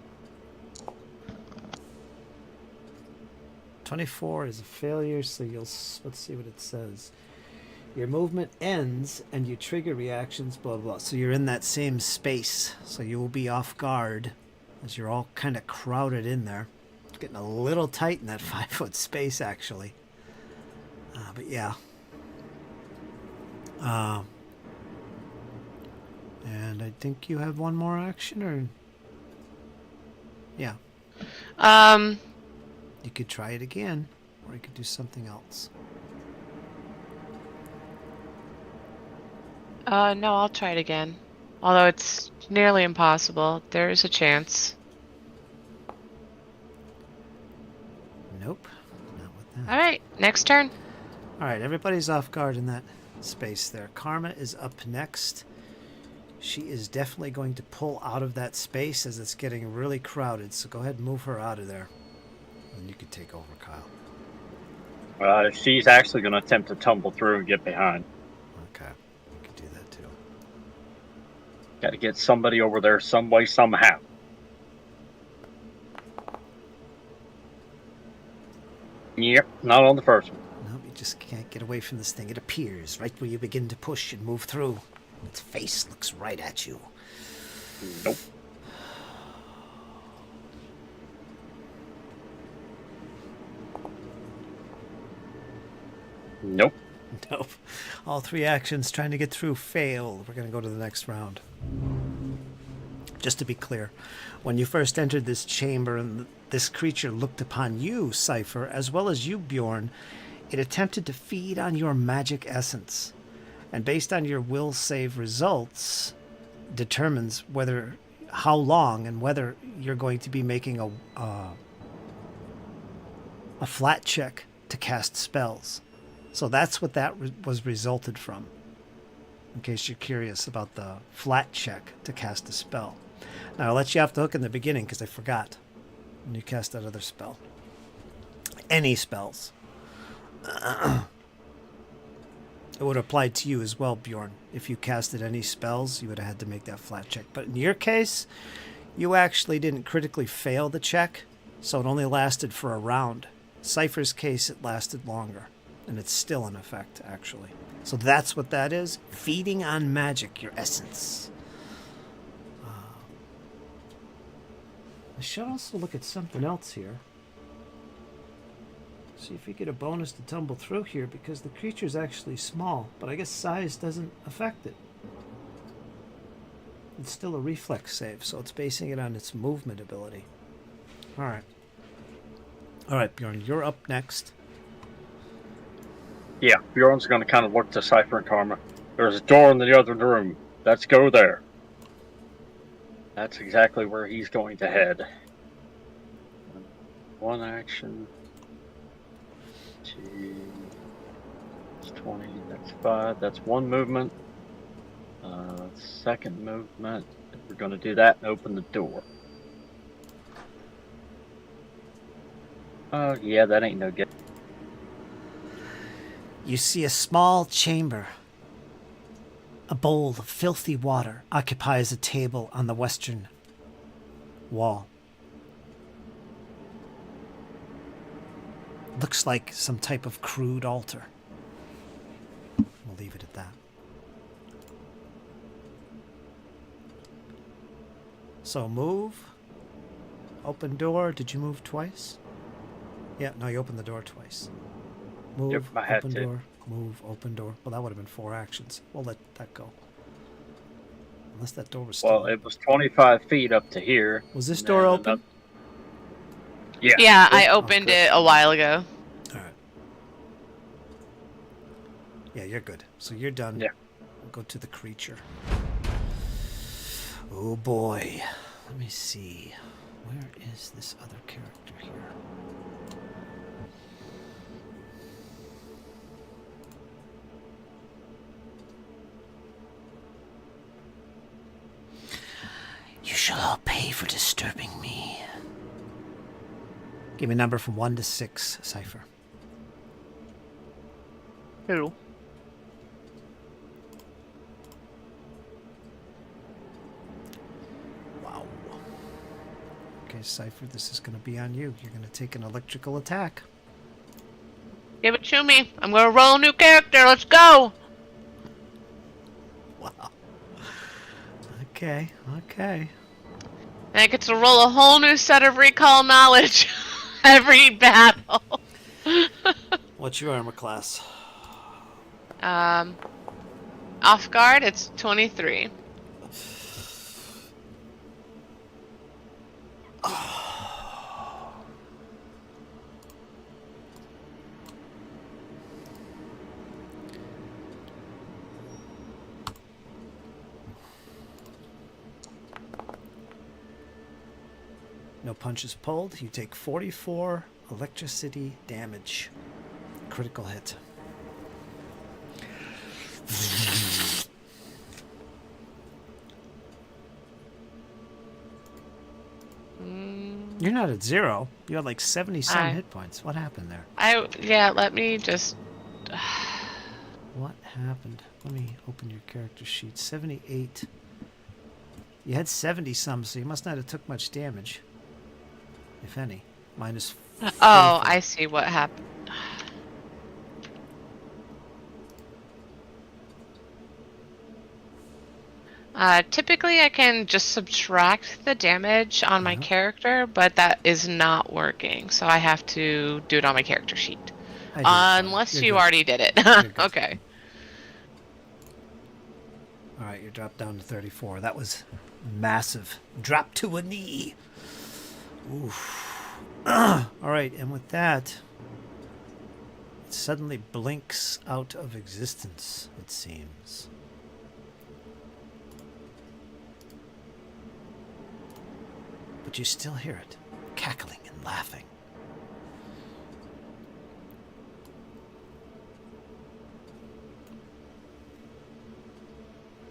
24 is a failure, so let's see what it says. Your movement ends and you trigger reactions, blah, blah. So you're in that same space. So you will be off guard as you're all kind of crowded in there. It's getting a little tight in that 5-foot space, actually. But yeah. And I think you have one more action, or... Yeah. You could try it again, or you could do something else. No, I'll try it again. Although it's nearly impossible. There is a chance. Nope. Not with that. Alright, next turn. Alright, everybody's off guard in that space there. Karma is up next. She is definitely going to pull out of that space as it's getting really crowded, so go ahead and move her out of there. And you can take over, Kyle. She's actually going to attempt to tumble through and get behind. Okay, you can do that too. Got to get somebody over there some way, somehow. Yep, not on the first one. No, you just can't get away from this thing. It appears right where you begin to push and move through. Its face looks right at you. Nope. Nope. Nope. All 3 actions trying to get through fail. We're going to go to the next round. Just to be clear, when you first entered this chamber and this creature looked upon you, Cypher, as well as you, Bjorn, it attempted to feed on your magic essence. And based on your will save results, determines how long and whether you're going to be making a flat check to cast spells. So that's what that was resulted from, in case you're curious about the flat check to cast a spell. Now, I'll let you off the hook in the beginning because I forgot when you cast that other spell. Any spells. It would apply to you as well, Bjorn. If you casted any spells, you would have had to make that flat check. But in your case, you actually didn't critically fail the check, so it only lasted for a round. Cypher's case, it lasted longer. And it's still in effect, actually. So that's what that is. Feeding on magic, your essence. I should also look at something else here. See if we get a bonus to tumble through here, because the creature's actually small, but I guess size doesn't affect it. It's still a reflex save, so it's basing it on its movement ability. Alright. Alright, Bjorn, you're up next. Yeah, Bjorn's going to kind of look to Cypher and Karma. There's a door in the other room. Let's go there. That's exactly where he's going to head. 1 action. 2. That's 20. That's 5. That's 1 movement. Second movement. We're going to do that and open the door. Yeah, that ain't no good. You see a small chamber. A bowl of filthy water occupies a table on the western wall. Looks like some type of crude altar. We'll leave it at that. So move. Open door. Did you move twice? Yeah, no, you opened the door twice. Move, Yep, I had open to. door, move, open door. Well, that would have been 4 actions. We'll let that go. Unless that door was still Well, it was 25 feet up to here. Was this and door then open? Yeah. Yeah, I opened good. it a while ago. All right. Yeah, you're good. So you're done. Yeah. We'll go to the creature. Oh boy. Let me see. Where is this other character here? You shall all pay for disturbing me. Give me a number from 1 to 6, Cypher. Who? Okay, Cypher, this is going to be on you. You're going to take an electrical attack. Give it to me. I'm gonna roll a new character. Let's go. Wow. Okay. And I get to roll a whole new set of recall knowledge every battle. What's your armor class? Off guard, it's 23. No punches pulled. You take 44 electricity damage. Critical hit. You're not at 0. You had like 70-some hit points. What happened there? Let me just... What happened? Let me open your character sheet. 78. You had 70-some, so you must not have took much damage. If any. Minus... Oh, I see what happened. Typically I can just subtract the damage on my character, but that is not working, so I have to do it on my character sheet. Unless you already did it. Okay. Alright, you dropped down to 34. That was massive. Drop to a knee. Oof. Alright, and with that, it suddenly blinks out of existence, it seems. But you still hear it, cackling and laughing.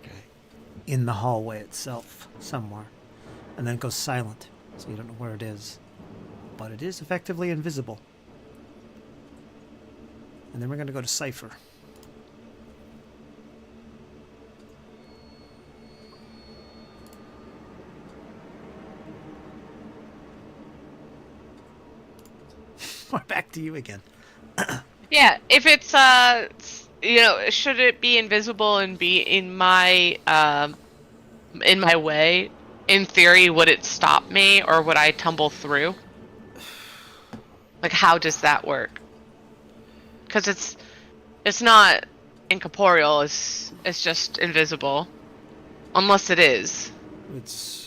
Okay. In the hallway itself, somewhere. And then it goes silent, so you don't know where it is. But it is effectively invisible. And then we're going to go to Cypher. We're back to you again. Yeah, if it's should it be invisible and be in my way? In theory, would it stop me, or would I tumble through? Like, how does that work? Because it's not incorporeal. It's just invisible, unless it is. It's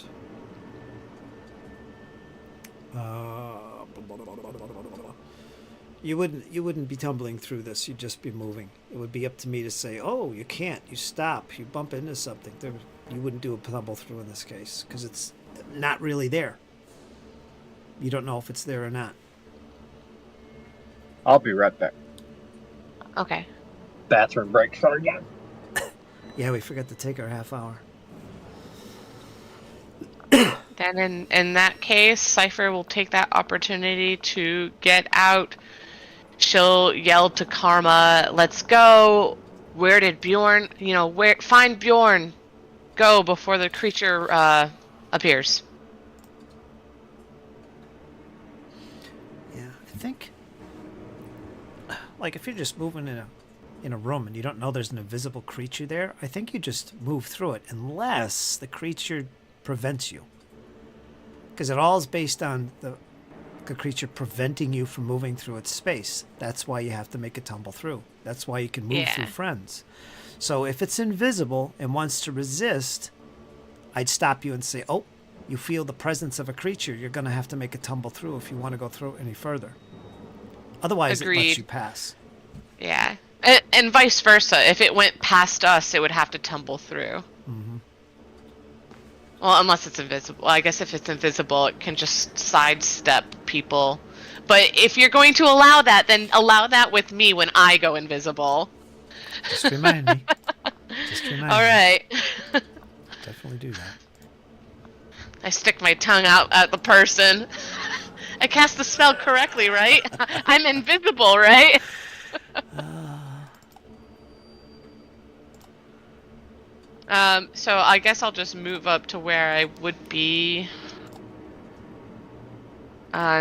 you wouldn't be tumbling through this. You'd just be moving. It would be up to me to say, "Oh, you can't. You stop. You bump into something." You wouldn't do a tumble through in this case because it's not really there. You don't know if it's there or not. I'll be right back. Okay. Bathroom break start again. Yeah, we forgot to take our half hour. Then in that case, Cypher will take that opportunity to get out. She'll yell to Karma, "Let's go! Where did Bjorn? Find Bjorn! Go before the creature appears." Yeah, I think. Like if you're just moving in a room and you don't know there's an invisible creature there, I think you just move through it unless the creature prevents you. Because it all is based on the creature preventing you from moving through its space. That's why you have to make a tumble through. That's why you can move through friends. So if it's invisible and wants to resist, I'd stop you and say, "Oh, you feel the presence of a creature. You're going to have to make a tumble through if you want to go through any further. Otherwise, Agreed. It lets you pass." Yeah. And vice versa. If it went past us, it would have to tumble through. Mm-hmm. Well, unless it's invisible. I guess if it's invisible, it can just sidestep people. But if you're going to allow that, then allow that with me when I go invisible. Just remind me. All right. Definitely do that. I stick my tongue out at the person. I cast the spell correctly, right? I'm invisible, right? So I guess I'll just move up to where I would be.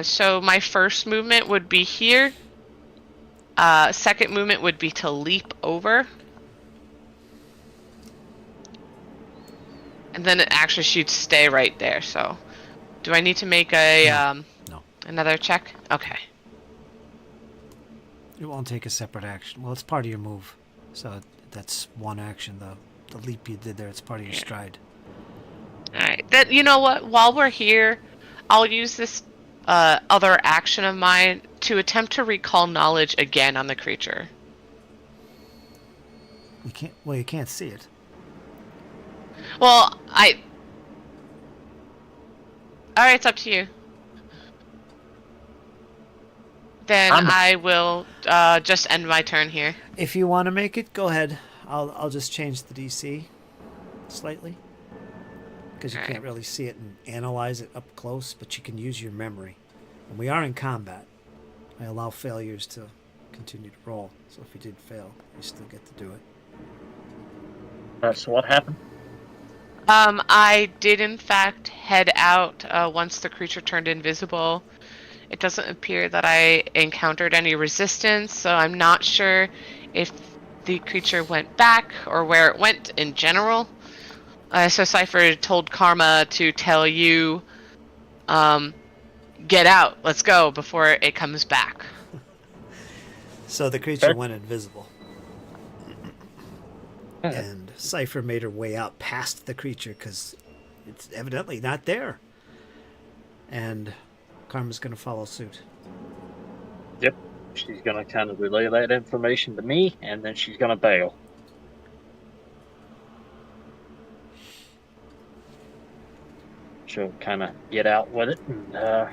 So my first movement would be here. Second movement would be to leap over. And then actually she'd stay right there, so. Do I need to make a, No. another check? Okay. It won't take a separate action. Well, it's part of your move. So that's one action. The leap you did there, it's part of your stride. Alright. Then, you know what? While we're here, I'll use this other action of mine to attempt to recall knowledge again on the creature. You can't see it. Well, Alright, it's up to you. Then I will just end my turn here. If you want to make it, go ahead. I'll just change the DC slightly. Because you can't really see it and analyze it up close, but you can use your memory. And we are in combat. I allow failures to continue to roll. So if you did fail, you still get to do it. So what happened? I did in fact head out once the creature turned invisible. It doesn't appear that I encountered any resistance, so I'm not sure if the creature went back or where it went in general. So Cypher told Karma to tell you, get out, let's go, before it comes back. So the creature went invisible. And Cypher made her way out past the creature because it's evidently not there. And Karma's going to follow suit. Yep. She's going to kind of relay that information to me, and then she's going to bail. She'll kind of get out with it. And,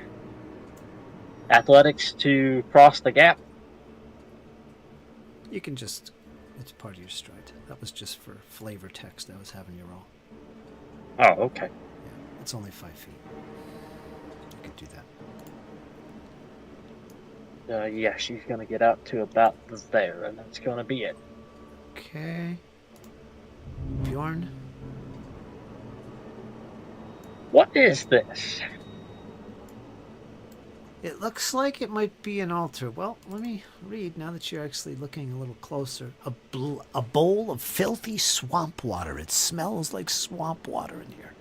athletics to cross the gap. You can just... It's part of your stride. That was just for flavor text I was having you roll. Oh, okay. Yeah, it's only 5 feet. You could do that. Yeah, she's going to get out to about there, and that's going to be it. Okay. Bjorn? What is this? It looks like it might be an altar. Well, let me read now that you're actually looking a little closer. A bowl of filthy swamp water. It smells like swamp water in here.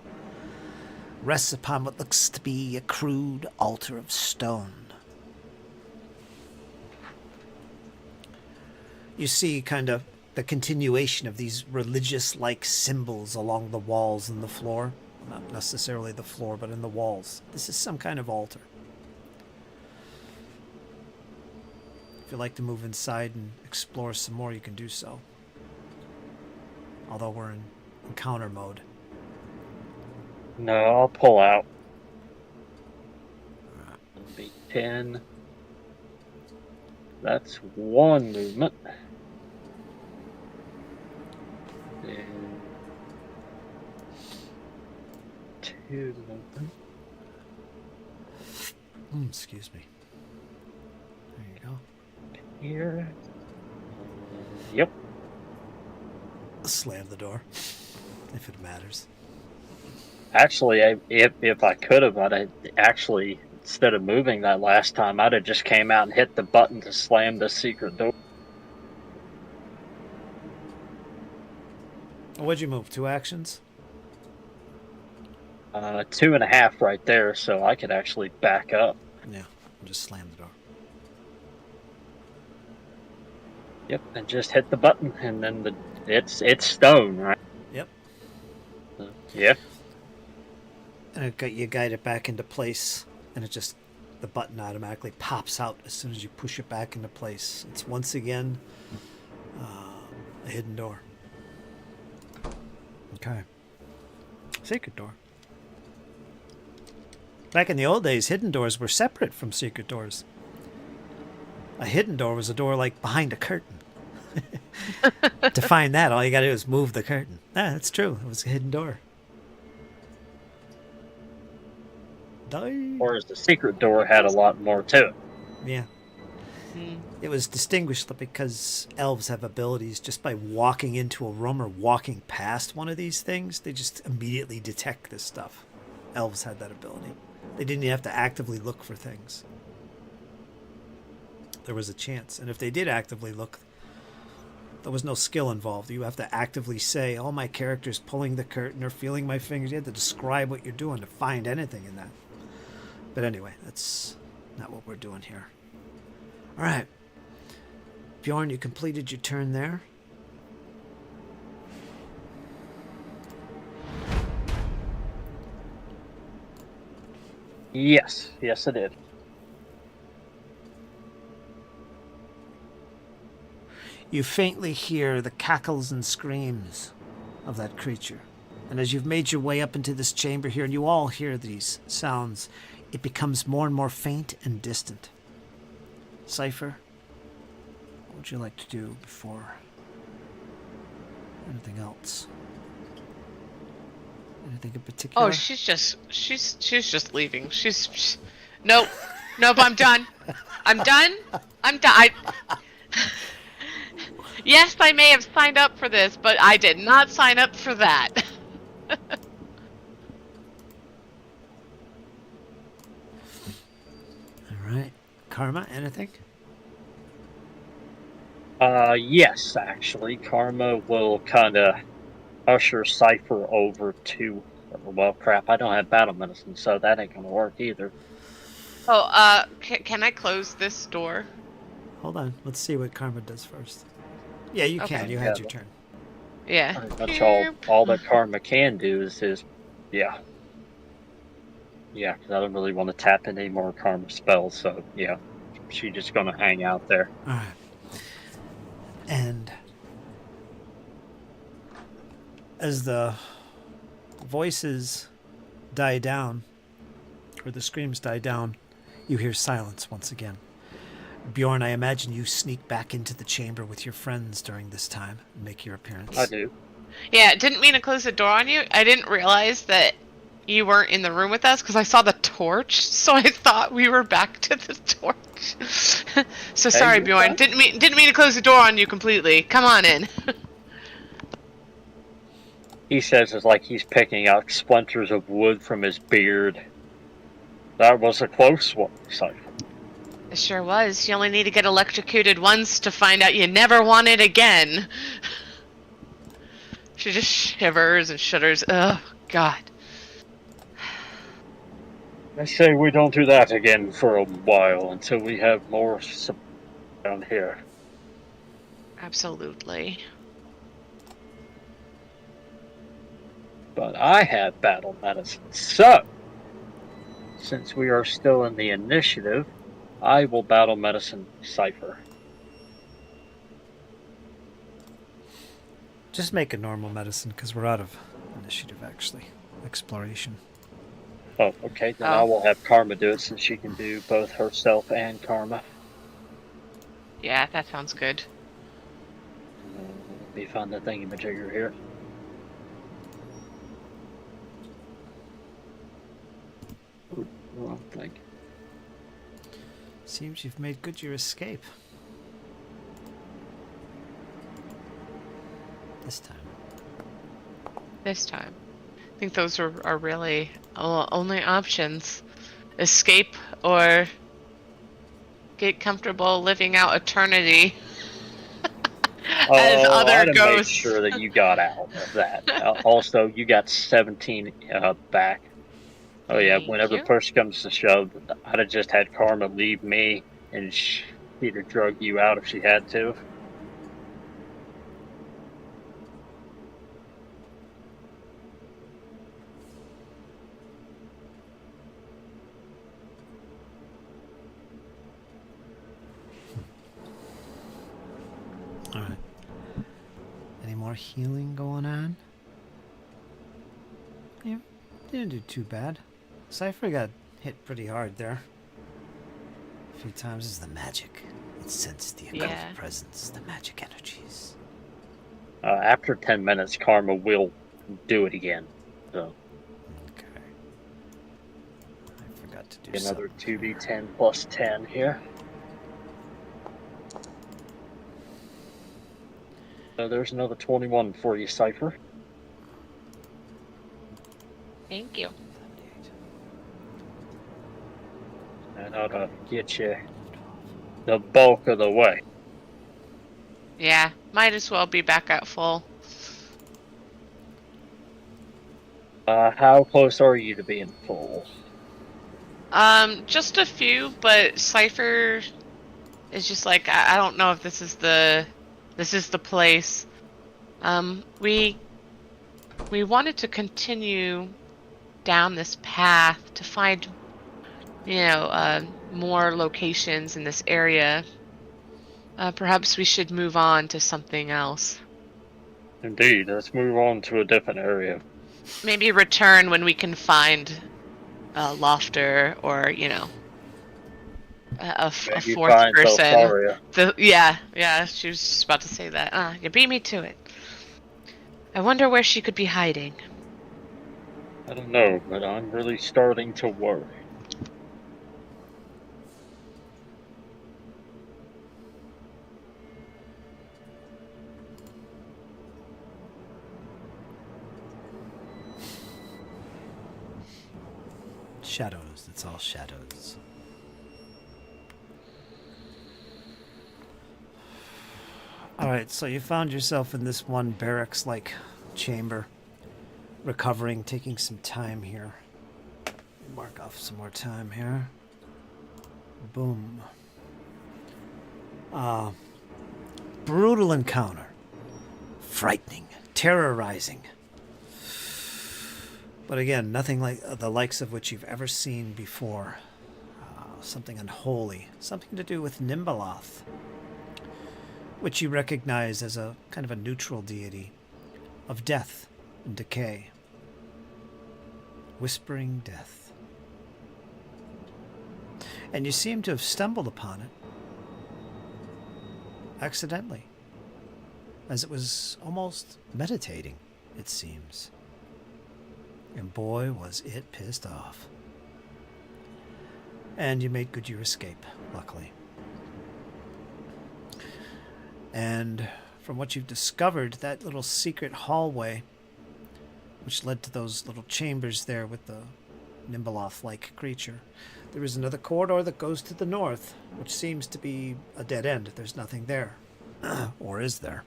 Rests upon what looks to be a crude altar of stone. You see kind of the continuation of these religious-like symbols along the walls and the floor. Not necessarily the floor, but in the walls. This is some kind of altar. If you'd like to move inside and explore some more, you can do so. Although we're in encounter mode. No, I'll pull out. It'll be 10. That's one movement. And 2 movement. Excuse me. There you go. Here. Yep. Slam the door, if it matters. Actually, if I could have, I'd actually, instead of moving that last time, I'd have just came out and hit the button to slam the secret door. What'd you move? 2 actions? 2.5 right there, so I could actually back up. Yeah, just slam the door. Yep, and just hit the button, and then it's stone, right? Yep. Yeah. And you guide it back into place, and the button automatically pops out as soon as you push it back into place. It's once again a hidden door. Okay. Secret door. Back in the old days, hidden doors were separate from secret doors. A hidden door was a door like behind a curtain. To find that, all you gotta do is move the curtain. That's true. It was a hidden door. Whereas the secret door had a lot more to it. Yeah. It was distinguished because elves have abilities just by walking into a room or walking past one of these things. They just immediately detect this stuff. Elves had that ability. They didn't even have to actively look for things. There was a chance. And if they did actively look, there was no skill involved. You have to actively say, oh, my character's pulling the curtain or feeling my fingers. You have to describe what you're doing to find anything in that. But anyway, that's not what we're doing here. All right. Bjorn, you completed your turn there. Yes, I did. You faintly hear the cackles and screams of that creature. And as you've made your way up into this chamber here, and you all hear these sounds, it becomes more and more faint and distant. Cypher, what would you like to do before anything else? Anything in particular? Oh, she's just leaving. Nope, I'm done. I'm done. Yes, I may have signed up for this, but I did not sign up for that. All right. Karma, anything? Yes, actually. Karma will kind of usher Cypher over to... Well, crap, I don't have battle medicine, so that ain't gonna work either. Oh, can I close this door? Hold on. Let's see what Karma does first. Yeah, you can. You had your turn. Yeah. Pretty much all that Karma can do is yeah. Yeah, because I don't really want to tap in any more Karma spells, so yeah. She's just gonna hang out there. All right. And as the voices die down, or the screams die down, you hear silence once again. Bjorn, I imagine you sneak back into the chamber with your friends during this time and make your appearance. I do. Yeah, didn't mean to close the door on you. I didn't realize that you weren't in the room with us because I saw the torch, so I thought we were back to the torch. So sorry, Bjorn. Didn't mean to close the door on you completely. Come on in. He says it's like he's picking out splinters of wood from his beard. That was a close one, Cypher. It sure was. You only need to get electrocuted once to find out you never want it again. She just shivers and shudders. Oh, God. I say we don't do that again for a while until we have more down here. Absolutely. But I have battle medicine, so since we are still in the initiative, I will battle medicine Cypher. Just make a normal medicine, because we're out of initiative, actually. Exploration. Oh, okay. Then I will have Karma do it, since she can do both herself and Karma. Yeah, that sounds good. Let me find the thingamajigger here. Ooh, wrong thing. Seems you've made good your escape. This time. I think those are really only options. Escape or get comfortable living out eternity as other I'd ghosts. make sure that you got out of that. Also, you got 17 back. Oh yeah, whenever push comes to shove, I'd have just had Karma leave me, and she'd have drug you out if she had to. Alright. Any more healing going on? Yeah, didn't do too bad. Cypher got hit pretty hard there. A few times is the magic. It sensed the occult presence, the magic energies. After 10 minutes, Karma will do it again. So. Okay. I forgot to do another 2d10 plus 10 here. So there's another 21 for you, Cypher. Thank you. That ought to get you the bulk of the way. Yeah, might as well be back at full. How close are you to being full? Just a few, but Cypher is just like, I don't know if this is the place. We wanted to continue down this path to find, more locations in this area. Perhaps we should move on to something else. Indeed, let's move on to a different area. Maybe return when we can find Lofter or, a Maybe fourth find person. Thalsaria. Yeah, she was just about to say that. You beat me to it. I wonder where she could be hiding. I don't know, but I'm really starting to worry. Shadows. It's all shadows. Alright, so you found yourself in this one barracks-like chamber. Recovering, taking some time here. Mark off some more time here. Boom. Brutal encounter. Frightening. Terrorizing. But again, nothing like the likes of which you've ever seen before. Something unholy. Something to do with Nimbaloth, which you recognize as a kind of a neutral deity of death and decay. Whispering death. And you seem to have stumbled upon it accidentally, as it was almost meditating, it seems. And boy, was it pissed off. And you made good your escape, luckily. And from what you've discovered, that little secret hallway, which led to those little chambers there with the Nimbaloth-like creature, there is another corridor that goes to the north, which seems to be a dead end. There's nothing there. Or is there?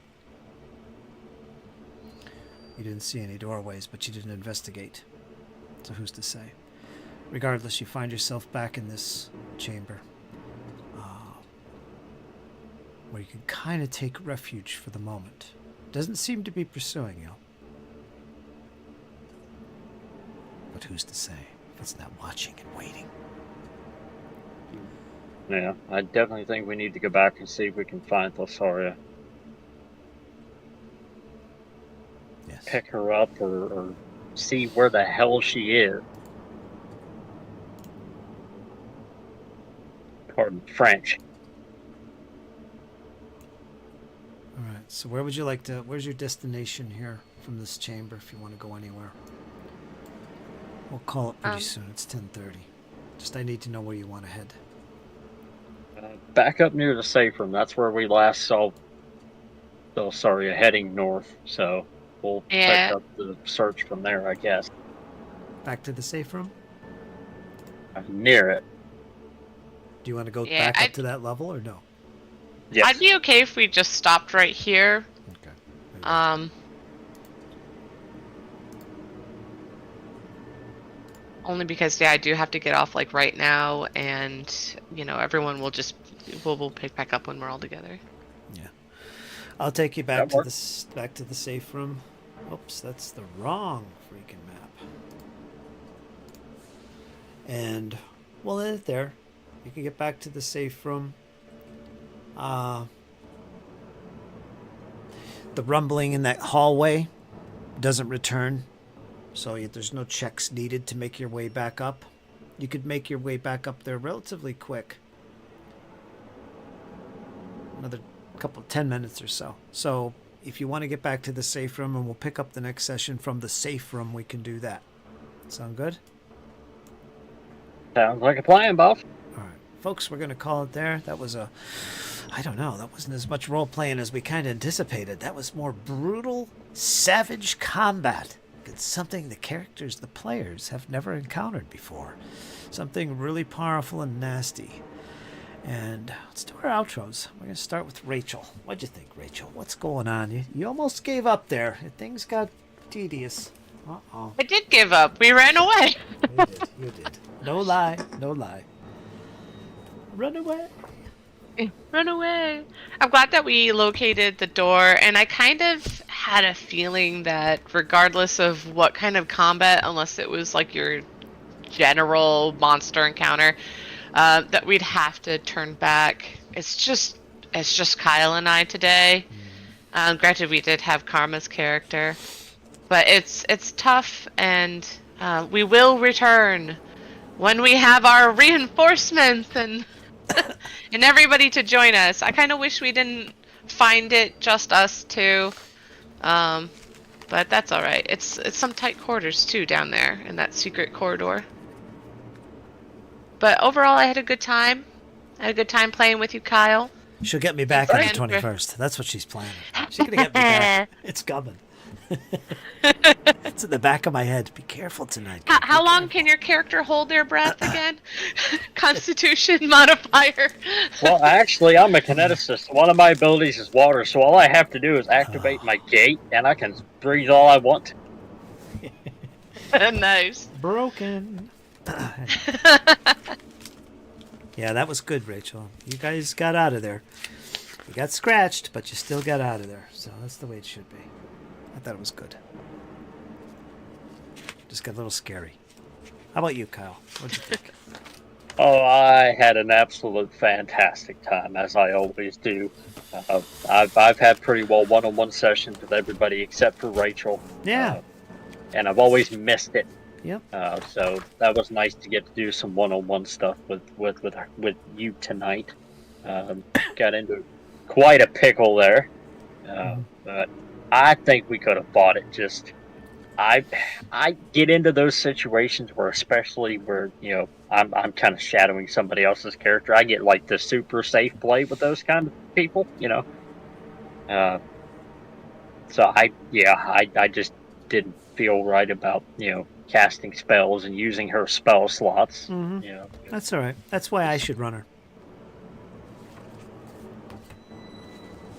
You didn't see any doorways, but you didn't investigate. So who's to say? Regardless, you find yourself back in this chamber, where you can kind of take refuge for the moment. Doesn't seem to be pursuing you. But who's to say if it's not watching and waiting? Yeah, I definitely think we need to go back and see if we can find Thalsaria. Yes. Pick her up or see where the hell she is. Pardon French. Alright, so where would you like to... Where's your destination here from this chamber if you want to go anywhere? We'll call it pretty soon. It's 10:30. Just I need to know where you want to head. Back up near the safe room. That's where we last saw Thalsaria heading north. So we'll pick up the search from there, I guess. Back to the safe room? Near it. Do you want to go back up to that level or no? Yes. I'd be okay if we just stopped right here. Okay. Only because I do have to get off like right now, and everyone will just we'll pick back up when we're all together. Yeah, I'll take you back to the safe room. Oops, that's the wrong freaking map. And we'll end it there. You can get back to the safe room. The rumbling in that hallway doesn't return. So there's no checks needed to make your way back up. You could make your way back up there relatively quick. Another 10 minutes or so. So if you want to get back to the safe room and we'll pick up the next session from the safe room, we can do that. Sound good? Sounds like a plan, boss. All right. Folks, we're going to call it there. That was I don't know. That wasn't as much role-playing as we kind of anticipated. That was more brutal, savage combat. It's something the characters, the players, have never encountered before. Something really powerful and nasty. And let's do our outros. We're going to start with Rachel. What'd you think, Rachel? What's going on? You almost gave up there. Things got tedious. Uh-oh. I did give up. We ran away. You did. No lie. No lie. Run away. Run away. I'm glad that we located the door, and I kind of had a feeling that regardless of what kind of combat, unless it was like your general monster encounter, that we'd have to turn back. It's just Kyle and I today. Granted, we did have Karma's character, but it's tough, and we will return when we have our reinforcements and and everybody to join us. I kind of wish we didn't find it just us two, but that's all right. It's some tight quarters too down there in that secret corridor. But overall, I had a good time. I had a good time playing with you, Kyle. She'll get me back on the 21st. That's what she's planning. She's going to get me back. It's coming. It's in the back of my head. Be careful tonight. How long can your character hold their breath again? Constitution modifier. Well, actually, I'm a kineticist. One of my abilities is water, so all I have to do is activate my gate, and I can breathe all I want. Nice. Broken. Yeah, that was good, Rachel. You guys got out of there. You got scratched, but you still got out of there. So that's the way it should be. I thought it was good. Just got a little scary. How about you, Kyle? What'd you think? Oh, I had an absolute fantastic time, as I always do. I've had pretty well one-on-one sessions with everybody except for Rachel. Yeah. And I've always missed it. Yep. So that was nice to get to do some one-on-one stuff with you tonight. Got into quite a pickle there, but I think we could have fought it. Just I get into those situations where, especially where I'm kind of shadowing somebody else's character. I get like the super safe play with those kind of people, So I just didn't feel right about casting spells and using her spell slots. That's all right. That's why I should run her.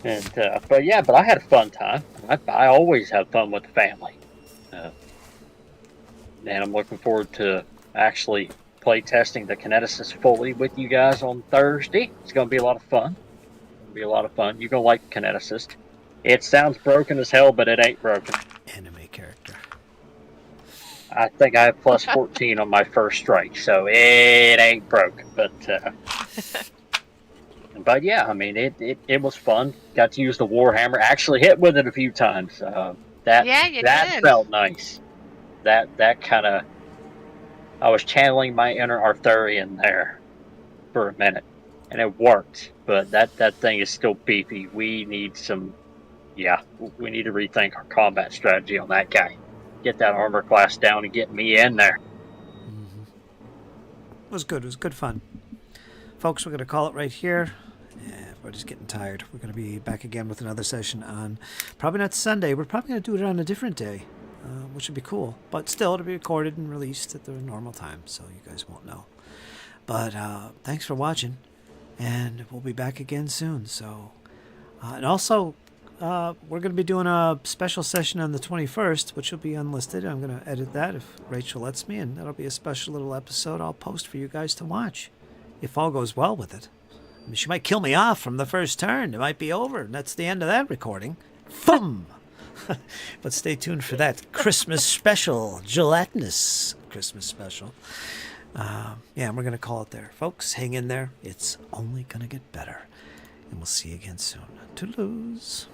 And but I had a fun time. I always have fun with the family, and I'm looking forward to actually play testing the Kineticist fully with you guys on Thursday. It's going to be a lot of fun. You're going to like Kineticist. It sounds broken as hell, but it ain't broken. Anime character. I think I have plus 14 on my first strike, so it ain't broke. But yeah, I mean, it was fun. Got to use the Warhammer. Actually hit with it a few times. That felt nice. That kind of... I was channeling my inner Arthurian there for a minute, and it worked. But that thing is still beefy. We need to rethink our combat strategy on that guy. Get that armor class down and get me in there. It was good. It was good fun. Folks, we're going to call it right here. Everybody's getting tired. We're going to be back again with another session on, probably not Sunday. We're probably going to do it on a different day, which would be cool. But still, it'll be recorded and released at the normal time, so you guys won't know. But thanks for watching, and we'll be back again soon. So, and also, we're going to be doing a special session on the 21st, which will be unlisted. I'm going to edit that if Rachel lets me, and that'll be a special little episode I'll post for you guys to watch, if all goes well with it. I mean, she might kill me off from the first turn. It might be over, and that's the end of that recording. Boom! But stay tuned for that Christmas special, gelatinous Christmas special. And we're going to call it there. Folks, hang in there. It's only going to get better. And we'll see you again soon. Toodaloo.